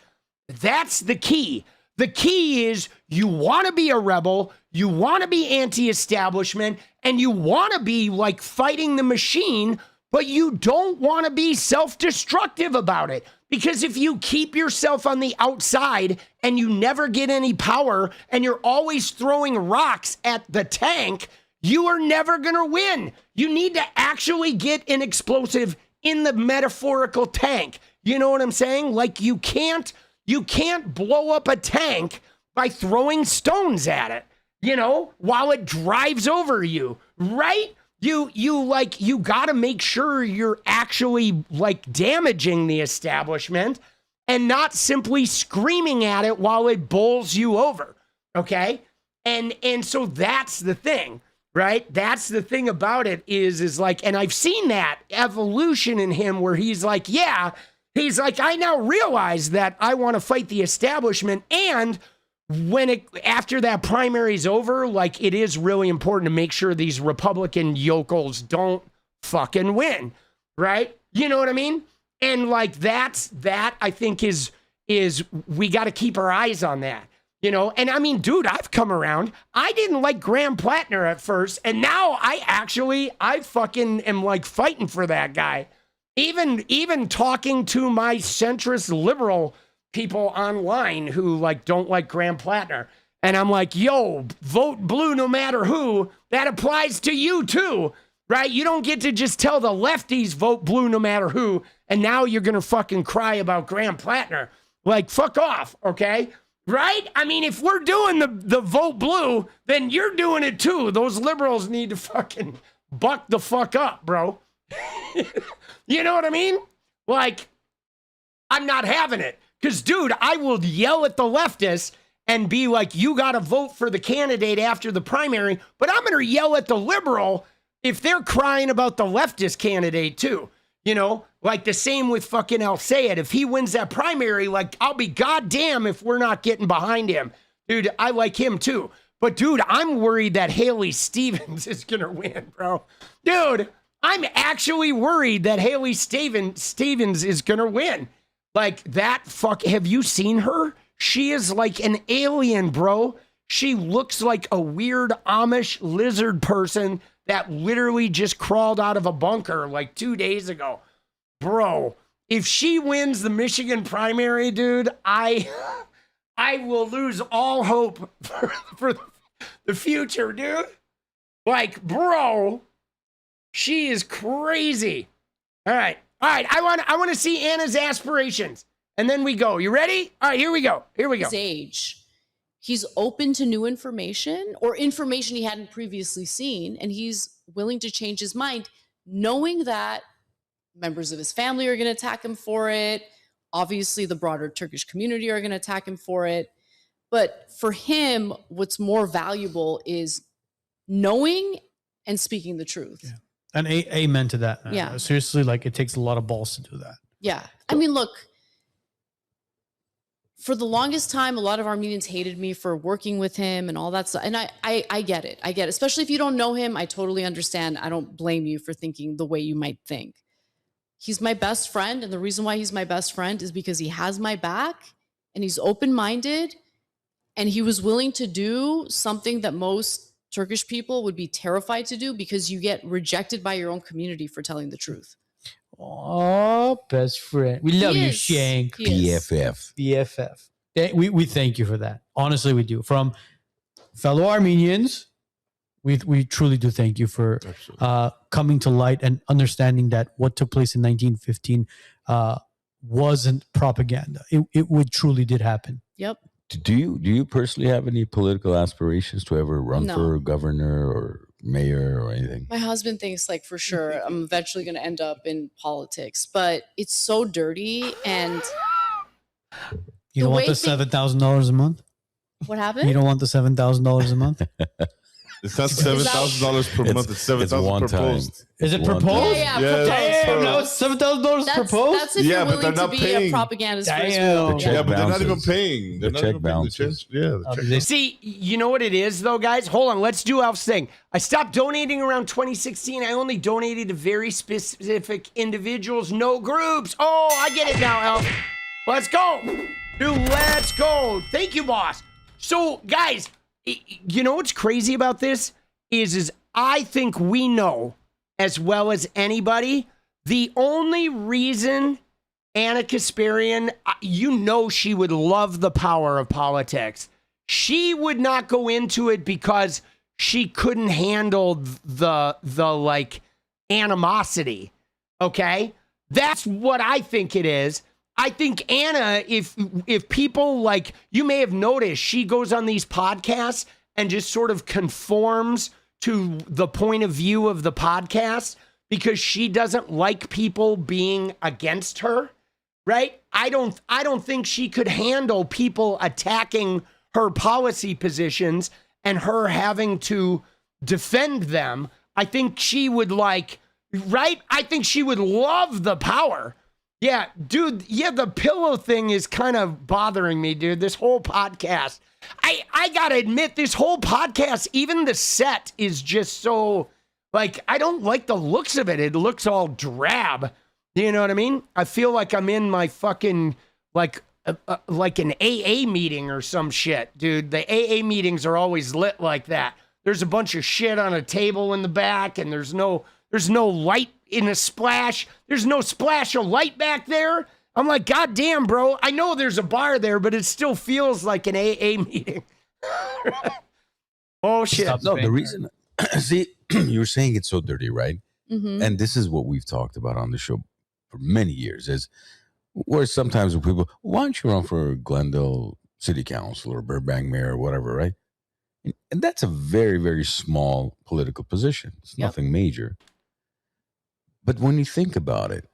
That's the key. The key is you want to be a rebel, you want to be anti-establishment, and you want to be like fighting the machine, but you don't want to be self-destructive about it. Because if you keep yourself on the outside and you never get any power and you're always throwing rocks at the tank, you are never going to win. You need to actually get an explosive in the metaphorical tank. You know what I'm saying? Like you can't blow up a tank by throwing stones at it, you know, while it drives over you, right? You got to make sure you're actually like damaging the establishment and not simply screaming at it while it bowls you over, okay? And so that's the thing. Right? That's the thing about it is like, and I've seen that evolution in him where he's like, yeah, he's like, I now realize that I want to fight the establishment. And after that primary's over, like it is really important to make sure these Republican yokels don't fucking win. Right? You know what I mean? And like, that I think is we got to keep our eyes on that. You know, and I mean, dude, I've come around. I didn't like Graham Plattner at first, and now I fucking am like fighting for that guy. Even talking to my centrist liberal people online who like don't like Graham Plattner. And I'm like, yo, vote blue no matter who. That applies to you too, right? You don't get to just tell the lefties vote blue no matter who, and now you're gonna fucking cry about Graham Plattner. Like, fuck off, okay? Right? I mean, if we're doing the vote blue, then you're doing it too. Those liberals need to fucking buck the fuck up, bro. You know what I mean? Like, I'm not having it. Because, dude, I will yell at the leftists and be like, you got to vote for the candidate after the primary. But I'm going to yell at the liberal if they're crying about the leftist candidate too. You know, like the same with fucking 𝗙cie𝗶𝗽𝗀. If he wins that primary, like, I'll be goddamn if we're not getting behind him. Dude, I like him too. But, dude, I'm worried that Haley Stevens is going to win, bro. Dude, I'm actually worried that Haley Stevens is going to win. Like that have you seen her? She is like an alien, bro. She looks like a weird Amish lizard person that literally just crawled out of a bunker like 2 days ago. Bro, if she wins the Michigan primary, dude, I will lose all hope for the future, dude. Like, bro, she is crazy. All right. I want to see Anna's aspirations. And then we go. You ready? All right, here we go. His age. He's open to new information or information he hadn't previously seen, and he's willing to change his mind, knowing that members of his family are going to attack him for it. Obviously, the broader Turkish community are going to attack him for it. But for him, what's more valuable is knowing and speaking the truth. Yeah. And amen to that. Man. Yeah. Seriously, like it takes a lot of balls to do that. Yeah. I mean, look, for the longest time, a lot of Armenians hated me for working with him and all that stuff. And I get it. I get it. Especially if you don't know him, I totally understand. I don't blame you for thinking the way you might think. He's my best friend. And the reason why he's my best friend is because he has my back and he's open-minded and he was willing to do something that most Turkish people would be terrified to do because you get rejected by your own community for telling the truth. Oh, best friend. We love you, Cenk. BFF. We thank you for that. Honestly, we do. From fellow Armenians, we truly do thank you for coming to light and understanding that what took place in 1915 wasn't propaganda. It would truly did happen. Yep. Do you personally have any political aspirations to ever run for governor or mayor or anything? My husband thinks like for sure I'm eventually going to end up in politics, but it's so dirty. And you don't want the $7,000 a month? What happened? You don't want the $7,000 a month? It's not $7,000 per month. It's $7,000 proposed. Is it proposed? Yeah. Damn, no, it's $7,000 proposed. That's if you're willing to be a propagandist. Yeah, but they're not even paying. The check bounces. See, you know what it is, though, guys? Hold on. Let's do Alf's thing. I stopped donating around 2016. I only donated to very specific individuals, no groups. Oh, I get it now, Alf. Let's go. Dude, let's go. Thank you, boss. So, guys, you know what's crazy about this is I think we know as well as anybody, the only reason Ana Kasparian, you know she would love the power of politics. She would not go into it because she couldn't handle the like animosity, okay? That's what I think it is. I think Ana, if people like, you may have noticed, she goes on these podcasts and just sort of conforms to the point of view of the podcast because she doesn't like people being against her, right? I don't think she could handle people attacking her policy positions and her having to defend them. I think she would like, right? I think she would love the power. Yeah, dude. Yeah, the pillow thing is kind of bothering me, dude. This whole podcast. I gotta admit, this whole podcast, even the set is just so, like, I don't like the looks of it. It looks all drab. You know what I mean? I feel like I'm in my fucking, like an AA meeting or some shit, dude. The AA meetings are always lit like that. There's a bunch of shit on a table in the back, and there's no light in a splash. There's no splash of light back there. I'm like, God damn, bro. I know there's a bar there, but it still feels like an AA meeting. Oh, shit. No, the reason, see, you were saying it's so dirty, right? Mm-hmm. And this is what we've talked about on the show for many years, is where sometimes when people, why don't you run for Glendale City Council or Burbank Mayor or whatever, right? And that's a very, very small political position. It's nothing major. But when you think about it,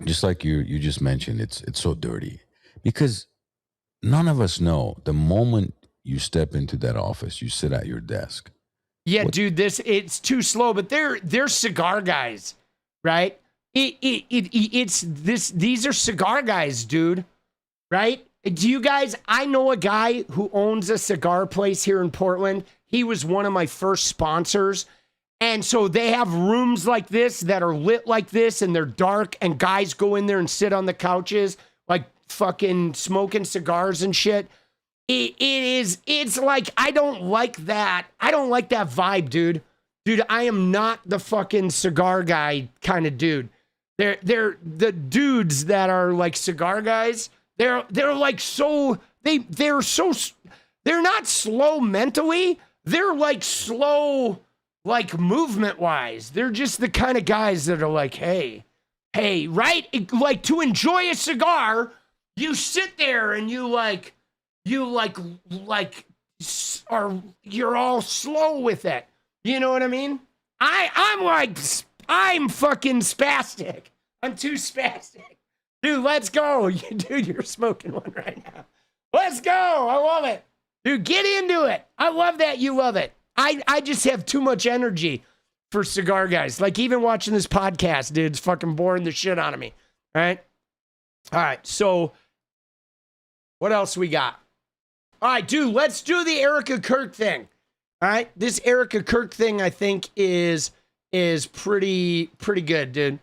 just like you just mentioned, it's so dirty because none of us know the moment you step into that office, you sit at your desk. Yeah, dude, it's too slow, but they're cigar guys, right? These are cigar guys, dude, right? Do you guys, I know a guy who owns a cigar place here in Portland. He was one of my first sponsors. And so they have rooms like this that are lit like this and they're dark and guys go in there and sit on the couches. fucking smoking cigars and shit. It's like, I don't like that. I don't like that vibe, dude. Dude, I am not the fucking cigar guy kind of dude. They're the dudes that are like cigar guys. They're like so, they're not slow mentally. They're like slow, like movement wise. They're just the kind of guys that are like, hey, right? Like to enjoy a cigar, you sit there and you're all slow with it. You know what I mean? I'm fucking spastic. I'm too spastic. Dude, let's go. Dude, you're smoking one right now. Let's go. I love it. Dude, get into it. I love that you love it. I just have too much energy for cigar guys. Like even watching this podcast, dude, it's fucking boring the shit out of me. All right. So what else we got? All right, dude, let's do the Erika Kirk thing. All right. This Erika Kirk thing, I think, is pretty good, dude.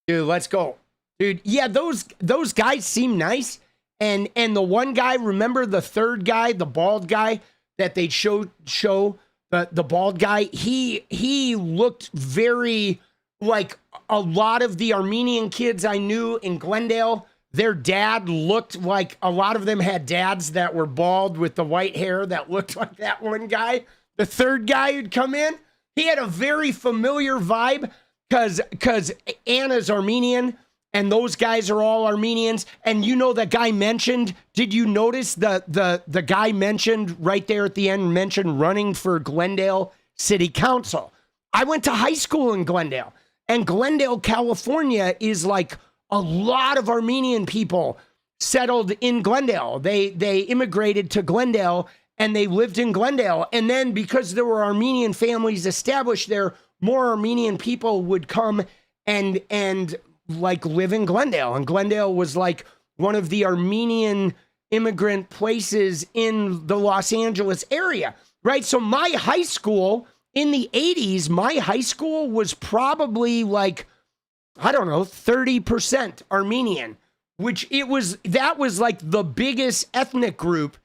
Dude, let's go. Dude, yeah, those guys seem nice. And the one guy, remember the third guy, the bald guy that they show the bald guy, he looked very like a lot of the Armenian kids I knew in Glendale. Their dad looked like, a lot of them had dads that were bald with the white hair that looked like that one guy. The third guy who'd come in, he had a very familiar vibe because Anna's Armenian and those guys are all Armenians. And you know that guy mentioned, did you notice the guy mentioned right there at the end, mentioned running for Glendale City Council? I went to high school in Glendale, and Glendale, California is like a lot of Armenian people settled in Glendale. They immigrated to Glendale and they lived in Glendale. And then because there were Armenian families established there, more Armenian people would come and like live in Glendale. And Glendale was like one of the Armenian immigrant places in the Los Angeles area, right? So my high school in the 80s, my high school was probably like, I don't know, 30% Armenian, that was like the biggest ethnic group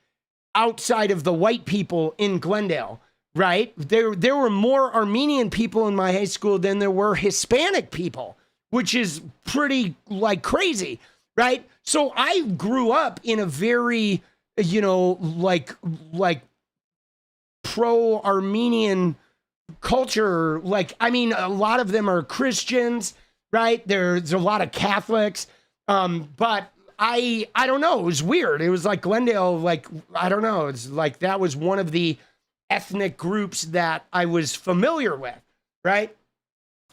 outside of the white people in Glendale, right? There were more Armenian people in my high school than there were Hispanic people, which is pretty like crazy, right? So I grew up in a very, like pro-Armenian culture. Like, I mean, a lot of them are Christians, right? There's a lot of Catholics. But I don't know. It was weird. It was like Glendale, like, I don't know. It's like, that was one of the ethnic groups that I was familiar with, right?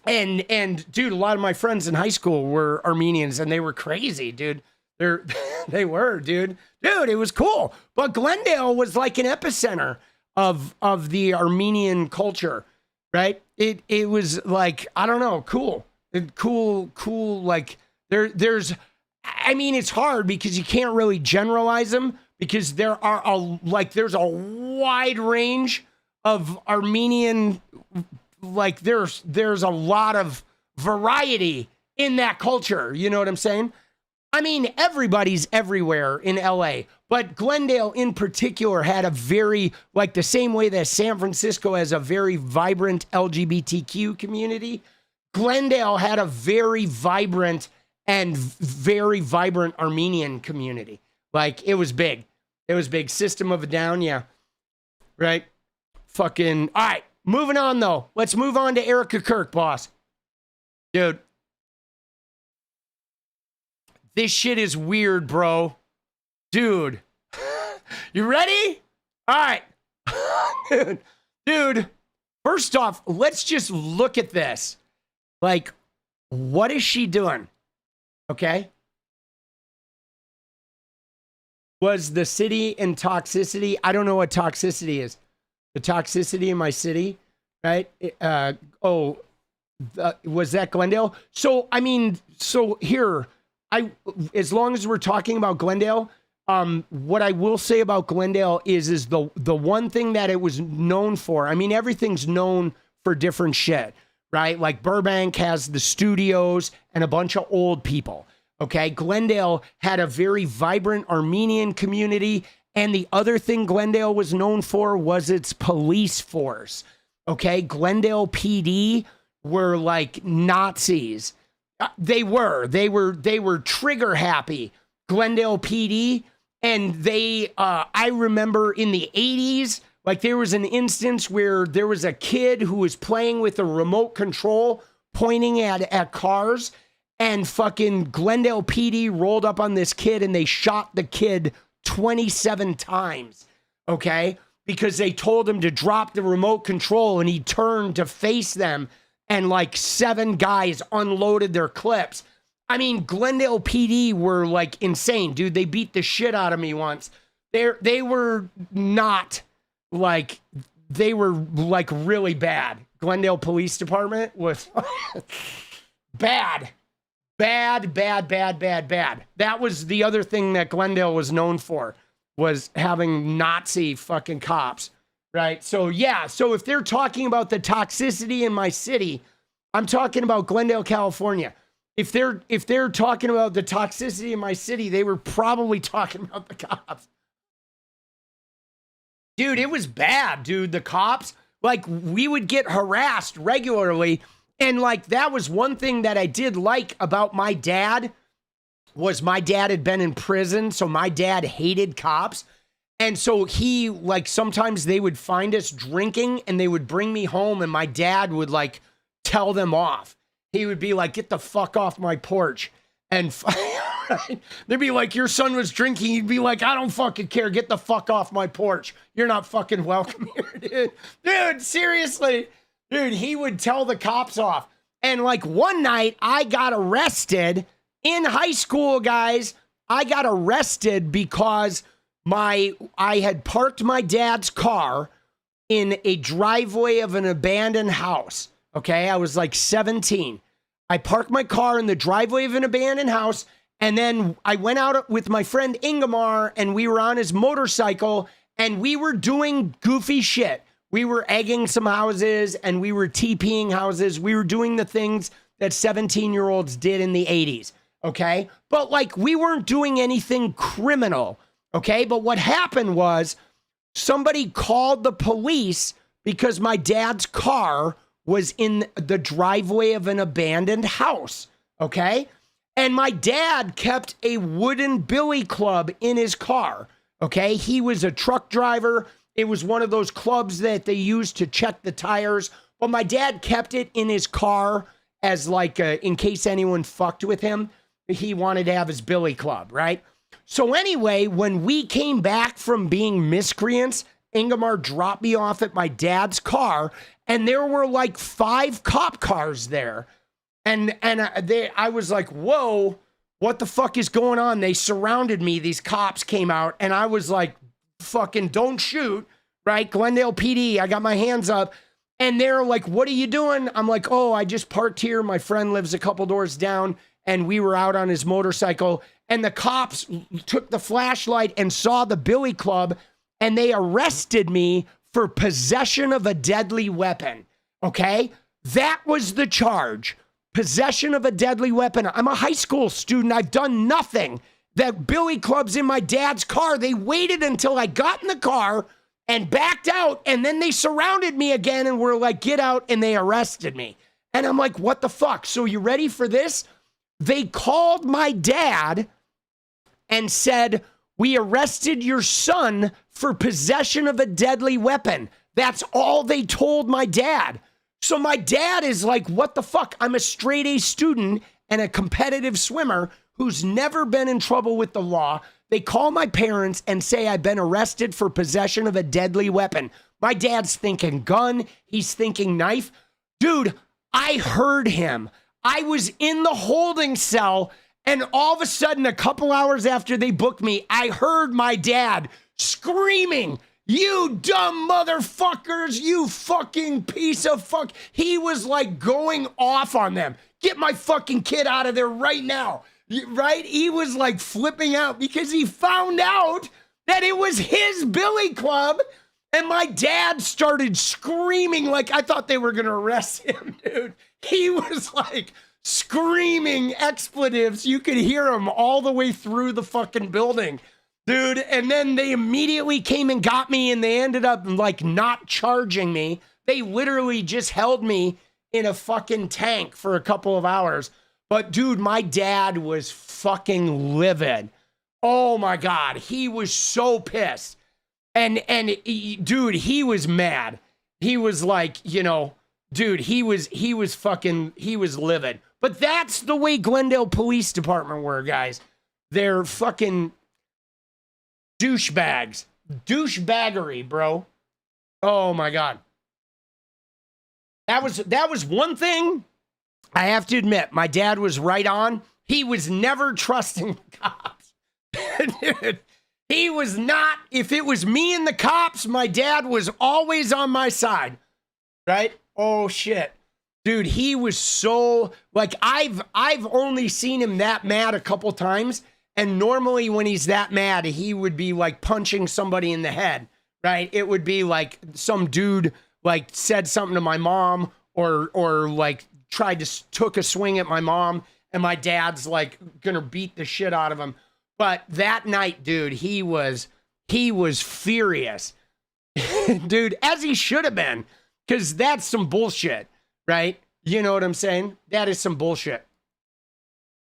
And dude, a lot of my friends in high school were Armenians and they were crazy, dude. They were, dude. Dude, it was cool. But Glendale was like an epicenter of the Armenian culture, right? It was like, I don't know, cool. Cool. Like there's, I mean, it's hard because you can't really generalize them because there's a wide range of Armenian, like there's a lot of variety in that culture. You know what I'm saying? I mean, everybody's everywhere in LA, but Glendale in particular had a very, like the same way that San Francisco has a very vibrant LGBTQ community, Glendale had a very vibrant and very vibrant Armenian community. Like it was big. It was big. System of a Down. Yeah. Right. Fucking. All right. Moving on though. Let's move on to Erika Kirk, boss. Dude. This shit is weird, bro. Dude. You ready? All right. Dude. First off, let's just look at this. Like, what is she doing? Okay. Was the city in toxicity? I don't know what toxicity is. The toxicity in my city, right? Was that Glendale? So, I mean, here, as long as we're talking about Glendale, what I will say about Glendale is the one thing that it was known for. I mean, everything's known for different shit, right? Like Burbank has the studios and a bunch of old people. Okay. Glendale had a very vibrant Armenian community. And the other thing Glendale was known for was its police force. Okay. Glendale PD were like Nazis. They were trigger happy. Glendale PD. And I remember in the 80s, like there was an instance where there was a kid who was playing with a remote control pointing at cars, and fucking Glendale PD rolled up on this kid and they shot the kid 27 times, okay? Because they told him to drop the remote control and he turned to face them and like 7 guys unloaded their clips. I mean, Glendale PD were like insane, dude. They beat the shit out of me once. They were not like, they were like really bad. Glendale Police Department was bad. Bad. That was the other thing that Glendale was known for, was having Nazi fucking cops, right? So yeah, so if they're talking about the toxicity in my city, I'm talking about Glendale, California. If they're talking about the toxicity in my city, they were probably talking about the cops. Dude, it was bad, dude. The cops, like, we would get harassed regularly. And like, that was one thing that I did like about my dad, was my dad had been in prison. So my dad hated cops. And so he, like, sometimes they would find us drinking and they would bring me home and my dad would like tell them off. He would be like, get the fuck off my porch. And they'd be like, your son was drinking. He'd be like, I don't fucking care. Get the fuck off my porch. You're not fucking welcome here, dude. Dude, seriously. Dude, he would tell the cops off. And like one night I got arrested in high school, guys. I got arrested because I had parked my dad's car in a driveway of an abandoned house. Okay, I was like 17. I parked my car in the driveway of an abandoned house, and then I went out with my friend Ingemar, and we were on his motorcycle, and we were doing goofy shit. We were egging some houses, and we were TPing houses. We were doing the things that 17-year-olds did in the 80s, okay? But, like, we weren't doing anything criminal, okay? But what happened was somebody called the police because my dad's car was in the driveway of an abandoned house, okay? And my dad kept a wooden billy club in his car, okay? He was a truck driver. It was one of those clubs that they used to check the tires. But my dad kept it in his car as like, in case anyone fucked with him, he wanted to have his billy club, right? So anyway, when we came back from being miscreants, Ingemar dropped me off at my dad's car, and there were like 5 cop cars there. And I was like, whoa, what the fuck is going on? They surrounded me. These cops came out, and I was like, fucking don't shoot, right? Glendale PD, I got my hands up. And they're like, what are you doing? I'm like, oh, I just parked here. My friend lives a couple doors down, and we were out on his motorcycle. And the cops took the flashlight and saw the billy club, and they arrested me for possession of a deadly weapon, okay? That was the charge, possession of a deadly weapon. I'm a high school student. I've done nothing. That billy club's in my dad's car. They waited until I got in the car and backed out, and then they surrounded me again and were like, get out, and they arrested me. And I'm like, what the fuck? So you ready for this? They called my dad and said, we arrested your son for possession of a deadly weapon. That's all they told my dad. So my dad is like, what the fuck? I'm a straight A student and a competitive swimmer who's never been in trouble with the law. They call my parents and say I've been arrested for possession of a deadly weapon. My dad's thinking gun. He's thinking knife. Dude, I heard him. I was in the holding cell, and all of a sudden, a couple hours after they booked me, I heard my dad screaming, you dumb motherfuckers, you fucking piece of fuck. He was like going off on them. Get my fucking kid out of there right now. Right? He was like flipping out because he found out that it was his billy club And my dad started screaming like I thought they were going to arrest him, dude. He was like screaming expletives. You could hear him all the way through the fucking building, dude. And then they immediately came and got me, and they ended up like not charging me. They literally just held me in a fucking tank for a couple of hours. But dude, my dad was fucking livid. Oh my God. He was so pissed. And dude, he was mad. He was like, you know, dude, he was livid. But that's the way Glendale Police Department were, guys. They're fucking douchebags. Douchebaggery, bro. Oh my God. That was one thing I have to admit. My dad was right on. He was never trusting the cops. Dude, he was not. If it was me and the cops, my dad was always on my side. Right? Oh shit. Dude, he was so like I've only seen him that mad a couple times, and normally when he's that mad, he would be like punching somebody in the head, right? It would be like some dude like said something to my mom or like took a swing at my mom, and my dad's like gonna beat the shit out of him. But that night, dude, he was furious. Dude, as he should have been, because that's some bullshit, right? You know what I'm saying? That is some bullshit.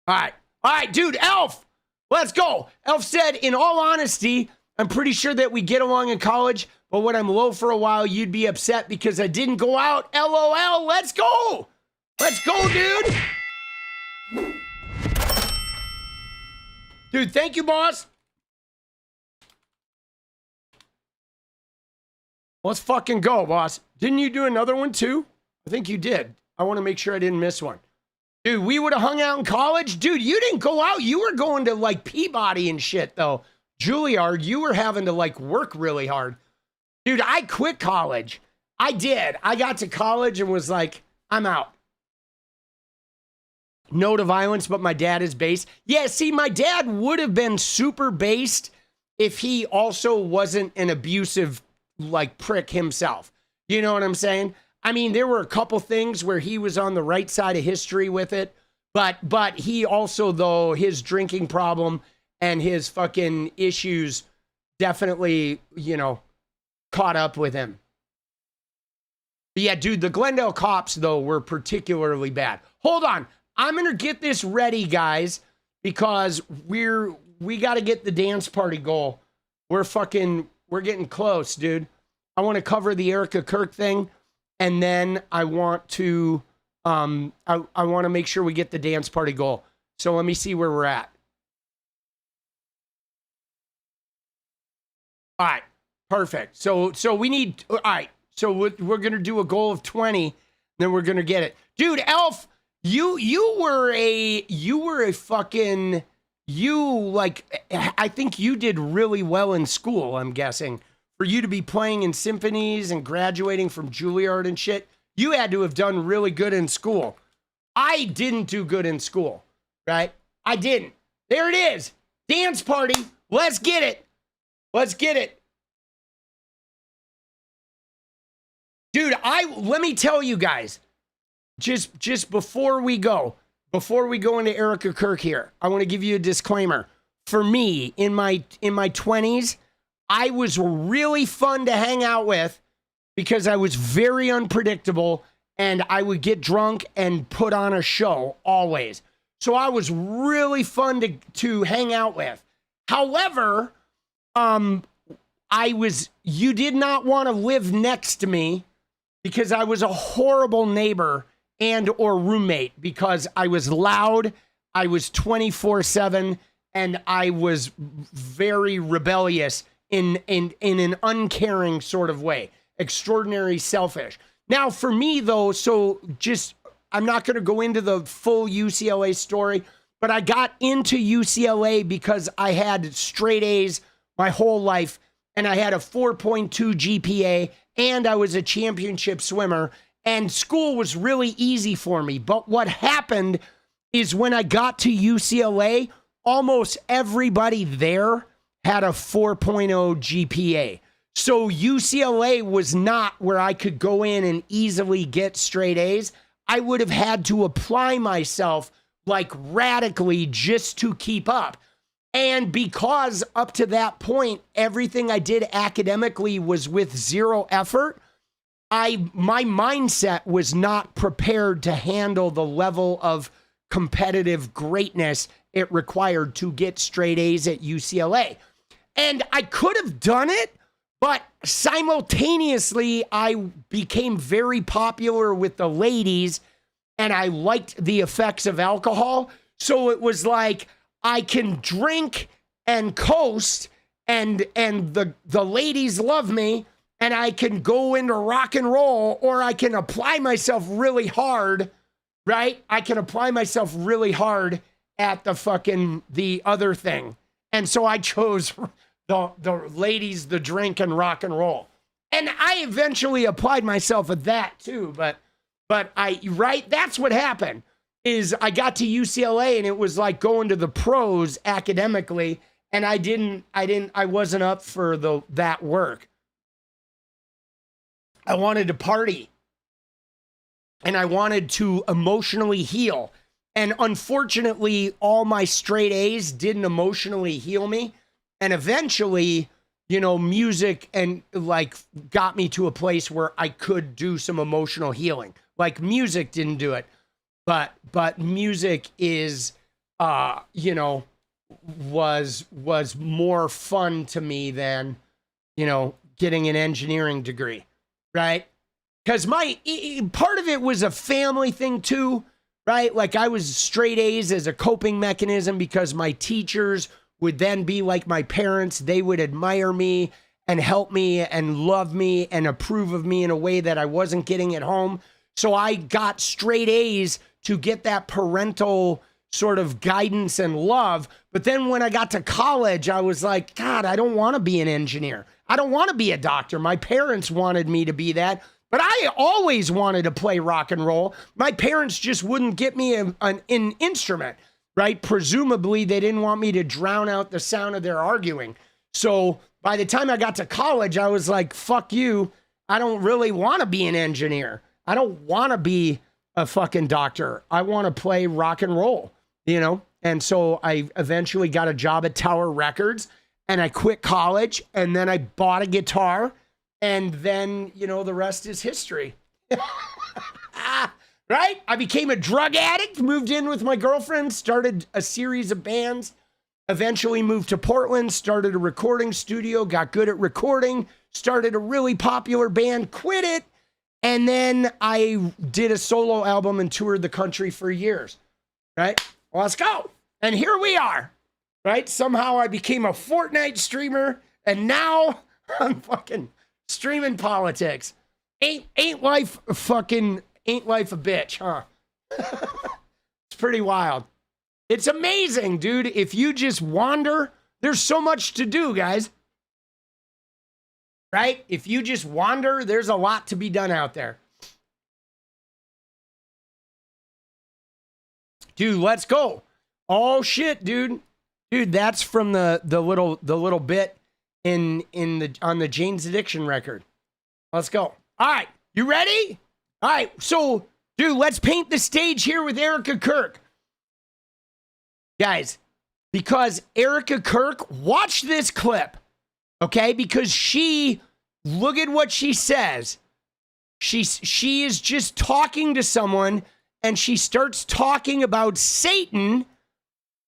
All right, dude, Elf, let's go. Elf said, in all honesty, I'm pretty sure that we get along in college, but when I'm low for a while, you'd be upset because I didn't go out. LOL, let's go. Let's go, dude. Dude, thank you, boss. Let's fucking go, boss. Didn't you do another one too? I think you did. I want to make sure I didn't miss one. Dude, we would have hung out in college. Dude, you didn't go out. You were going to like Peabody and shit though. Juilliard, you were having to like work really hard. Dude, I quit college. I did. I got to college and was like, I'm out. No to violence, but my dad is based. Yeah, see, my dad would have been super based if he also wasn't an abusive, like, prick himself. You know what I'm saying? I mean, there were a couple things where he was on the right side of history with it, but he also, though, his drinking problem and his fucking issues definitely, you know, caught up with him. But yeah, dude, the Glendale cops, though, were particularly bad. Hold on. I'm going to get this ready, guys, because we got to get the dance party goal. We're getting close, dude. I want to cover the Erika Kirk thing, and then I want to I want to make sure we get the dance party goal. So let me see where we're at. All right, perfect. So we need, all right, so we're going to do a goal of 20, then we're going to get it. Dude, Elf, you were a fucking, I think you did really well in school, I'm guessing. For you to be playing in symphonies and graduating from Juilliard and shit, you had to have done really good in school. I didn't do good in school, right? I didn't. There it is. Dance party. Let's get it. Let's get it. Dude, let me tell you guys, just before we go into Erika Kirk here, I want to give you a disclaimer. For me, in my 20s, I was really fun to hang out with because I was very unpredictable and I would get drunk and put on a show always. So I was really fun to hang out with. However, you did not want to live next to me because I was a horrible neighbor and or roommate because I was loud, I was 24/7, and I was very rebellious in an uncaring sort of way, extraordinarily selfish. Now for me though, I'm not going to go into the full UCLA story, but I got into UCLA because I had straight A's my whole life and I had a 4.2 GPA and I was a championship swimmer and school was really easy for me. But what happened is when I got to UCLA, almost everybody there had a 4.0 GPA. So UCLA was not where I could go in and easily get straight A's. I would have had to apply myself like radically just to keep up. And because up to that point, everything I did academically was with zero effort, my mindset was not prepared to handle the level of competitive greatness it required to get straight A's at UCLA. And I could have done it, but simultaneously, I became very popular with the ladies and I liked the effects of alcohol. So it was like, I can drink and coast and the ladies love me and I can go into rock and roll, or I can apply myself really hard, right? I can apply myself really hard at the other thing. And so I chose the ladies, the drink, and rock and roll. And I eventually applied myself at that too, but that's what happened, is I got to UCLA and it was like going to the pros academically, and I wasn't up for that work. I wanted to party and I wanted to emotionally heal. And unfortunately, all my straight A's didn't emotionally heal me. And eventually, music and like got me to a place where I could do some emotional healing. Like music didn't do it, but music is, was more fun to me than, getting an engineering degree, right? Because part of it was a family thing too, right? Like I was straight A's as a coping mechanism because my teachers would then be like my parents. They would admire me and help me and love me and approve of me in a way that I wasn't getting at home. So I got straight A's to get that parental sort of guidance and love. But then when I got to college, I was like, God, I don't want to be an engineer. I don't want to be a doctor. My parents wanted me to be that, but I always wanted to play rock and roll. My parents just wouldn't get me an instrument, right? Presumably they didn't want me to drown out the sound of their arguing. So by the time I got to college, I was like, fuck you. I don't really want to be an engineer. I don't want to be a fucking doctor. I want to play rock and roll, And so I eventually got a job at Tower Records and I quit college and then I bought a guitar and then, the rest is history. Right? I became a drug addict, moved in with my girlfriend, started a series of bands, eventually moved to Portland, started a recording studio, got good at recording, started a really popular band, quit it. And then I did a solo album and toured the country for years, right? Well, let's go. And here we are, right? Somehow I became a Fortnite streamer and now I'm fucking streaming politics. Ain't life a bitch, huh? It's pretty wild. It's amazing, dude. If you just wander, there's so much to do, guys. Right? If you just wander, there's a lot to be done out there. Dude, let's go. Oh shit, dude. Dude, that's from the little bit on the Jane's Addiction record. Let's go. All right, you ready? All right, so dude, let's paint the stage here with Erika Kirk. Guys, because Erika Kirk, watch this clip. Okay, because look at what she says. She is just talking to someone and she starts talking about Satan.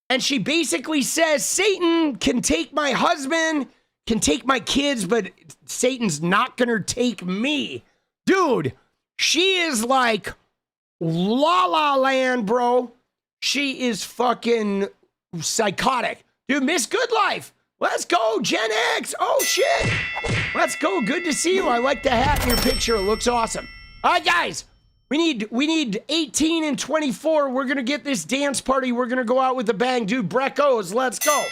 And she basically says, Satan can take my husband, can take my kids, but Satan's not going to take me. Dude, she is like La La Land, bro. She is fucking psychotic. Dude, Miss Good Life. Let's go, Gen X. Oh, shit. Let's go. Good to see you. I like the hat in your picture. It looks awesome. All right, guys. We need 18 and 24. We're going to get this dance party. We're going to go out with a bang. Dude, Breckos, let's go.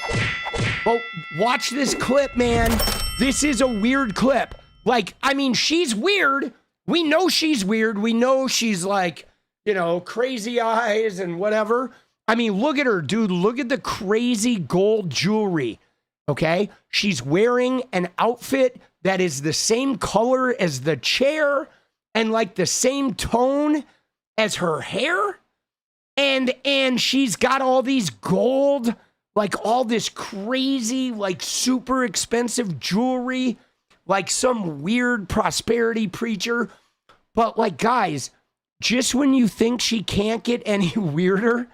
Well, watch this clip, man. This is a weird clip. Like, I mean, she's weird. We know she's weird. We know she's like, crazy eyes and whatever. I mean, look at her, dude. Look at the crazy gold jewelry. okay? She's wearing an outfit that is the same color as the chair and like the same tone as her hair. And she's got all these gold, like all this crazy, like super expensive jewelry, like some weird prosperity preacher. But like, guys, just when you think she can't get any weirder,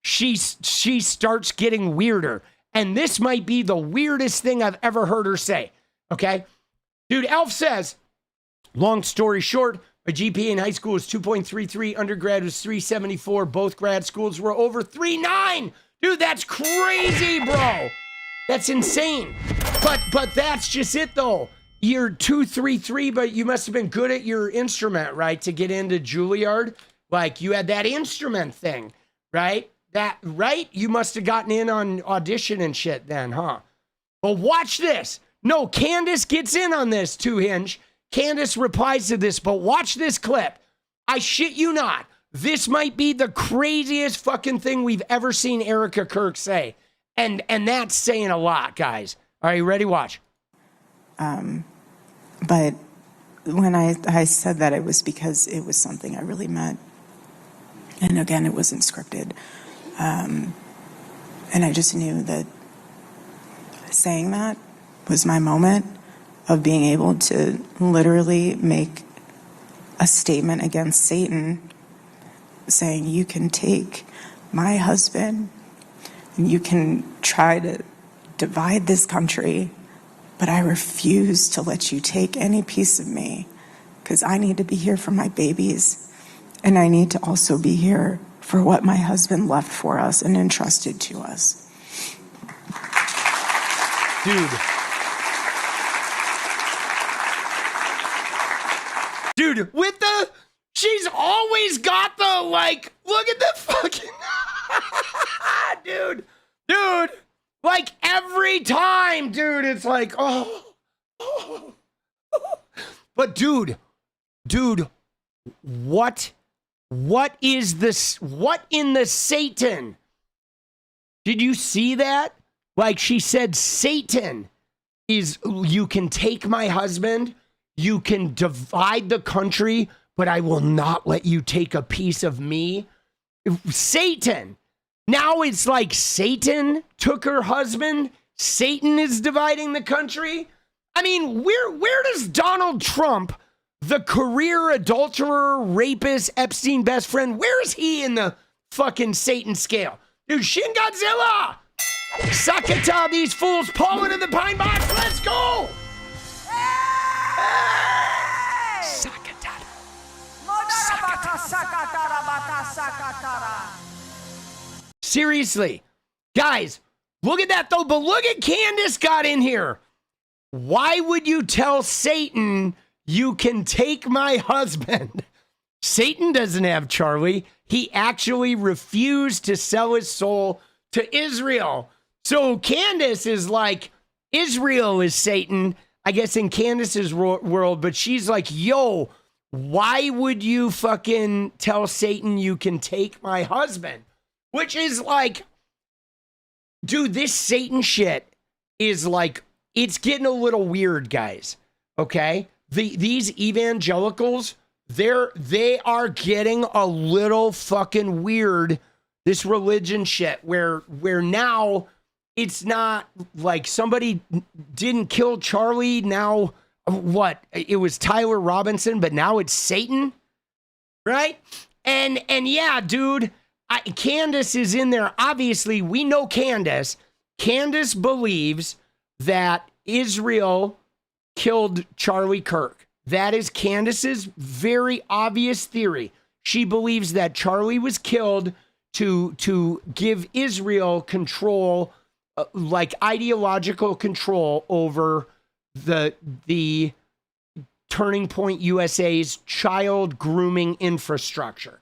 she starts getting weirder. And this might be the weirdest thing I've ever heard her say, okay? Dude, Elf says, long story short, my GPA in high school was 2.33, undergrad was 3.74, both grad schools were over 3.9. Dude, that's crazy, bro. That's insane. But that's just it, though. You're 2.33, but you must have been good at your instrument, right, to get into Juilliard? Like, you had that instrument thing, right? Right? You must have gotten in on audition and shit then, huh? Well, watch this. No, Candace gets in on this, 2Hinge. Candace replies to this, but watch this clip. I shit you not. This might be the craziest fucking thing we've ever seen Erika Kirk say. And that's saying a lot, guys. Are you ready? Watch. But when I said that, it was because it was something I really meant. And again, it wasn't scripted. And I just knew that saying that was my moment of being able to literally make a statement against Satan, saying, you can take my husband and you can try to divide this country, but I refuse to let you take any piece of me, because I need to be here for my babies, and I need to also be here for what my husband left for us and entrusted to us. Dude, with the, she's always got the, like, look at the fucking, dude, like every time, dude, it's like, oh. But dude, what is this, what in the Satan? Did you see that? Like, she said, Satan is, you can take my husband, you can divide the country, but I will not let you take a piece of me. Satan. Now it's like Satan took her husband. Satan is dividing the country. I mean, where does Donald Trump, the career adulterer, rapist, Epstein best friend, where is he in the fucking Satan scale? Dude, Shin Godzilla! Sakata, these fools, Paul into the pine box, let's go! Seriously, guys, look at that though, but look at Candace got in here. Why would you tell Satan you can take my husband? Satan doesn't have Charlie. He actually refused to sell his soul to Israel. So Candace is like, Israel is Satan, I guess in Candace's world, but she's like, yo, why would you fucking tell Satan you can take my husband? Which is like, dude, this Satan shit is like, it's getting a little weird, guys. Okay? These evangelicals, they are getting a little fucking weird, this religion shit, where now it's not like somebody didn't kill Charlie. Now, what? It was Tyler Robinson, but now it's Satan, right? And yeah, dude, Candace is in there. Obviously, we know Candace. Candace believes that Israel killed Charlie Kirk. That is Candace's very obvious theory. She believes that Charlie was killed to give Israel control, like ideological control over the Turning Point USA's child grooming infrastructure.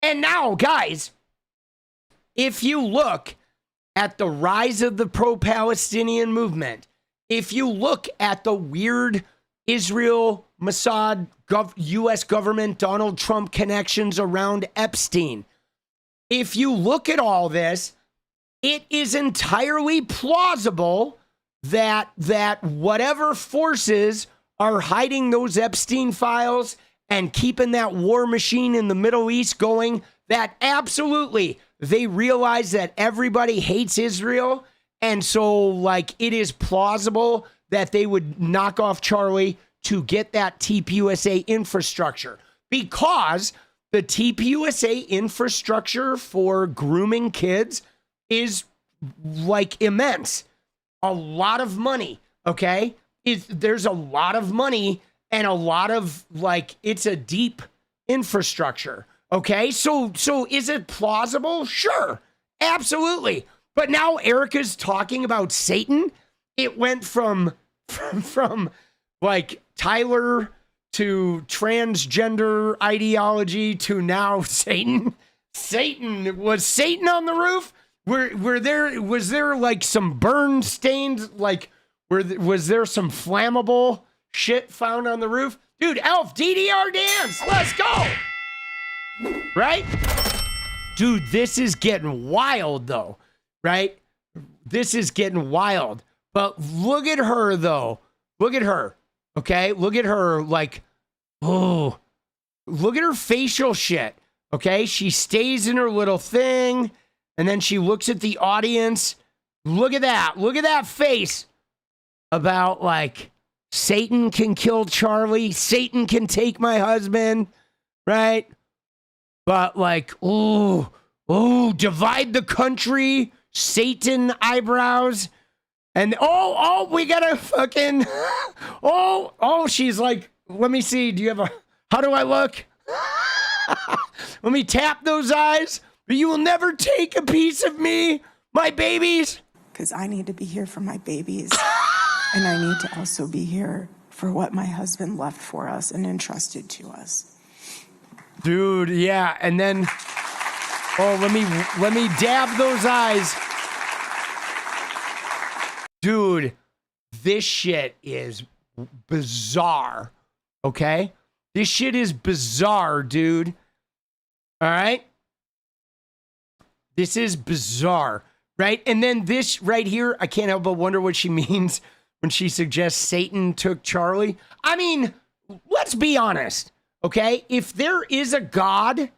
And now, guys, if you look at the rise of the pro-Palestinian movement, if you look at the weird Israel, Mossad, U.S. government, Donald Trump connections around Epstein, if you look at all this, it is entirely plausible that whatever forces are hiding those Epstein files and keeping that war machine in the Middle East going, that absolutely they realize that everybody hates Israel. And so, like, it is plausible that they would knock off Charlie to get that TPUSA infrastructure, because the TPUSA infrastructure for grooming kids is like immense. A lot of money, okay? There's a lot of money and a lot of, like, it's a deep infrastructure, okay? So is it plausible? Sure, absolutely. But now Erika's talking about Satan. It went from like Tyler to transgender ideology to now Satan. Satan, was Satan on the roof? Was there like some burn stains? Like, was there some flammable shit found on the roof? Dude, Elf, DDR dance, let's go. Right? Dude, this is getting wild though, right? This is getting wild. But look at her though. Look at her, okay? Look at her like, oh, look at her facial shit, okay? She stays in her little thing. And then she looks at the audience. Look at that. Look at that face about like, Satan can kill Charlie. Satan can take my husband, right? But like, oh, divide the country. Satan eyebrows. And we gotta fucking, she's like, let me see. How do I look? Let me tap those eyes. But you will never take a piece of me, my babies. Because I need to be here for my babies. And I need to also be here for what my husband left for us and entrusted to us. Dude, yeah. And then, let me dab those eyes. Dude, this shit is bizarre. Okay? This shit is bizarre, dude. All right? This is bizarre, right? And then this right here, I can't help but wonder what she means when she suggests Satan took Charlie. I mean, let's be honest, okay? If there is a God,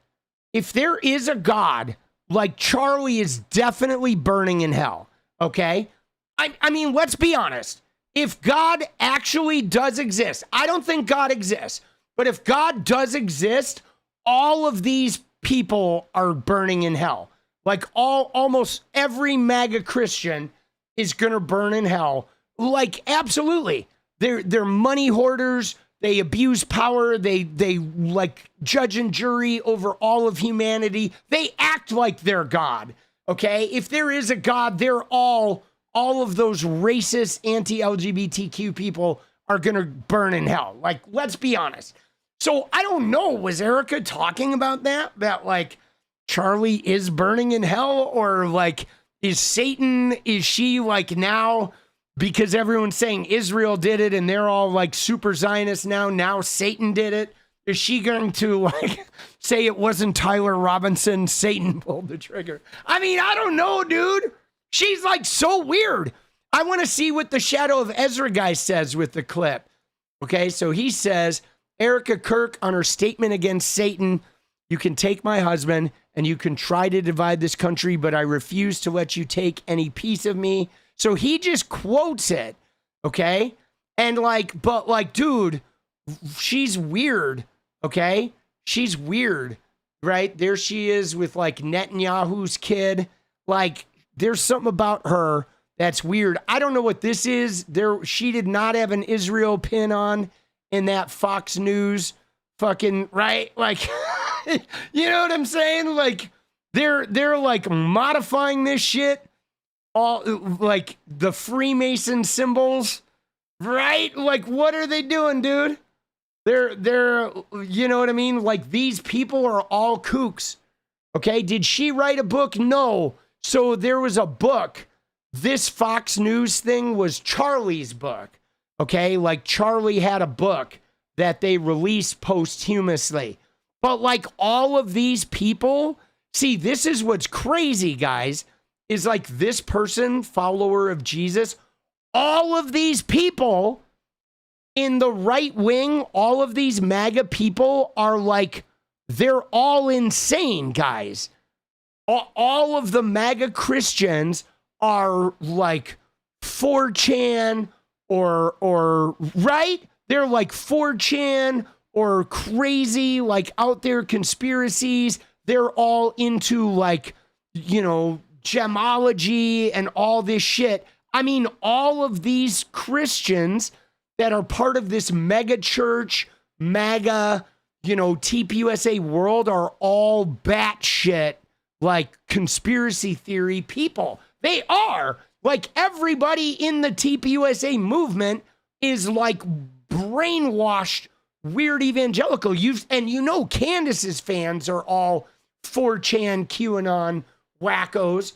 like Charlie is definitely burning in hell, okay? I mean, let's be honest. If God actually does exist, I don't think God exists, but if God does exist, all of these people are burning in hell. Like almost every MAGA Christian is gonna burn in hell. Like, absolutely. They're money hoarders. They abuse power. They like judge and jury over all of humanity. They act like they're God. Okay? If there is a God, they're all of those racist anti-LGBTQ people are gonna burn in hell. Like, let's be honest. So I don't know, was Erika talking about that? That like Charlie is burning in hell, or like, is she like now, because everyone's saying Israel did it and they're all like super Zionists now Satan did it? Is she going to like say it wasn't Tyler Robinson, Satan pulled the trigger? I mean, I don't know, dude. She's like so weird. I want to see what the Shadow of Ezra guy says with the clip. Okay, so he says, Erika Kirk on her statement against Satan, you can take my husband and you can try to divide this country, but I refuse to let you take any piece of me. So he just quotes it, okay? And like, but like, dude, she's weird, okay? She's weird, right? There she is with like Netanyahu's kid. Like, there's something about her that's weird. I don't know what this is. She did not have an Israel pin on in that Fox News fucking, right? Like, you know what I'm saying? Like, they're like modifying this shit, all like the Freemason symbols, right? Like, what are they doing, dude? They're, you know what I mean? Like, these people are all kooks. Okay, did she write a book? No. So there was a book. This Fox News thing was Charlie's book. Okay, like Charlie had a book that they released posthumously. But like all of these people, see, this is what's crazy, guys. is like this person, follower of Jesus, all of these people in the right wing, all of these MAGA people are like, they're all insane, guys. All of the MAGA Christians are like 4chan or right? They're like 4chan or crazy, like out there conspiracies. They're all into like, you know, gemology and all this shit. I mean, all of these Christians that are part of this mega church, MAGA, you know, TPUSA world are all batshit, like conspiracy theory people. They are. Like everybody in the TPUSA movement is like brainwashed, weird evangelical. And you know Candace's fans are all 4chan, QAnon wackos.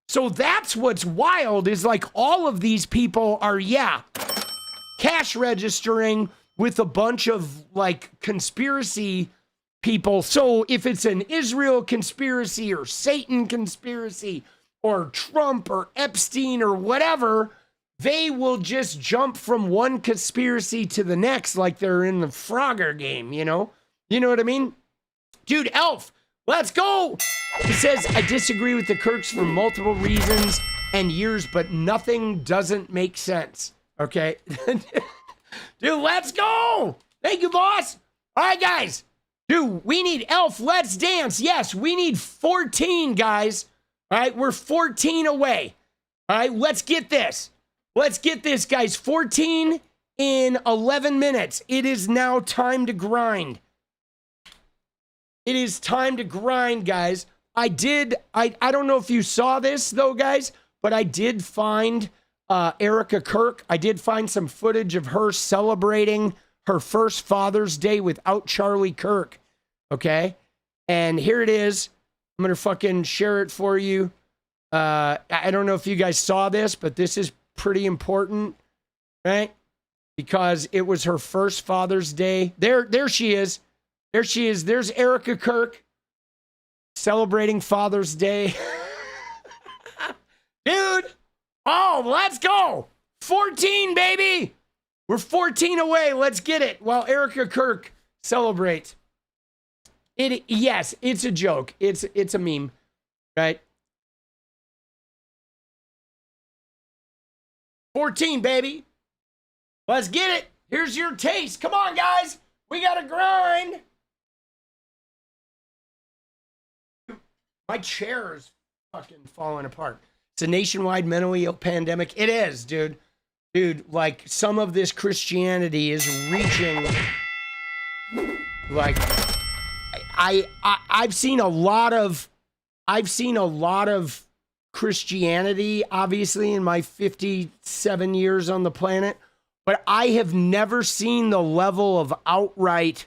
So that's what's wild is like all of these people are, yeah, cash registering with a bunch of like conspiracy people. So if it's an Israel conspiracy or Satan conspiracy or Trump or Epstein or whatever, they will just jump from one conspiracy to the next like they're in the Frogger game, you know? You know what I mean? Dude, Elf, let's go! He says, I disagree with the Kirks for multiple reasons and years, but nothing doesn't make sense. Okay? Dude, let's go! Thank you, boss! All right, guys. Dude, we need Elf, let's dance. Yes, we need 14, guys. All right, we're 14 away. All right, let's get this. Let's get this, guys. 14 in 11 minutes. It is now time to grind. It is time to grind, guys. I don't know if you saw this, though, guys, but I did find Erika Kirk. I did find some footage of her celebrating her first Father's Day without Charlie Kirk. Okay? And here it is. I'm going to fucking share it for you. I don't know if you guys saw this, but this is pretty important, right? Because it was her first Father's Day. There she is. There she is. There's Erika Kirk celebrating Father's Day. Dude. Oh, let's go. 14, baby. We're 14 away. Let's get it. While Erika Kirk celebrates. Yes, it's a joke. It's a meme, right? 14, baby. Let's get it. Here's your taste. Come on, guys. We got to grind. My chair is fucking falling apart. It's a nationwide mentally ill pandemic. It is, dude. Dude, like some of this Christianity is reaching, like, I've seen a lot of Christianity, obviously, in my 57 years on the planet, but I have never seen the level of outright,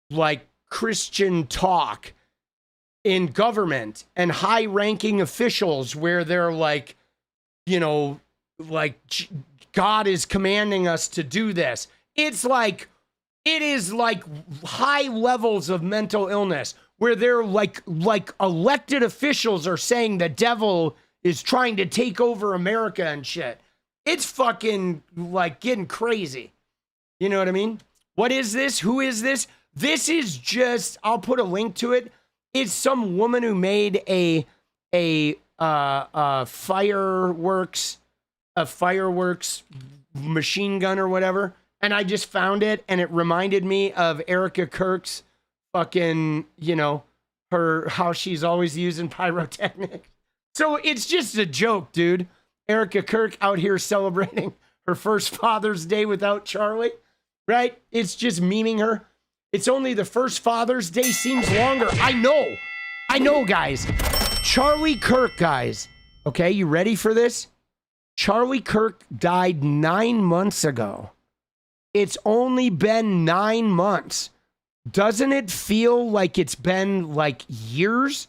like, Christian talk in government and high-ranking officials where they're like, you know, like, God is commanding us to do this. It's like, it is like high levels of mental illness where they're like elected officials are saying the devil is trying to take over America and shit. It's fucking like getting crazy. You know what I mean? What is this? Who is this? This is just, I'll put a link to it. It's some woman who made a fireworks machine gun or whatever. And I just found it, and it reminded me of Erika Kirk's fucking, you know, how she's always using pyrotechnics. So it's just a joke, dude. Erika Kirk out here celebrating her first Father's Day without Charlie, right? It's just memeing her. It's only the first Father's Day seems longer. I know, guys. Charlie Kirk, guys. Okay, you ready for this? Charlie Kirk died 9 months ago. It's only been 9 months. Doesn't it feel like it's been like years?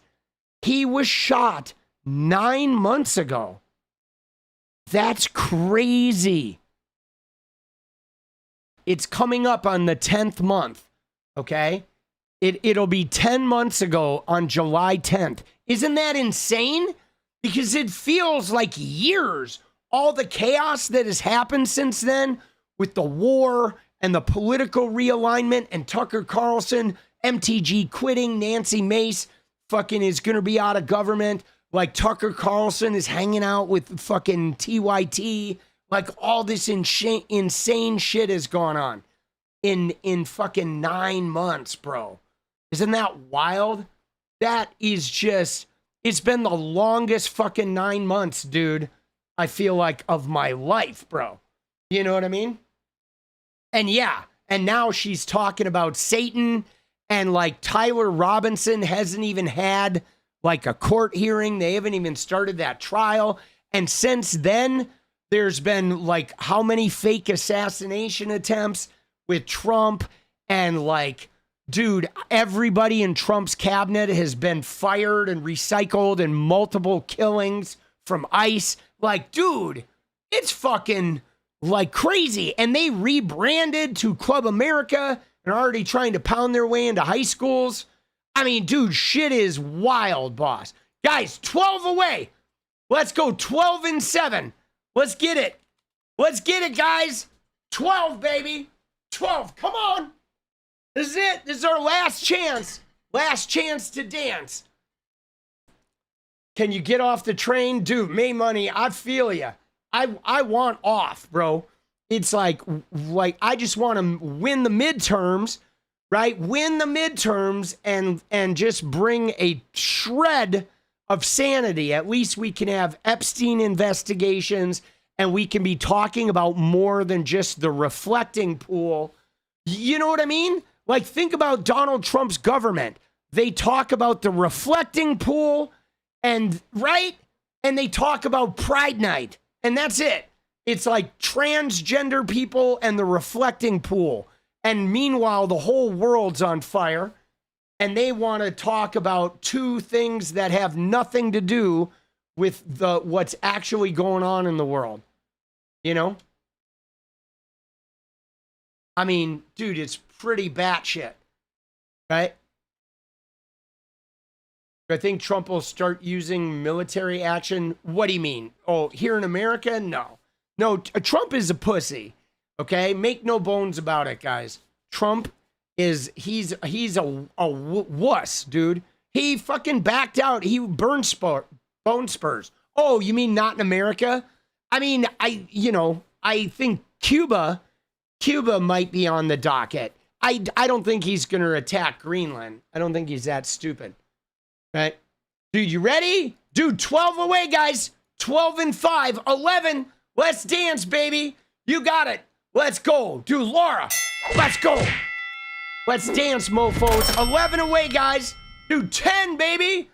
He was shot 9 months ago. That's crazy. It's coming up on the 10th month, okay? It'll be 10 months ago on July 10th. Isn't that insane? because it feels like years. All the chaos that has happened since then with the war and the political realignment and Tucker Carlson, MTG quitting, Nancy Mace fucking is going to be out of government. Like Tucker Carlson is hanging out with fucking TYT. Like all this insane shit has gone on in fucking 9 months, bro. Isn't that wild? That is just, it's been the longest fucking 9 months, dude, I feel like, of my life, bro. You know what I mean? And yeah, and now she's talking about Satan, and like Tyler Robinson hasn't even had like a court hearing. They haven't even started that trial. And since then, there's been like how many fake assassination attempts with Trump, and like, dude, everybody in Trump's cabinet has been fired and recycled, and multiple killings from ICE. Like, dude, it's fucking like crazy. And they rebranded to Club America and are already trying to pound their way into high schools. I mean, dude, shit is wild, boss. Guys, 12 away. Let's go 12-7. Let's get it. Let's get it, guys. 12, baby. 12. Come on. This is it. This is our last chance. Last chance to dance. Can you get off the train? Dude, May Money, I feel you. I want off, bro. It's like I just want to win the midterms, right? Win the midterms and just bring a shred of sanity. At least we can have Epstein investigations, and we can be talking about more than just the reflecting pool. You know what I mean? Like, think about Donald Trump's government. They talk about the reflecting pool, and right? And they talk about Pride Night, and that's it. It's like transgender people and the reflecting pool. And meanwhile, the whole world's on fire, and they want to talk about two things that have nothing to do with what's actually going on in the world. You know? I mean, dude, it's pretty batshit, right? I think Trump will start using military action. What do you mean? Oh, here in America? No. No, Trump is a pussy, okay? Make no bones about it, guys. Trump is, he's a wuss, dude. He fucking backed out. He burned bone spurs. Oh, you mean not in America? I mean, I think Cuba might be on the docket. I don't think he's going to attack Greenland. I don't think he's that stupid. Right? Dude, you ready? Dude, 12 away, guys. 12-5. 11. Let's dance, baby. You got it. Let's go. Dude, Laura, let's go. Let's dance, mofos. 11 away, guys. Dude, 10, baby.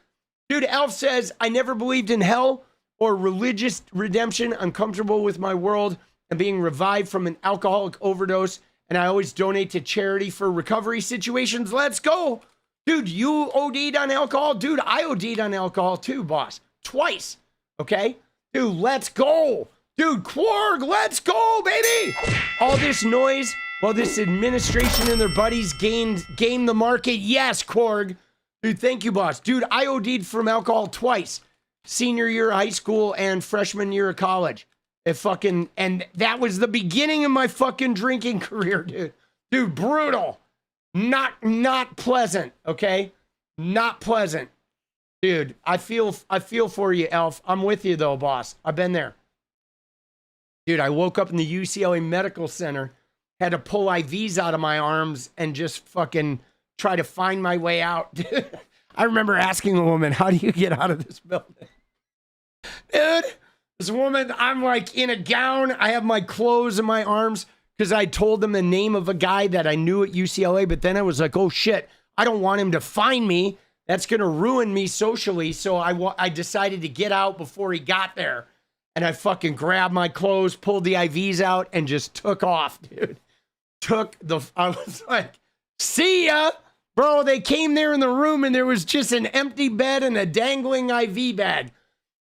Dude, Elf says, I never believed in hell or religious redemption. I'm comfortable with my world and being revived from an alcoholic overdose, and I always donate to charity for recovery situations. Let's go. Dude, you OD'd on alcohol? Dude, I OD'd on alcohol too, boss. Twice. Okay? Dude, let's go. Dude, Quarg, let's go, baby. All this noise while this administration and their buddies game the market. Yes, Quarg. Dude, thank you, boss. Dude, I OD'd from alcohol twice. Senior year of high school and freshman year of college. And that was the beginning of my fucking drinking career, dude. Dude, brutal. Not pleasant, okay? Not pleasant. Dude, I feel for you, Elf. I'm with you though, boss. I've been there. Dude, I woke up in the UCLA Medical Center, had to pull IVs out of my arms and just fucking try to find my way out. Dude, I remember asking a woman, how do you get out of this building? Dude, this woman, I'm like in a gown. I have my clothes in my arms, because I told them the name of a guy that I knew at UCLA, but then I was like, oh shit, I don't want him to find me. That's going to ruin me socially. So I decided to get out before he got there. And I fucking grabbed my clothes, pulled the IVs out, and just took off, dude. I was like, see ya. Bro, they came there in the room and there was just an empty bed and a dangling IV bag,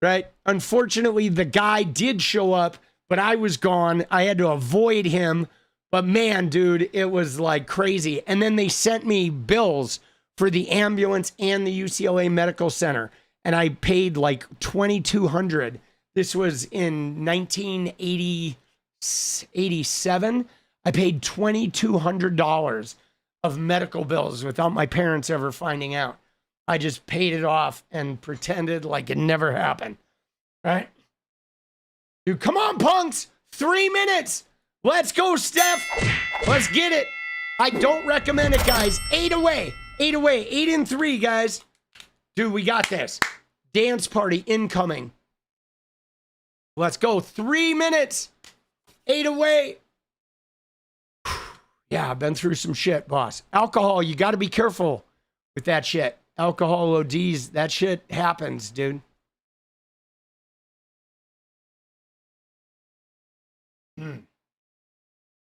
right? Unfortunately, the guy did show up, but I was gone. I had to avoid him. But man, dude, it was like crazy. And then they sent me bills for the ambulance and the UCLA Medical Center. and I paid like $2,200. This was in 1987. I paid $2,200 of medical bills without my parents ever finding out. I just paid it off and pretended like it never happened. Right? Dude, come on, punks. 3 minutes. Let's go, Steph. Let's get it. I don't recommend it, guys. 8 away. 8 away. 8 and 3, guys. Dude, we got this. Dance party incoming. Let's go. 3 minutes. 8 away. Yeah, I've been through some shit, boss. Alcohol, you got to be careful with that shit. Alcohol ODs, that shit happens, dude.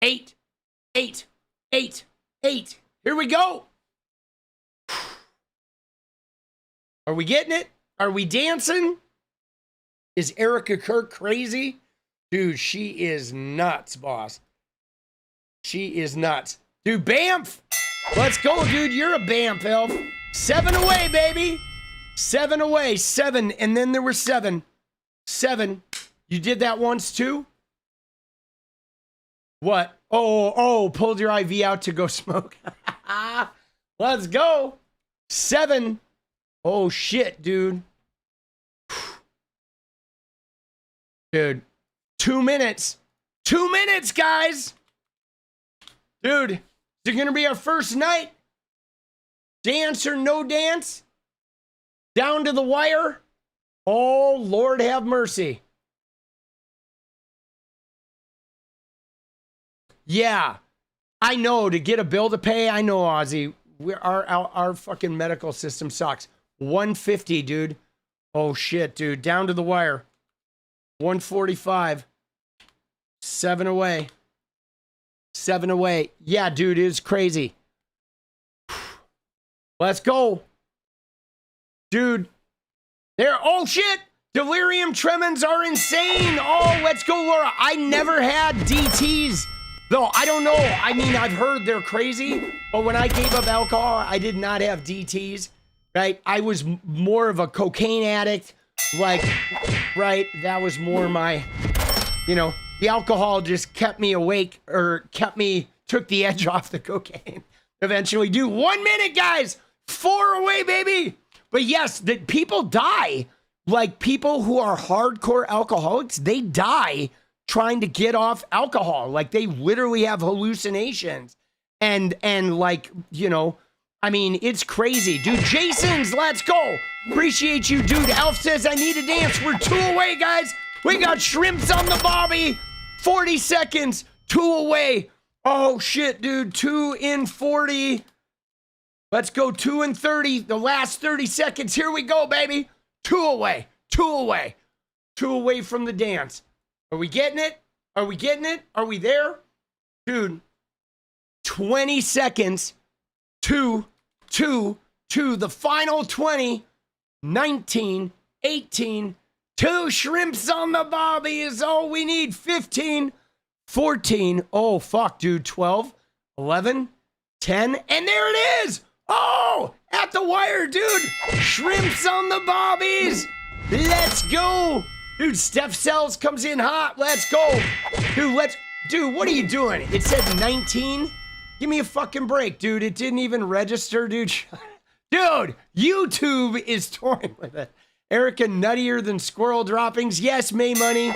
Eight. Here we go. Are we getting it? Are we dancing? Is Erika Kirk crazy? Dude, she is nuts, boss. She is nuts. Dude, Bamf. Let's go, dude. You're a Bamf, elf. 7 away, baby. 7 away. 7. And then there were 7. 7. You did that once, too? What? Oh, pulled your IV out to go smoke. Let's go. 7. Oh, shit, dude. Dude, 2 minutes. 2 minutes, guys. Dude, is it going to be our first night? Dance or no dance? Down to the wire? Oh, Lord have mercy. Yeah, I know, to get a bill to pay, I know, Ozzy. Our fucking medical system sucks. $150, dude. Oh, shit, dude. Down to the wire. 145. 7 away. 7 away. Yeah, dude, it's crazy. Let's go. Dude. There. Oh, shit. Delirium tremens are insane. Oh, let's go, Laura. I never had DTs. Though, I don't know. I mean, I've heard they're crazy. But when I gave up alcohol, I did not have DTs. Right? I was more of a cocaine addict. Like, right? That was more my, the alcohol just kept me awake or took the edge off the cocaine. Eventually, dude, 1 minute, guys. 4 away, baby. But yes, the people die. Like people who are hardcore alcoholics, they die trying to get off alcohol. Like they literally have hallucinations. And like, I mean, it's crazy. Dude, Jason's, let's go. Appreciate you, dude. Elf says I need to dance. We're 2 away, guys. We got shrimps on the bobby. 40 seconds. 2 away. Oh, shit, dude. 2 in 40. Let's go 2 in 30. The last 30 seconds. Here we go, baby. 2 away. 2 away. 2 away from the dance. Are we getting it? Are we getting it? Are we there? Dude, 20 seconds. 2, the final 20, 19, 18, 2 shrimps on the bobby is all we need. 15, 14, oh, fuck, dude, 12, 11, 10, and there it is. Oh, at the wire, dude. Shrimps on the bobbies. Let's go. Dude, Steph Sells comes in hot. Let's go. Dude, what are you doing? It said 19. Give me a fucking break, dude. It didn't even register, dude. Dude, YouTube is toying with it. Erika nuttier than squirrel droppings. Yes, May Money.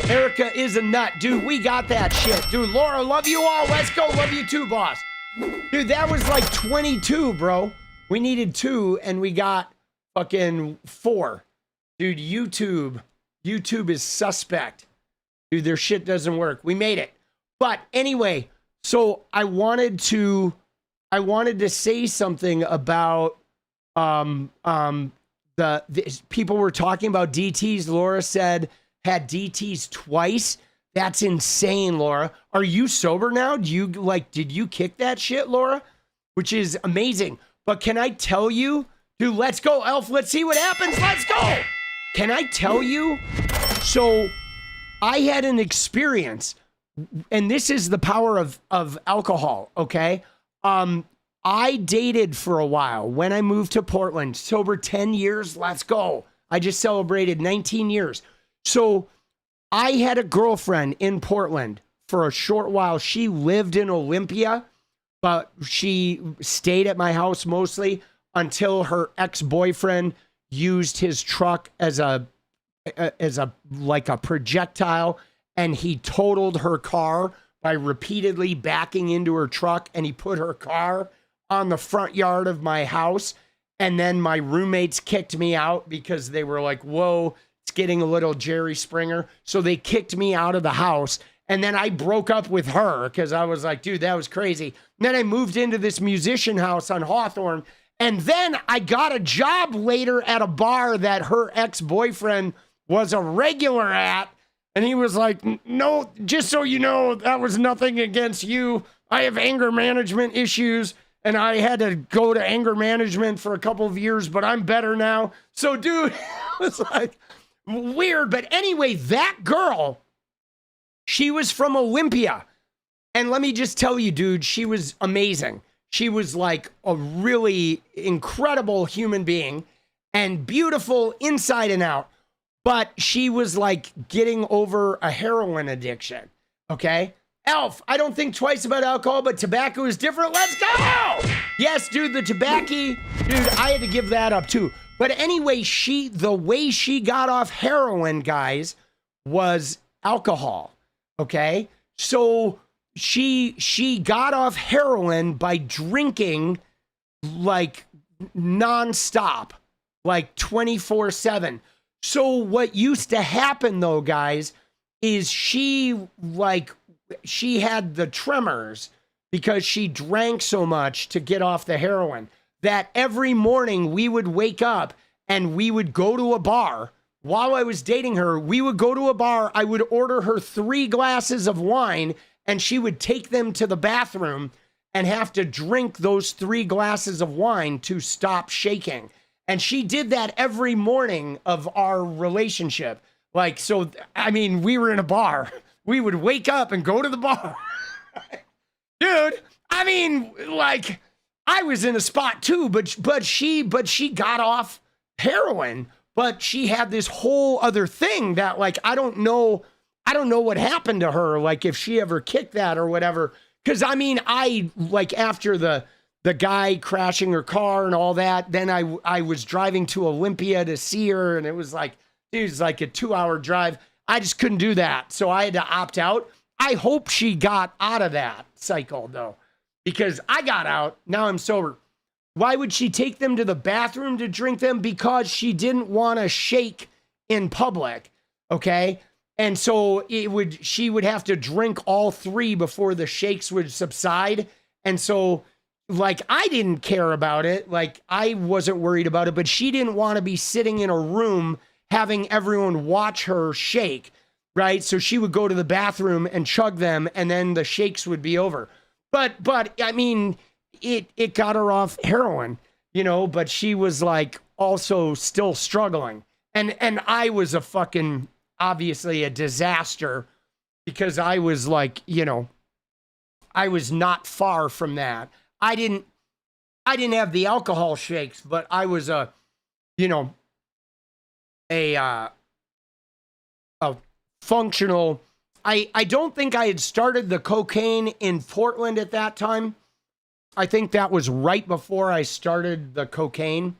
Erika is a nut. Dude, we got that shit. Dude, Laura, love you all. Let's go. Love you too, boss. Dude, that was like 22, bro. We needed 2 and we got fucking 4. Dude, YouTube is suspect. Dude, their shit doesn't work. We made it. But anyway, so I wanted to say something about the people were talking about DTs. Laura said had DTs twice. That's insane, Laura. Are you sober now? Did you kick that shit, Laura? Which is amazing. But can I tell you, dude, let's go, Elf. Let's see what happens. Let's go. Can I tell you? So I had an experience, and this is the power of alcohol, okay? I dated for a while when I moved to Portland, sober 10 years, let's go. I just celebrated 19 years. So I had a girlfriend in Portland for a short while. She lived in Olympia, but she stayed at my house mostly until her ex-boyfriend used his truck as a projectile, and he totaled her car by repeatedly backing into her truck, and he put her car on the front yard of my house. And then my roommates kicked me out because they were like, whoa, it's getting a little Jerry Springer. So they kicked me out of the house. And then I broke up with her because I was like, dude, that was crazy. And then I moved into this musician house on Hawthorne. And then I got a job later at a bar that her ex-boyfriend was a regular at. And he was like, no, just so you know, that was nothing against you. I have anger management issues, and I had to go to anger management for a couple of years, but I'm better now. So, dude, it was like weird. But anyway, that girl, she was from Olympia. And let me just tell you, dude, she was amazing. She was like a really incredible human being and beautiful inside and out. But she was like getting over a heroin addiction. Okay? Elf, I don't think twice about alcohol, but tobacco is different. Let's go! Yes, dude, the tobacco, dude, I had to give that up too. But anyway, the way she got off heroin, guys, was alcohol. Okay? So she got off heroin by drinking like nonstop, like 24/7. So what used to happen though, guys, is she had the tremors because she drank so much to get off the heroin that every morning we would wake up and we would go to a bar. While I was dating her, we would go to a bar. I would order her 3 glasses of wine and she would take them to the bathroom and have to drink those 3 glasses of wine to stop shaking. And she did that every morning of our relationship. Like, so, I mean, we were in a bar. We would wake up and go to the bar. Dude, I mean, like, I was in a spot too, but she got off heroin, but she had this whole other thing that, like, I don't know what happened to her, like if she ever kicked that or whatever. Cause I mean, after the guy crashing her car and all that, then I was driving to Olympia to see her, and it was like, dude, it was like a 2-hour drive. I just couldn't do that. So I had to opt out. I hope she got out of that cycle though, because I got out. Now I'm sober. Why would she take them to the bathroom to drink them? Because she didn't want to shake in public. Okay. And so she would have to drink all 3 before the shakes would subside. And so, like, I didn't care about it. Like, I wasn't worried about it, but she didn't want to be sitting in a room having everyone watch her shake, right? So she would go to the bathroom and chug them, and then the shakes would be over. But I mean, it got her off heroin, you know, but she was like also still struggling. And I was obviously a disaster because I was like, you know, I was not far from that. I didn't have the alcohol shakes, but I was a functional. I don't think I had started the cocaine in Portland at that time. I think that was right before I started the cocaine,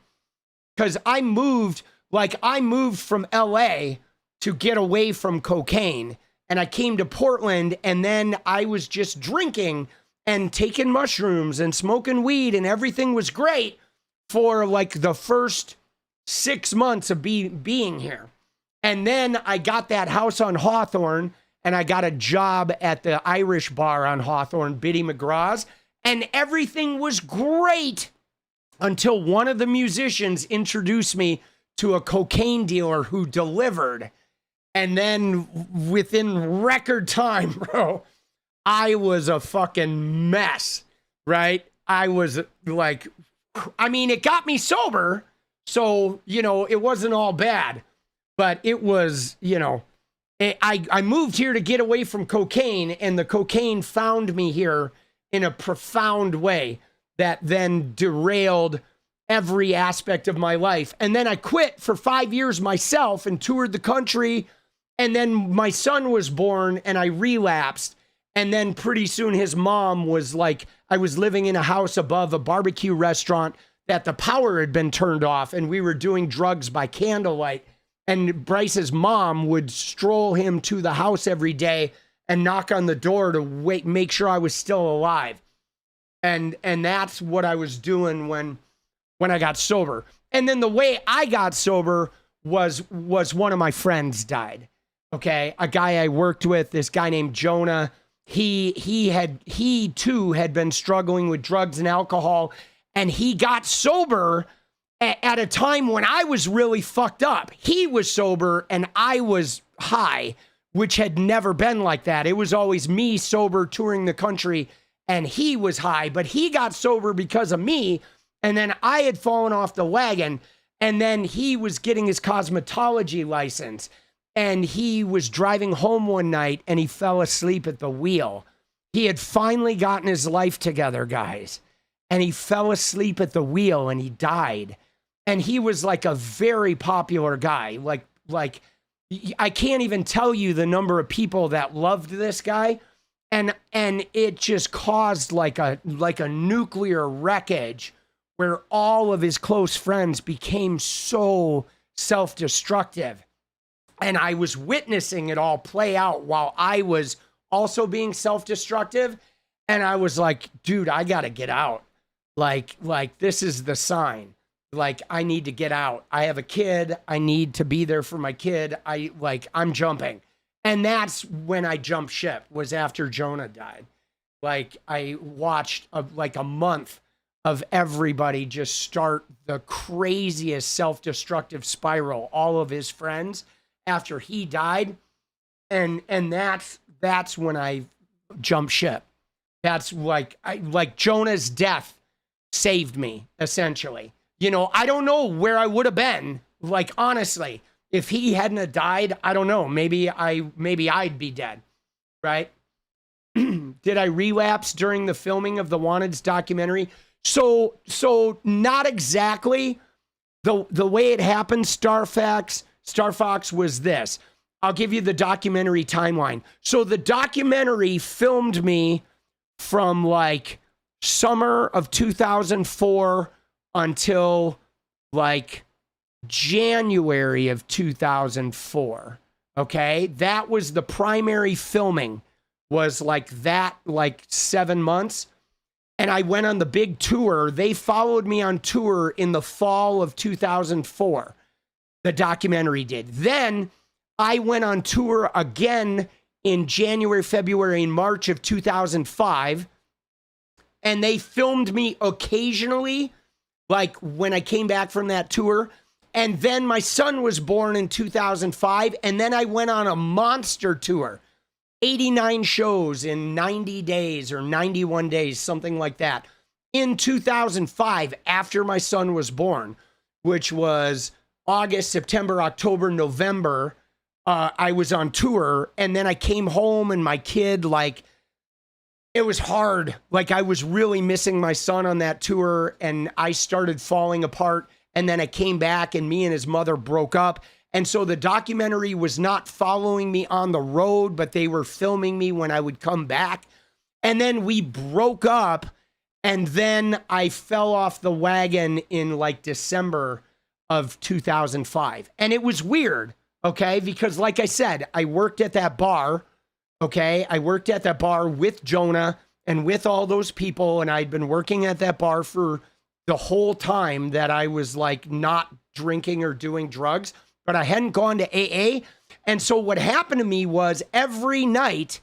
because I moved from LA to get away from cocaine, and I came to Portland, and then I was just drinking and taking mushrooms and smoking weed, and everything was great for like the first 6 months of being here. And then I got that house on Hawthorne, and I got a job at the Irish bar on Hawthorne, Biddy McGraw's, and everything was great until one of the musicians introduced me to a cocaine dealer who delivered. And then within record time, bro, I was a fucking mess, right? I was like, I mean, it got me sober, so, you know, it wasn't all bad, but it was, you know, I moved here to get away from cocaine, and the cocaine found me here in a profound way. that then derailed every aspect of my life. And then I quit for 5 years myself and toured the country. And then my son was born and I relapsed. And then pretty soon his mom was like, I was living in a house above a barbecue restaurant that the power had been turned off and we were doing drugs by candlelight. And Bryce's mom would stroll him to the house every day and knock on the door to make sure I was still alive. And that's what I was doing when I got sober. And then the way I got sober was one of my friends died. Okay, a guy I worked with, this guy named Jonah. He too had been struggling with drugs and alcohol, and he got sober at a time when I was really fucked up. He was sober and I was high, which had never been like that. It was always me sober touring the country and he was high, but he got sober because of me. And then I had fallen off the wagon, and then he was getting his cosmetology license. And he was driving home one night and he fell asleep at the wheel. He had finally gotten his life together, guys. And he fell asleep at the wheel and he died. And he was like a very popular guy. Like I can't even tell you the number of people that loved this guy. And it just caused like a nuclear wreckage where all of his close friends became so self-destructive. And I was witnessing it all play out while I was also being self-destructive. And I was like, dude, I got to get out. Like this is the sign. Like, I need to get out. I have a kid. I need to be there for my kid. I'm jumping. And that's when I jumped ship, was after Jonah died. Like, I watched a month of everybody just start the craziest self-destructive spiral, all of his friends, after he died. And that's when I jumped ship. That's like Jonah's death saved me, essentially. You know, I don't know where I would have been. Like, honestly, if he hadn't have died, I don't know. Maybe I'd be dead, right? Did I relapse during the filming of the Wanted's documentary? So not exactly. The way it happened, Star Fox was this. I'll give you the documentary timeline. So the documentary filmed me from like summer of 2004 until like January of 2004. Okay. That was the primary filming, was like 7 months. And I went on the big tour. They followed me on tour in the fall of 2004. The documentary did. Then I went on tour again in January, February, and March of 2005. And they filmed me occasionally, like when I came back from that tour. And then my son was born in 2005. And then I went on a monster tour, 89 shows in 90 days or 91 days, something like that. In 2005, after my son was born, which was August, September, October, November, I was on tour. And then I came home and my kid, like, it was hard. Like, I was really missing my son on that tour and I started falling apart. And then I came back and me and his mother broke up. And so the documentary was not following me on the road, but they were filming me when I would come back. And then we broke up. And then I fell off the wagon in like December of 2005. And it was weird, okay? Because like I said, I worked at that bar, okay? I worked at that bar with Jonah and with all those people. And I'd been working at that bar for the whole time that I was like not drinking or doing drugs, but I hadn't gone to AA. And so what happened to me was every night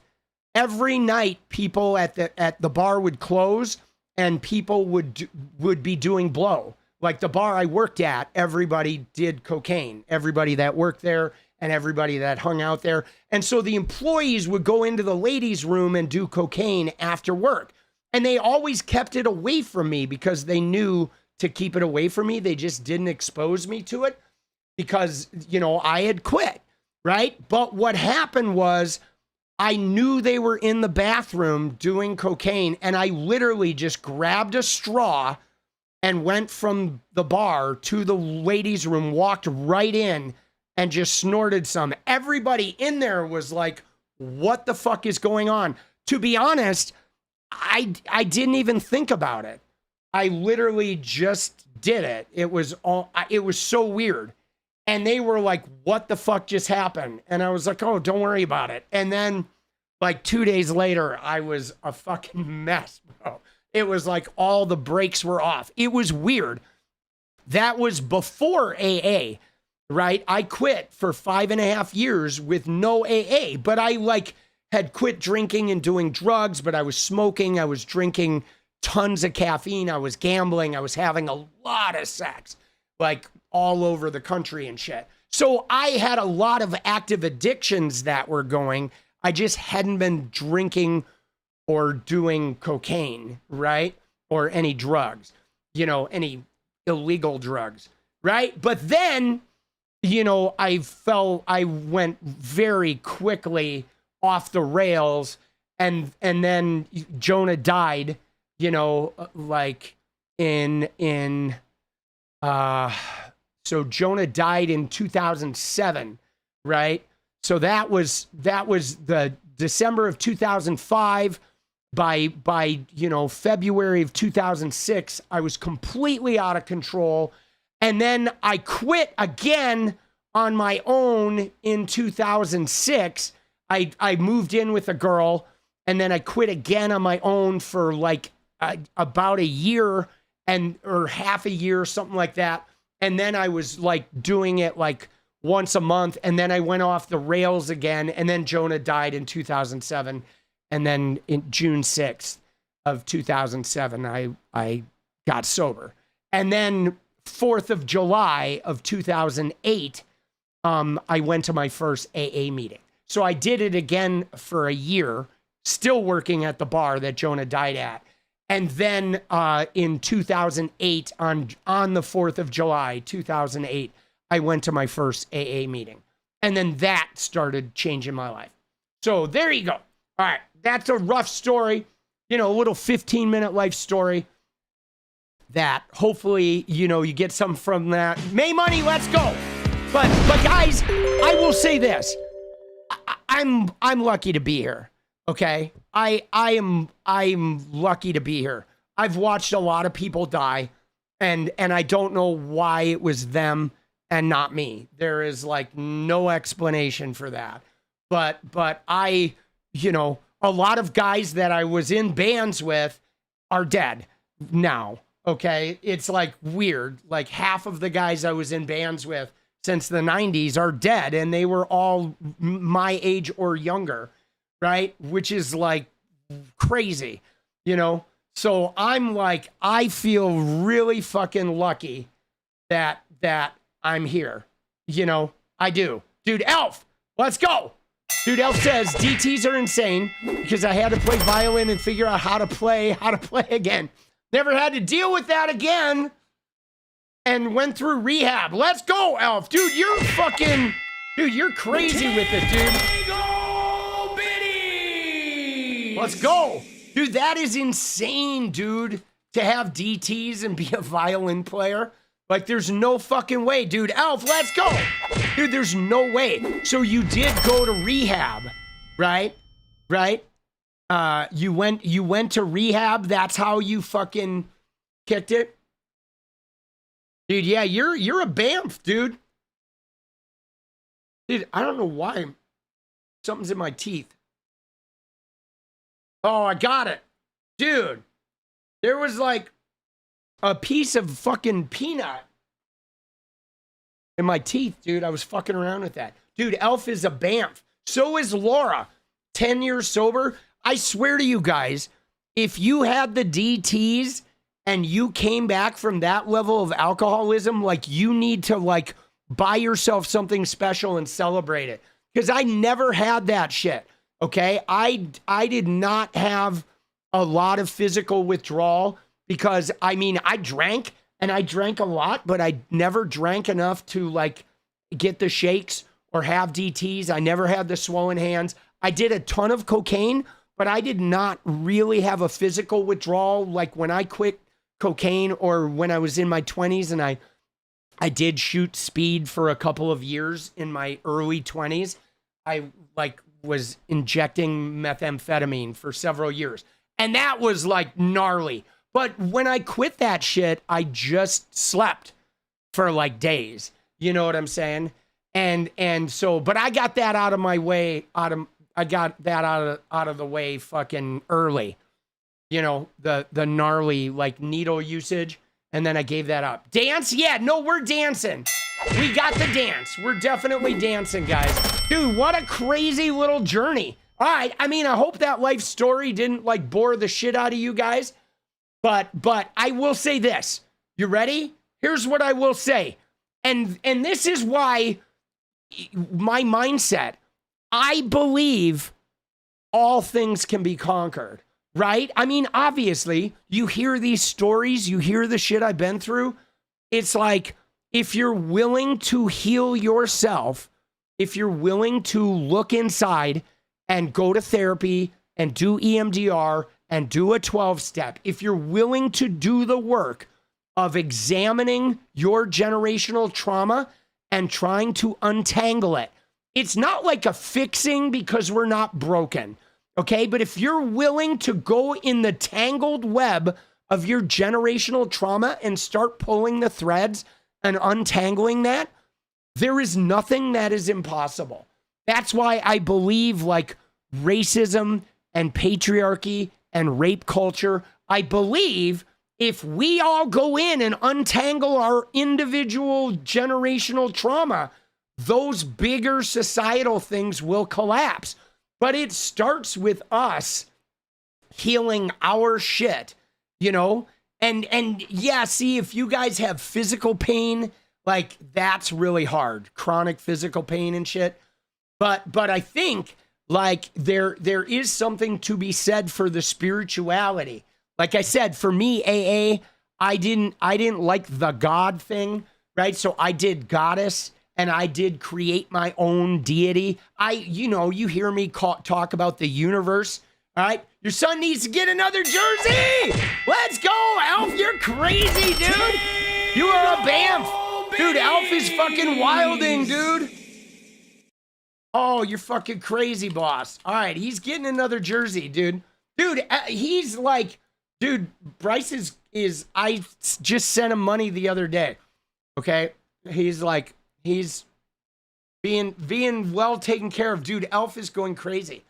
people at the bar would close and people would be doing blow. Like the bar I worked at, everybody did cocaine, everybody that worked there and everybody that hung out there. And so the employees would go into the ladies' room and do cocaine after work. And they always kept it away from me because they knew to keep it away from me. They just didn't expose me to it because, you know, I had quit, right? But what happened was I knew they were in the bathroom doing cocaine, and I literally just grabbed a straw and went from the bar to the ladies' room, walked right in, and just snorted some. Everybody in there was like, what the fuck is going on? To be honest, I didn't even think about it. I literally just did it. It was so weird. And they were like, what the fuck just happened? And I was like, oh, don't worry about it. And then like 2 days later, I was a fucking mess, bro. It was like all the brakes were off. It was weird. That was before AA, right? I quit for 5.5 years with no AA, but I like had quit drinking and doing drugs, but I was smoking. I was drinking tons of caffeine. I was gambling. I was having a lot of sex, like all over the country and shit. So I had a lot of active addictions that were going. I just hadn't been drinking or doing cocaine, right? Or any drugs, you know, any illegal drugs, right? But then, you know, I went very quickly off the rails, and then Jonah died, you know, like so Jonah died in 2007, right? So that was the December of 2005. By you know, February of 2006, I was completely out of control. And then I quit again on my own in 2006. I moved in with a girl, and then I quit again on my own for like about a year or half a year, something like that. And then I was like doing it like once a month, and then I went off the rails again. And then Jonah died in 2007. And then in June 6th of 2007, I got sober. And then 4th of July of 2008, I went to my first AA meeting. So I did it again for a year, still working at the bar that Jonah died at. And then in 2008, on the 4th of July, 2008, I went to my first AA meeting. And then that started changing my life. So there you go. All right. That's a rough story, you know, a little 15-minute life story that hopefully, you know, you get some from that. May money, let's go. But guys, I will say this. I'm lucky to be here. Okay. I'm lucky to be here. I've watched a lot of people die, and I don't know why it was them and not me. There is like no explanation for that. But I, you know, a lot of guys that I was in bands with are dead now. Okay. It's like weird. Like half of the guys I was in bands with since the 90s are dead, and they were all my age or younger. Right. Which is like crazy, you know? So I'm like, I feel really fucking lucky that I'm here. You know, I do. Dude, Elf, let's go. Dude, Elf says DTs are insane because I had to play violin and figure out how to play again. Never had to deal with that again, and went through rehab. Let's go, Elf. Dude, you're crazy with it, dude. Let's go. Dude, that is insane, dude, to have DTs and be a violin player. Like, there's no fucking way, dude. Elf, let's go. Dude, there's no way. So you did go to rehab, right? Right? You went to rehab. That's how you fucking kicked it. Dude, yeah, you're a BAMF, dude. Dude, I don't know why. Something's in my teeth. Oh, I got it. Dude, there was like a piece of fucking peanut in my teeth, dude. I was fucking around with that. Dude, Elf is a BAMF. So is Laura. 10 years sober. I swear to you guys, if you had the DTs and you came back from that level of alcoholism, like, you need to like buy yourself something special and celebrate it. Because I never had that shit. Okay, I did not have a lot of physical withdrawal because, I mean, I drank a lot, but I never drank enough to like get the shakes or have DTs. I never had the swollen hands. I did a ton of cocaine, but I did not really have a physical withdrawal like when I quit cocaine or when I was in my 20s and I did shoot speed for a couple of years in my early 20s. I like was injecting methamphetamine for several years. And that was like gnarly. But when I quit that shit, I just slept for like days. You know what I'm saying? And so, but I got that out of my way, I got that out of the way fucking early. You know, the gnarly like needle usage. And then I gave that up. Dance? Yeah, no, we're dancing. We got the dance. We're definitely dancing, guys. Dude, what a crazy little journey. All right, I mean, I hope that life story didn't like bore the shit out of you guys. But I will say this. You ready? Here's what I will say. And this is why my mindset, I believe all things can be conquered. Right? I mean, obviously, you hear these stories, you hear the shit I've been through. It's like, if you're willing to heal yourself, if you're willing to look inside and go to therapy and do EMDR and do a 12-step, if you're willing to do the work of examining your generational trauma and trying to untangle it, it's not like a fixing because we're not broken. Okay, but if you're willing to go in the tangled web of your generational trauma and start pulling the threads and untangling that, there is nothing that is impossible. That's why I believe like racism and patriarchy and rape culture, I believe if we all go in and untangle our individual generational trauma, those bigger societal things will collapse. But it starts with us healing our shit, you know? And yeah, see, if you guys have physical pain, like that's really hard, chronic physical pain and shit. But I think like there is something to be said for the spirituality. Like I said, for me, AA, I didn't like the God thing, right? So I did goddess. And I did create my own deity. You hear me talk about the universe. All right. Your son needs to get another jersey. Let's go, Alf. You're crazy, dude. You are a BAMF. Dude, Alf is fucking wilding, dude. Oh, you're fucking crazy, boss. All right. He's getting another jersey, dude. Dude, he's like, dude, Bryce is, I just sent him money the other day. Okay. He's like, he's being well taken care of. Dude, Elf is going crazy.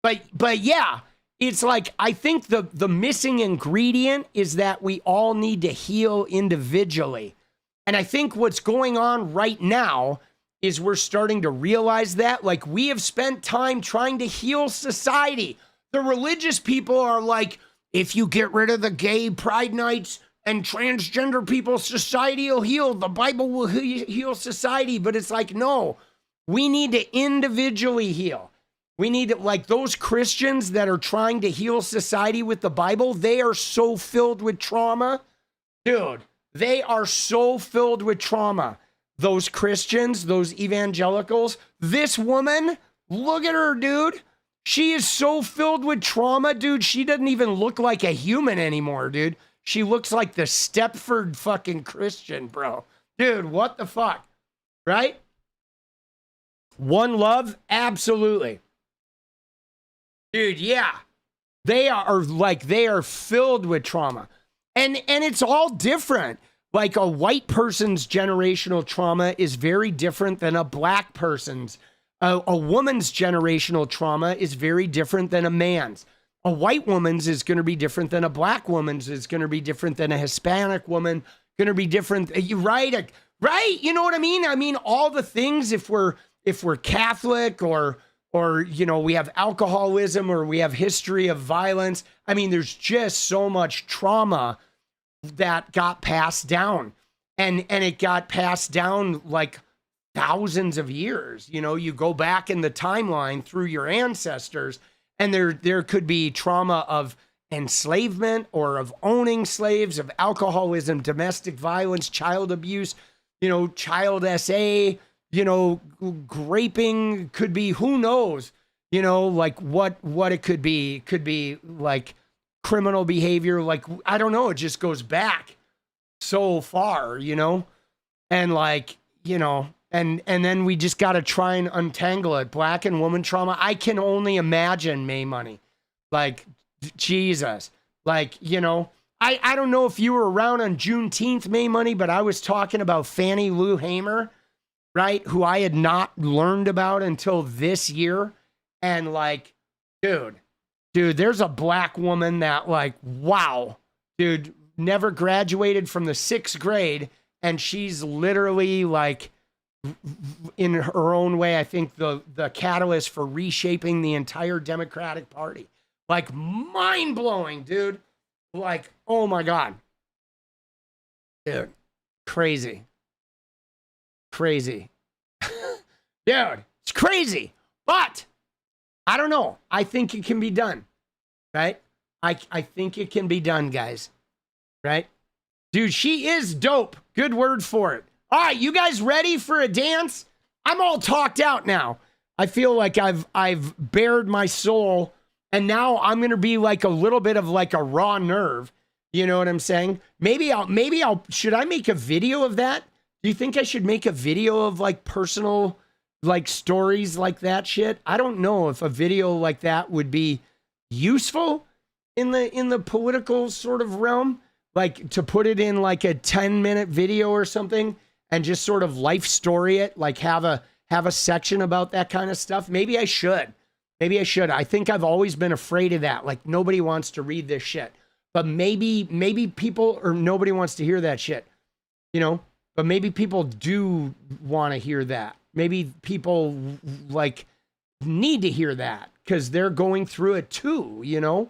But yeah, it's like, I think the missing ingredient is that we all need to heal individually. And I think what's going on right now is we're starting to realize that. Like, we have spent time trying to heal society. The religious people are like, if you get rid of the gay pride nights and transgender people, society will heal. The Bible will heal society. But it's like, no, we need to individually heal. We need to, like those Christians that are trying to heal society with the Bible, they are so filled with trauma. Dude, they are so filled with trauma. Those Christians, those evangelicals, this woman, look at her, dude. She is so filled with trauma, dude. She doesn't even look like a human anymore, dude. She looks like the Stepford fucking Christian, bro. Dude, what the fuck? Right? One love? Absolutely. Dude, yeah. They are filled with trauma. And it's all different. Like a white person's generational trauma is very different than a black person's. A woman's generational trauma is very different than a man's. A white woman's is going to be different than a black woman's, is going to be different than a Hispanic woman, going to be different. Right? Right? You know what I mean? I mean, all the things, if we're Catholic or we have alcoholism or we have history of violence. I mean, there's just so much trauma that got passed down, and it got passed down like thousands of years. You know, you go back in the timeline through your ancestors, and there could be trauma of enslavement or of owning slaves, of alcoholism, domestic violence, child abuse, child SA, graping, could be, who knows, you know, like what it could be. It could be like criminal behavior. Like, I don't know. It just goes back so far, you know, and like, you know, and then we just got to try and untangle it. Black and woman trauma. I can only imagine, May Money. Like, Jesus. Like, you know, I don't know if you were around on Juneteenth, May Money, but I was talking about Fannie Lou Hamer, right? Who I had not learned about until this year. And like, dude, there's a black woman that like, wow, dude, never graduated from the 6th grade. And she's literally like, in her own way, I think the catalyst for reshaping the entire Democratic Party. Like, mind blowing, dude. Like, oh my God. Dude, crazy. Dude, it's crazy. But I don't know. I think it can be done. Right? I think it can be done, guys. Right? Dude, she is dope. Good word for it. All right, you guys ready for a dance? I'm all talked out now. I feel like I've bared my soul, and now I'm gonna be like a little bit of like a raw nerve. You know what I'm saying? Maybe I'll should I make a video of that? Do you think I should make a video of like personal like stories like that shit? I don't know if a video like that would be useful in the political sort of realm, like to put it in like a 10-minute video or something and just sort of life story it, like have a section about that kind of stuff. Maybe I should. I think I've always been afraid of that. Like, nobody wants to read this shit, but maybe people, or nobody wants to hear that shit, you know, but maybe people do want to hear that. Maybe people like need to hear that because they're going through it too, you know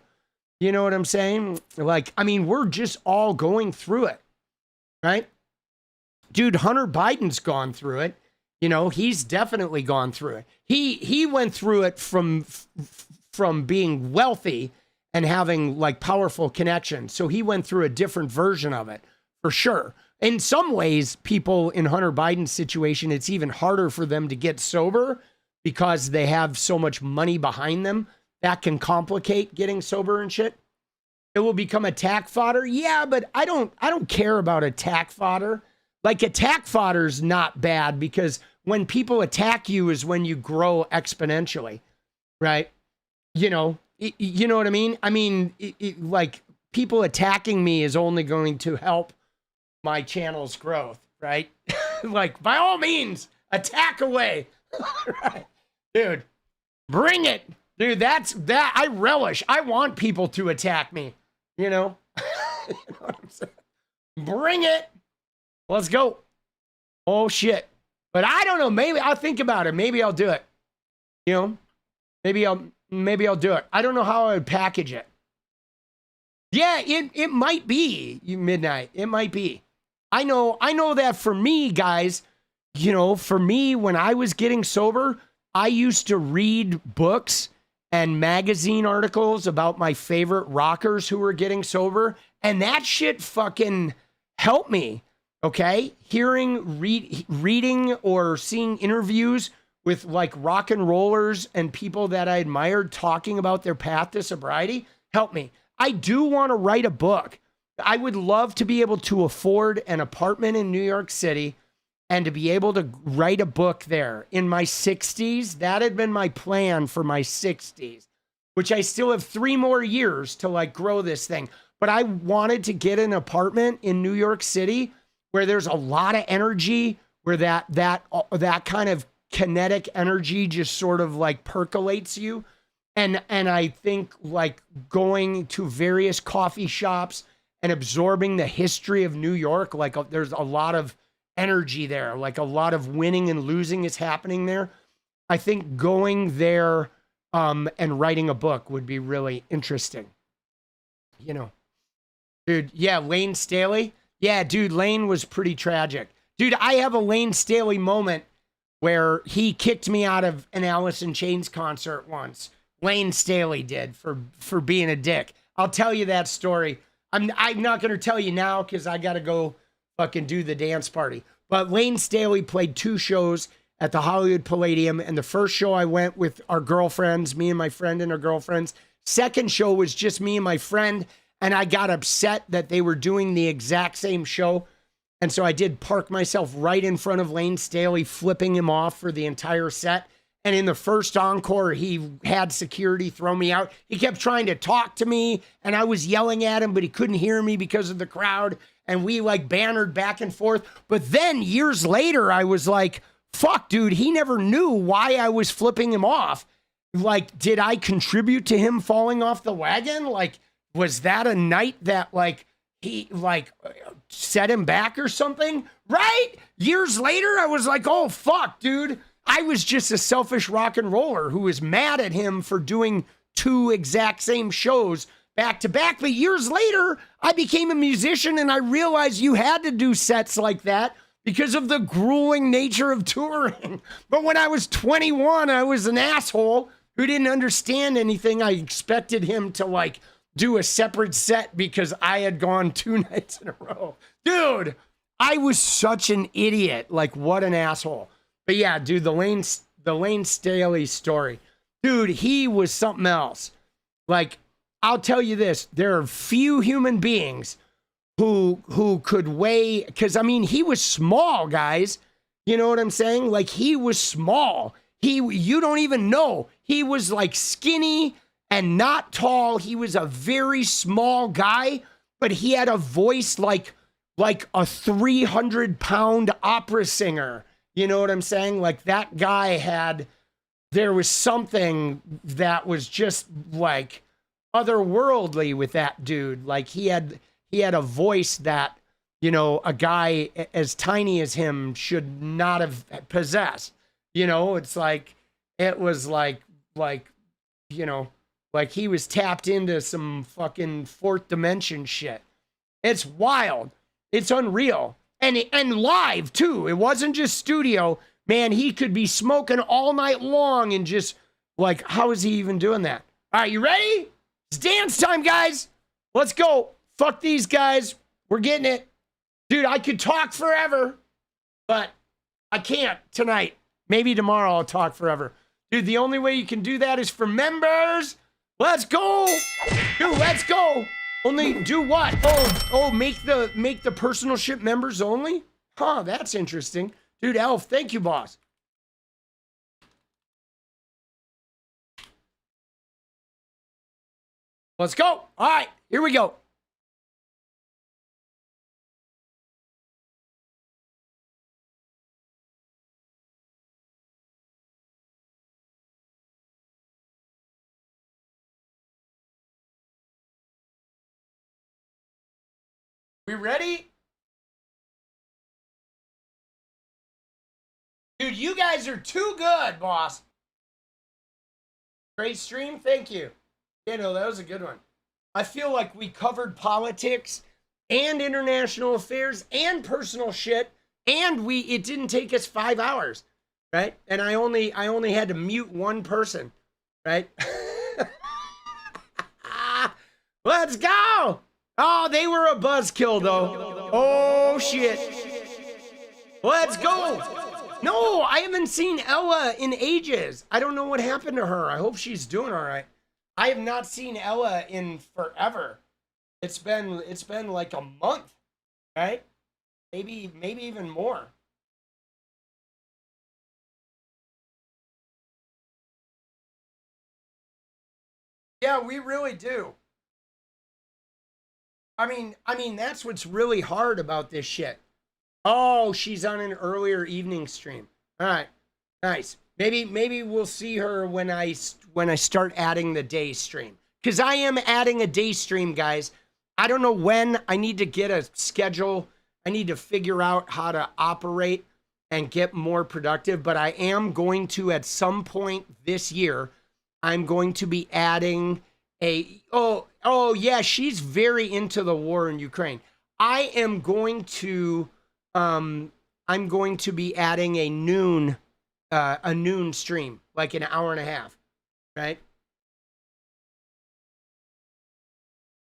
what I'm saying? Like, I mean, we're just all going through it, right? Dude, Hunter Biden's gone through it. You know, he's definitely gone through it. He went through it from being wealthy and having like powerful connections. So he went through a different version of it for sure. In some ways, people in Hunter Biden's situation, it's even harder for them to get sober because they have so much money behind them. That can complicate getting sober and shit. It will become attack fodder. Yeah, but I don't care about attack fodder. Like, attack fodder's not bad because when people attack you is when you grow exponentially, right? You know what I mean? I mean, like, people attacking me is only going to help my channel's growth, right? Like, by all means, attack away. Right? Dude, bring it. Dude, that I relish. I want people to attack me, you know? You know what I'm saying? Bring it. Let's go. Oh, shit. But I don't know. Maybe I'll think about it. Maybe I'll do it. You know? Maybe I'll do it. I don't know how I would package it. Yeah, it might be midnight. It might be. I know that for me, guys, you know, for me, when I was getting sober, I used to read books and magazine articles about my favorite rockers who were getting sober. And that shit fucking helped me. Okay, reading or seeing interviews with like rock and rollers and people that I admired talking about their path to sobriety helped me. I do want to write a book. I would love to be able to afford an apartment in New York City and to be able to write a book there in my 60s. That had been my plan for my 60s, which I still have 3 more years to like grow this thing. But I wanted to get an apartment in New York City where there's a lot of energy, where that kind of kinetic energy just sort of like percolates you. And I think like going to various coffee shops and absorbing the history of New York, like there's a lot of energy there, like a lot of winning and losing is happening there. I think going there and writing a book would be really interesting. You know, dude, yeah, Lane Staley. Yeah, dude, Lane was pretty tragic. Dude, I have a Lane Staley moment where he kicked me out of an Alice in Chains concert once. Lane Staley did for being a dick. I'll tell you that story. I'm not going to tell you now because I got to go fucking do the dance party. But Lane Staley played 2 shows at the Hollywood Palladium. And the first show I went with our girlfriends, me and my friend and our girlfriends. Second show was just me and my friend. And I got upset that they were doing the exact same show. And so I did park myself right in front of Lane Staley, flipping him off for the entire set. And in the first encore, he had security throw me out. He kept trying to talk to me, and I was yelling at him, but he couldn't hear me because of the crowd. And we like bannered back and forth. But then years later, I was like, fuck, dude, he never knew why I was flipping him off. Like, did I contribute to him falling off the wagon? Like, was that a night that like he like set him back or something? Right? Years later, I was like, oh, fuck, dude. I was just a selfish rock and roller who was mad at him for doing 2 exact same shows back to back. But years later, I became a musician and I realized you had to do sets like that because of the grueling nature of touring. But when I was 21, I was an asshole who didn't understand anything. I expected him to like do a separate set because I had gone 2 nights in a row. Dude, I was such an idiot. Like, what an asshole. But yeah, dude, the Lane Staley story. Dude, he was something else. Like, I'll tell you this, there are few human beings who could weigh, because I mean, he was small, guys. You know what I'm saying? Like, he was small. You don't even know. He was like skinny and not tall. He was a very small guy, but he had a voice like a 300-pound opera singer. You know what I'm saying? Like, that guy there was something that was just like otherworldly with that dude. Like, he had a voice that, you know, a guy as tiny as him should not have possessed. You know, it's like, it was like, you know, like he was tapped into some fucking 4th dimension shit. It's wild. It's unreal. And live too. It wasn't just studio. Man, he could be smoking all night long and just like, how is he even doing that? All right, you ready? It's dance time, guys. Let's go. Fuck these guys. We're getting it. Dude, I could talk forever, but I can't tonight. Maybe tomorrow I'll talk forever. Dude, the only way you can do that is for members. Let's go. Dude, let's go. Only do what? Oh, make the personal ship members only? Huh, that's interesting. Dude, Elf, thank you, boss. Let's go. All right, here we go. We ready? Dude, you guys are too good, boss. Great stream, thank you. Yeah, no, that was a good one. I feel like we covered politics and international affairs and personal shit, and it didn't take us 5 hours, right? And I only had to mute one person, right? Let's go! Oh, they were a buzzkill, though. Oh, shit. Let's go. No, I haven't seen Ella in ages. I don't know what happened to her. I hope she's doing all right. I have not seen Ella in forever. It's been like a month, right? Maybe even more. Yeah, we really do. I mean, that's what's really hard about this shit. Oh, she's on an earlier evening stream. All right, nice. Maybe we'll see her when I start adding the day stream. Because I am adding a day stream, guys. I don't know when. I need to get a schedule. I need to figure out how to operate and get more productive. But I am going to, at some point this year, I'm going to be adding oh yeah, she's very into the war in Ukraine. I am going to I'm going to be adding a noon stream, like an hour and a half, right?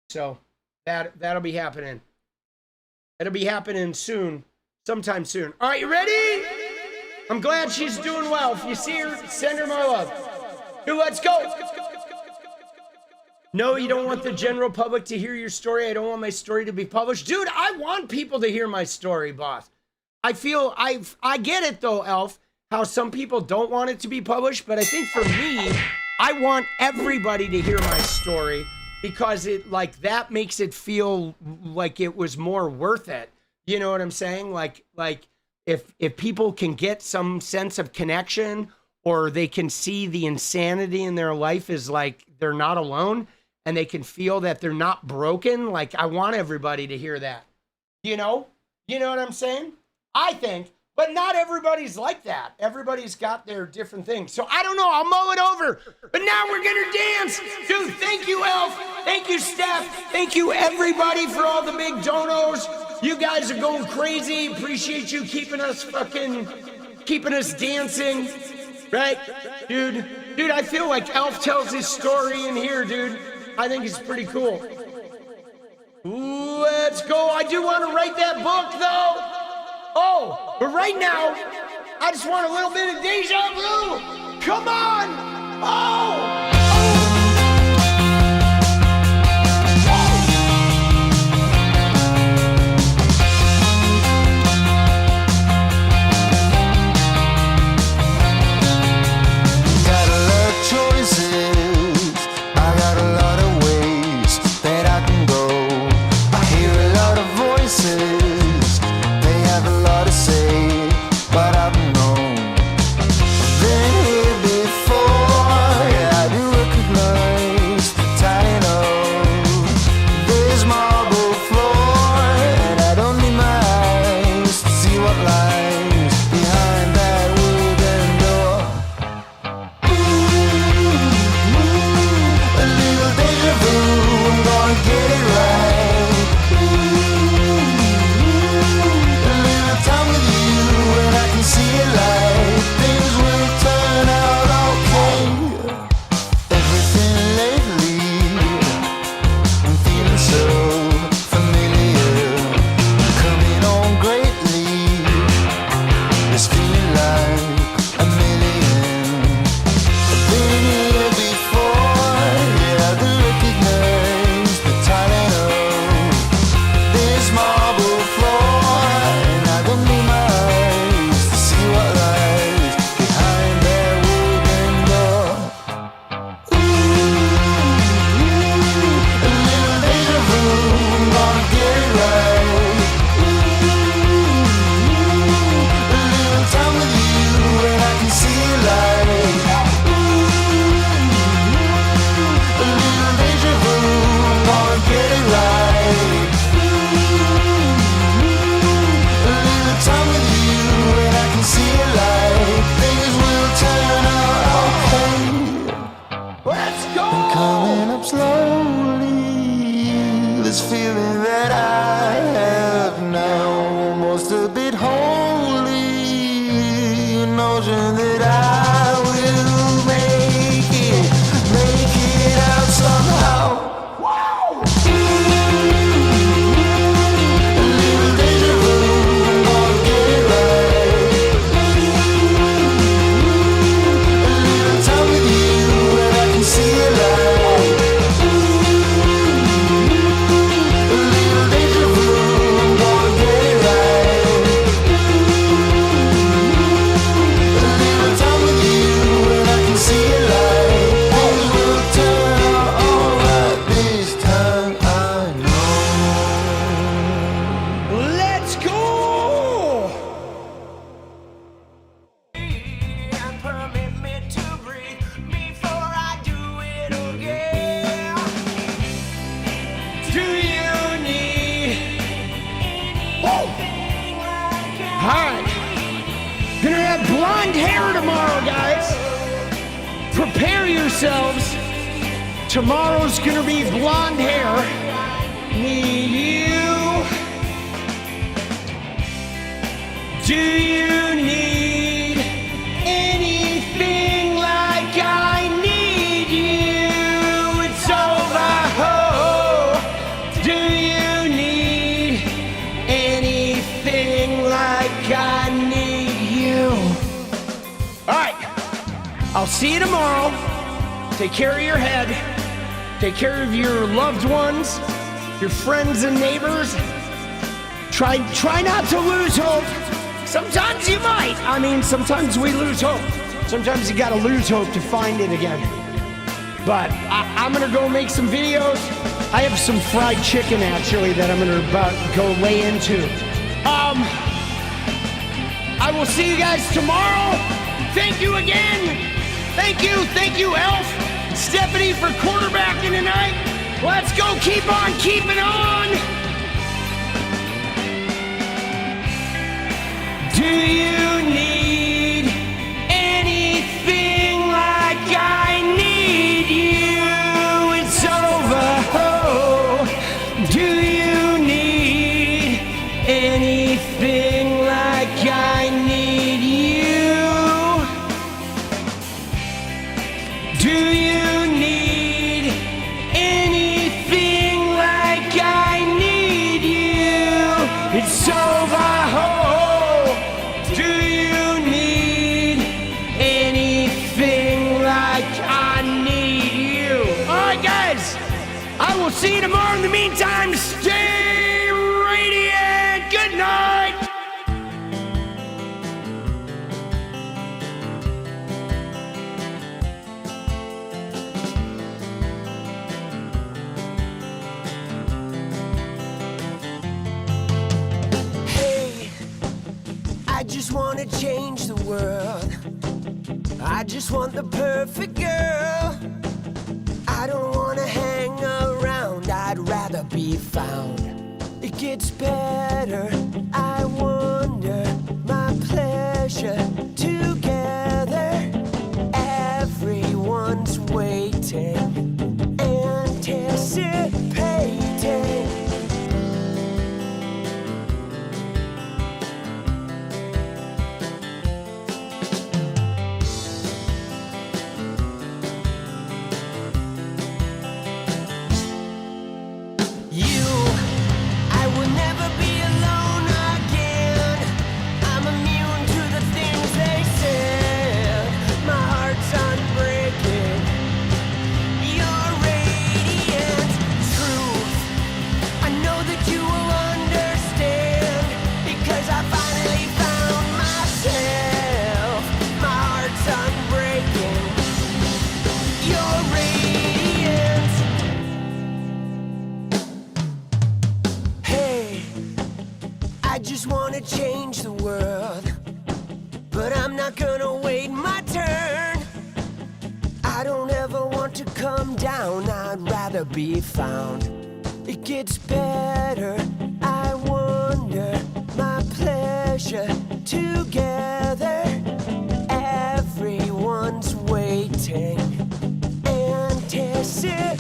So that'll be happening. It'll be happening soon, sometime soon. All right, you ready? I'm glad she's doing well. If you see her, send her my love. Dude, let's go. No, you don't want the general public to hear your story. I don't want my story to be published. Dude, I want people to hear my story, boss. I feel I get it though, Elf, how some people don't want it to be published, but I think for me, I want everybody to hear my story because it like that makes it feel like it was more worth it. You know what I'm saying? Like if people can get some sense of connection or they can see the insanity in their life is like they're not alone and they can feel that they're not broken. Like I want everybody to hear that. You know what I'm saying? I think, but not everybody's like that. Everybody's got their different things. So I don't know, I'll mull it over. But now we're gonna dance. Dude, thank you, Elf. Thank you, Steph. Thank you, everybody, for all the big donos. You guys are going crazy. Appreciate you keeping us dancing. Right? Dude, I feel like Elf tells his story in here, dude. I think it's pretty cool. Let's go. I do want to write that book, though. Oh, but right now, I just want a little bit of deja vu. Come on. Oh. Tomorrow's gonna be blonde hair. Need you. Do you need anything like I need you? It's over. Oh, do you need anything like I need you? see you tomorrow. Take care of your head. Take care of your loved ones, your friends and neighbors. Try not to lose hope. Sometimes you might. I mean, sometimes we lose hope. Sometimes you gotta lose hope to find it again. But I'm gonna go make some videos. I have some fried chicken actually that I'm gonna go lay into. I will see you guys tomorrow. Thank you again. Thank you, Elf. Stephanie for quarterbacking tonight. Let's go, keep on keeping on. Do you need anything like I need you? It's over. Oh, do you need anything like I need you? Do you need anything like I need you? It's over. Oh, do you need anything like I need you? All right, guys. I will see you tomorrow. In the meantime, stay radiant. Good night. Hey, I just want to change the world. I just want the perfect girl. I don't want to hang around. I'd rather be found. It gets better. I wonder my pleasure together. Everyone's waiting, anticipating. I will never be alone again. I'm immune to the things they said. My heart's unbreaking. You're radiant truth. I know that you will understand, because I finally found myself. My heart's unbreaking. You're radiant. Hey, I just want to change the world, but I'm not gonna wait my turn. I don't ever want to come down. I'd rather be found. It gets better. I wonder my pleasure together. Everyone's waiting, anticipating.